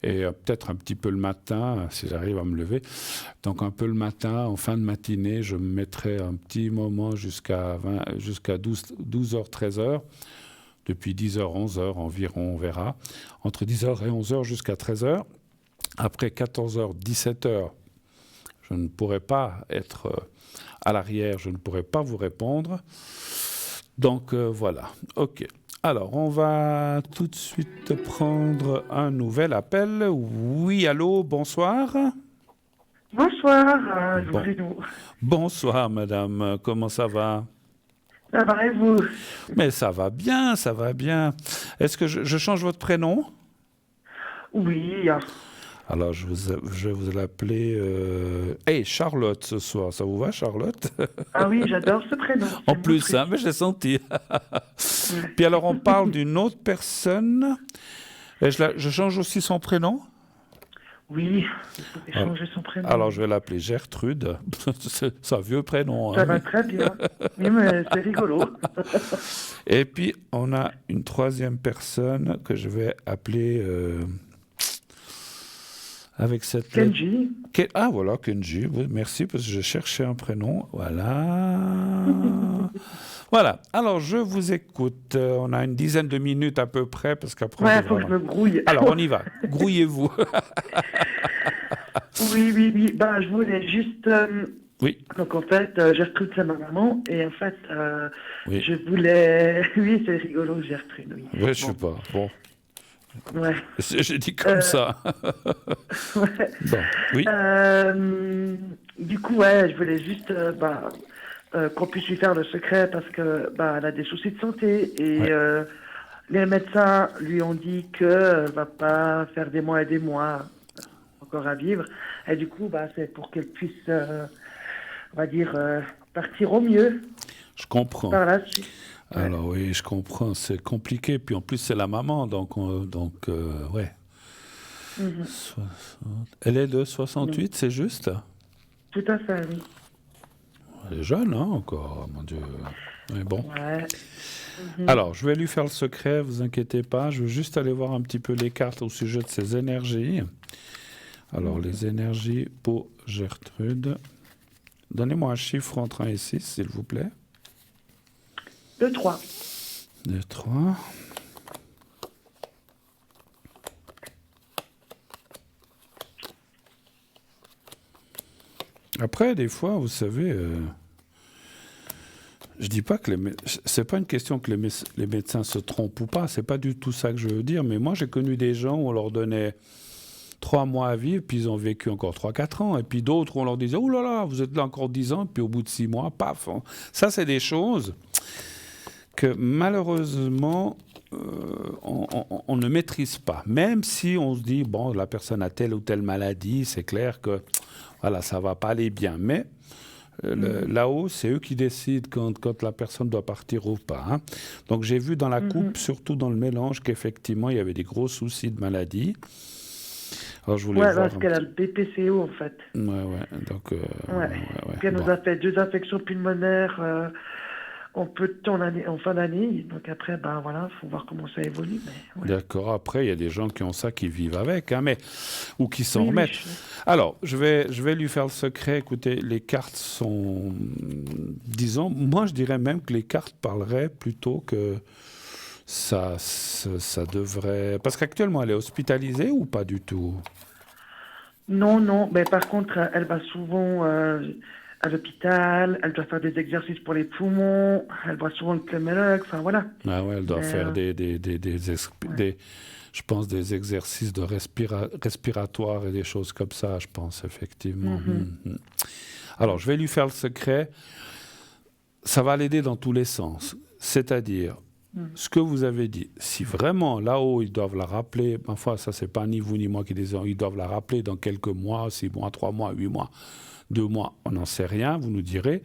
Et peut-être un petit peu le matin, si j'arrive à me lever. Donc un peu le matin, en fin de matinée, je me mettrai un petit moment jusqu'à 12h, 13h. Depuis 10h, 11h environ, on verra. Entre 10h et 11h jusqu'à 13h. Après 14h, 17h, je ne pourrai pas être à l'arrière, je ne pourrai pas vous répondre. Donc voilà, ok. Alors, on va tout de suite prendre un nouvel appel. Oui, allô, bonsoir. Bonsoir, Bonsoir, madame. Comment ça va? Ça va et vous? Mais ça va bien, ça va bien. Est-ce que je change votre prénom? Oui. Alors, je vais vous l'appeler... Charlotte, ce soir. Ça vous va, Charlotte? Ah oui, j'adore ce prénom. En plus, hein, mais je l'ai senti. Puis alors, on parle d'une autre personne. Et je change aussi son prénom? Oui, il faut changer son prénom. Alors, je vais l'appeler Gertrude. C'est un vieux prénom. Ça va très bien. Oui, mais c'est rigolo. Et puis, on a une troisième personne que je vais appeler... avec cette Kenji. Voilà, Kenji. Oui, merci, parce que je cherchais un prénom. Voilà. Voilà. Alors, je vous écoute. On a une dizaine de minutes à peu près, parce qu'après... Ouais, il faut que je me grouille. Alors, on y va. Grouillez-vous. Oui. Ben, je voulais juste... Oui. Donc, en fait, Gertrude, c'est ma maman. Et en fait, oui. Je voulais... Oui, c'est rigolo, Gertrude, oui. Oui, je sais pas. Bon. Ouais. J'ai dit comme ça. Ouais. Bon, oui. Du coup, ouais, je voulais juste qu'on puisse lui faire le secret parce que elle a des soucis de santé et les médecins lui ont dit qu'elle va pas faire des mois et des mois encore à vivre. Et du coup, c'est pour qu'elle puisse, on va dire, partir au mieux. Je comprends. Par la suite. Alors oui, je comprends, c'est compliqué. Puis en plus, c'est la maman, donc ouais. 60... Elle est de 68, c'est juste? Tout à fait, oui. Elle est jeune, hein, encore, mon Dieu. Mais bon. Ouais. Alors, je vais lui faire le secret, vous inquiétez pas. Je veux juste aller voir un petit peu les cartes au sujet de ses énergies. Alors, les énergies pour Gertrude. Donnez-moi un chiffre entre 1 et 6, s'il vous plaît. 2, 3. 2, 3. Après, des fois, vous savez, je dis pas que c'est pas une question que les médecins se trompent ou pas, c'est pas du tout ça que je veux dire, mais moi j'ai connu des gens où on leur donnait 3 mois à vivre, puis ils ont vécu encore 3-4 ans, et puis d'autres où on leur disait « Oh là là, vous êtes là encore 10 ans », puis au bout de 6 mois, paf. Ça, c'est des choses que malheureusement, on ne maîtrise pas. Même si on se dit « Bon, la personne a telle ou telle maladie, c'est clair que voilà, ça va pas aller bien », mais là-haut, c'est eux qui décident quand la personne doit partir ou pas. Hein. Donc, j'ai vu dans la coupe, surtout dans le mélange, qu'effectivement, il y avait des gros soucis de maladie. Alors, je voulais voir parce qu'elle a le BPCO, en fait. Ouais. Donc, Puis elle nous a fait 2 infections pulmonaires en peu de temps en fin d'année. Donc après, voilà, il faut voir comment ça évolue. Mais, ouais. D'accord. Après, il y a des gens qui ont ça, qui vivent avec, hein, ou qui s'en remettent. Alors, je vais lui faire le secret. Écoutez, les cartes sont... Disons, moi, je dirais même que les cartes parleraient plutôt que ça devrait... Parce qu'actuellement, elle est hospitalisée ou pas du tout? Non. Mais par contre, elle va souvent à l'hôpital. Elle doit faire des exercices pour les poumons. Elle voit souvent le pneumologue. Enfin, voilà. Ah ouais, elle doit faire je pense, des exercices de respiratoires et des choses comme ça, je pense, effectivement. Alors, je vais lui faire le secret. Ça va l'aider dans tous les sens. C'est-à-dire, ce que vous avez dit, si vraiment là-haut, ils doivent la rappeler, parfois, ça, c'est pas ni vous ni moi qui disons, ils doivent la rappeler dans quelques mois, 6 mois, 3 mois, 8 mois, 2 mois, on n'en sait rien, vous nous direz.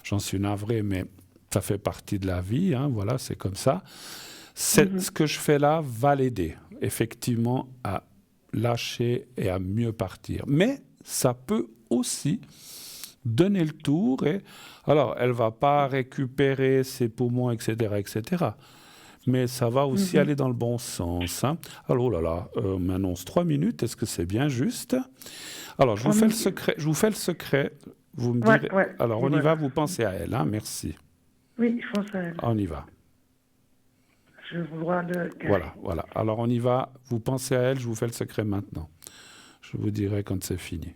J'en suis navré, mais ça fait partie de la vie, hein, voilà, c'est comme ça. Ce que je fais là va l'aider, effectivement, à lâcher et à mieux partir. Mais ça peut aussi donner le tour. Et alors, elle ne va pas récupérer ses poumons, etc., etc. Mais ça va aussi aller dans le bon sens. Hein. Alors, oh là là, on m'annonce 3 minutes. Est-ce que c'est bien juste? Alors, je vous fais le secret. Vous me direz... Ouais. Alors, on y va. Vous pensez à elle. Hein, merci. Oui, je pense à elle. On y va. Je vois le... Voilà. Alors, on y va. Vous pensez à elle. Je vous fais le secret maintenant. Je vous dirai quand c'est fini.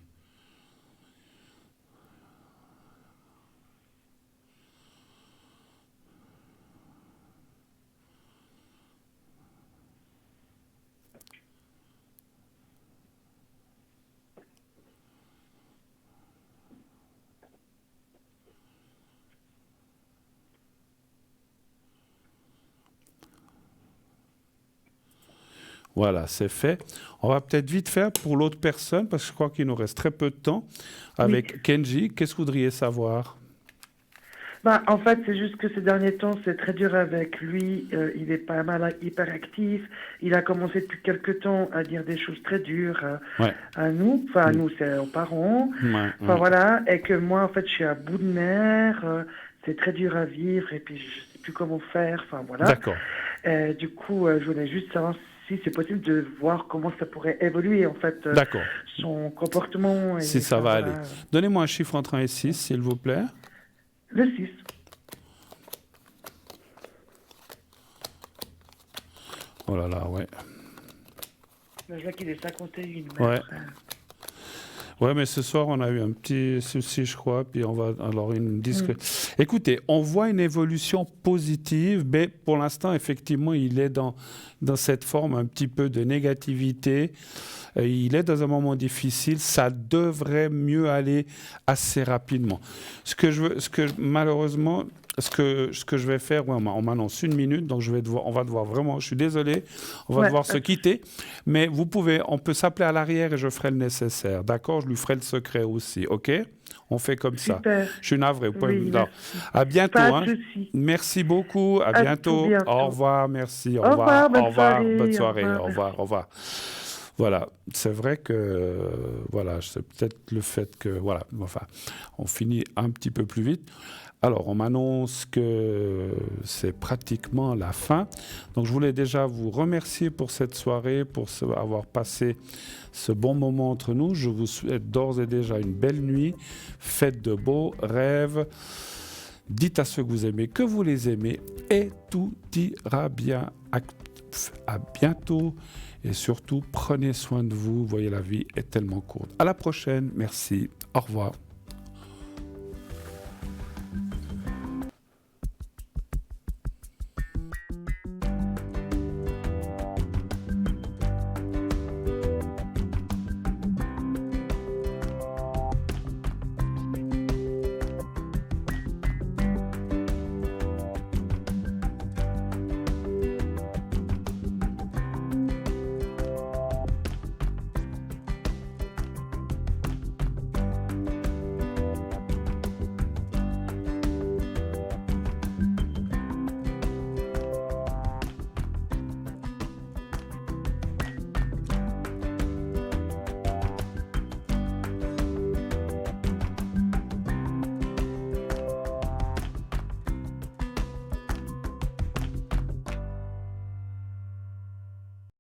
Voilà, c'est fait. On va peut-être vite faire pour l'autre personne, parce que je crois qu'il nous reste très peu de temps. Avec Kenji, qu'est-ce que vous voudriez savoir? En fait, c'est juste que ces derniers temps, c'est très dur avec lui. Il est pas mal hyperactif. Il a commencé depuis quelque temps à dire des choses très dures à nous. Enfin, à nous, c'est aux parents. Voilà. Et que moi, en fait, je suis à bout de nerfs. C'est très dur à vivre. Et puis, je sais plus comment faire. Enfin, voilà. D'accord. Du coup, je voulais juste savoir si c'est possible de voir comment ça pourrait évoluer, en fait, son comportement. Si ça va aller. Donnez-moi un chiffre entre 1 et 6, s'il vous plaît. Le 6. Oh là là, ouais. Je vois qu'il est 51. Ouais. Ouais, mais ce soir, on a eu un petit souci, je crois, puis on va... Alors, Écoutez, on voit une évolution positive, mais pour l'instant, effectivement, il est dans cette forme un petit peu de négativité. il est dans un moment difficile, ça devrait mieux aller assez rapidement. Malheureusement, ce que je vais faire, on m'annonce 1 minute, donc on va devoir vraiment, je suis désolé, on va devoir se quitter, mais on peut s'appeler à l'arrière et je ferai le nécessaire, d'accord? Je lui ferai le secret aussi, ok? On fait comme ça. Je suis navré. À bientôt. Merci beaucoup. À bientôt. Au revoir. Merci. Au revoir. Bonne soirée. Au revoir. Voilà, c'est vrai que c'est peut-être le fait que on finit un petit peu plus vite. Alors, on m'annonce que c'est pratiquement la fin. Donc, je voulais déjà vous remercier pour cette soirée, pour avoir passé ce bon moment entre nous. Je vous souhaite d'ores et déjà une belle nuit. Faites de beaux rêves. Dites à ceux que vous aimez que vous les aimez et tout ira bien. À bientôt et surtout, prenez soin de vous. Vous voyez, la vie est tellement courte. À la prochaine. Merci. Au revoir.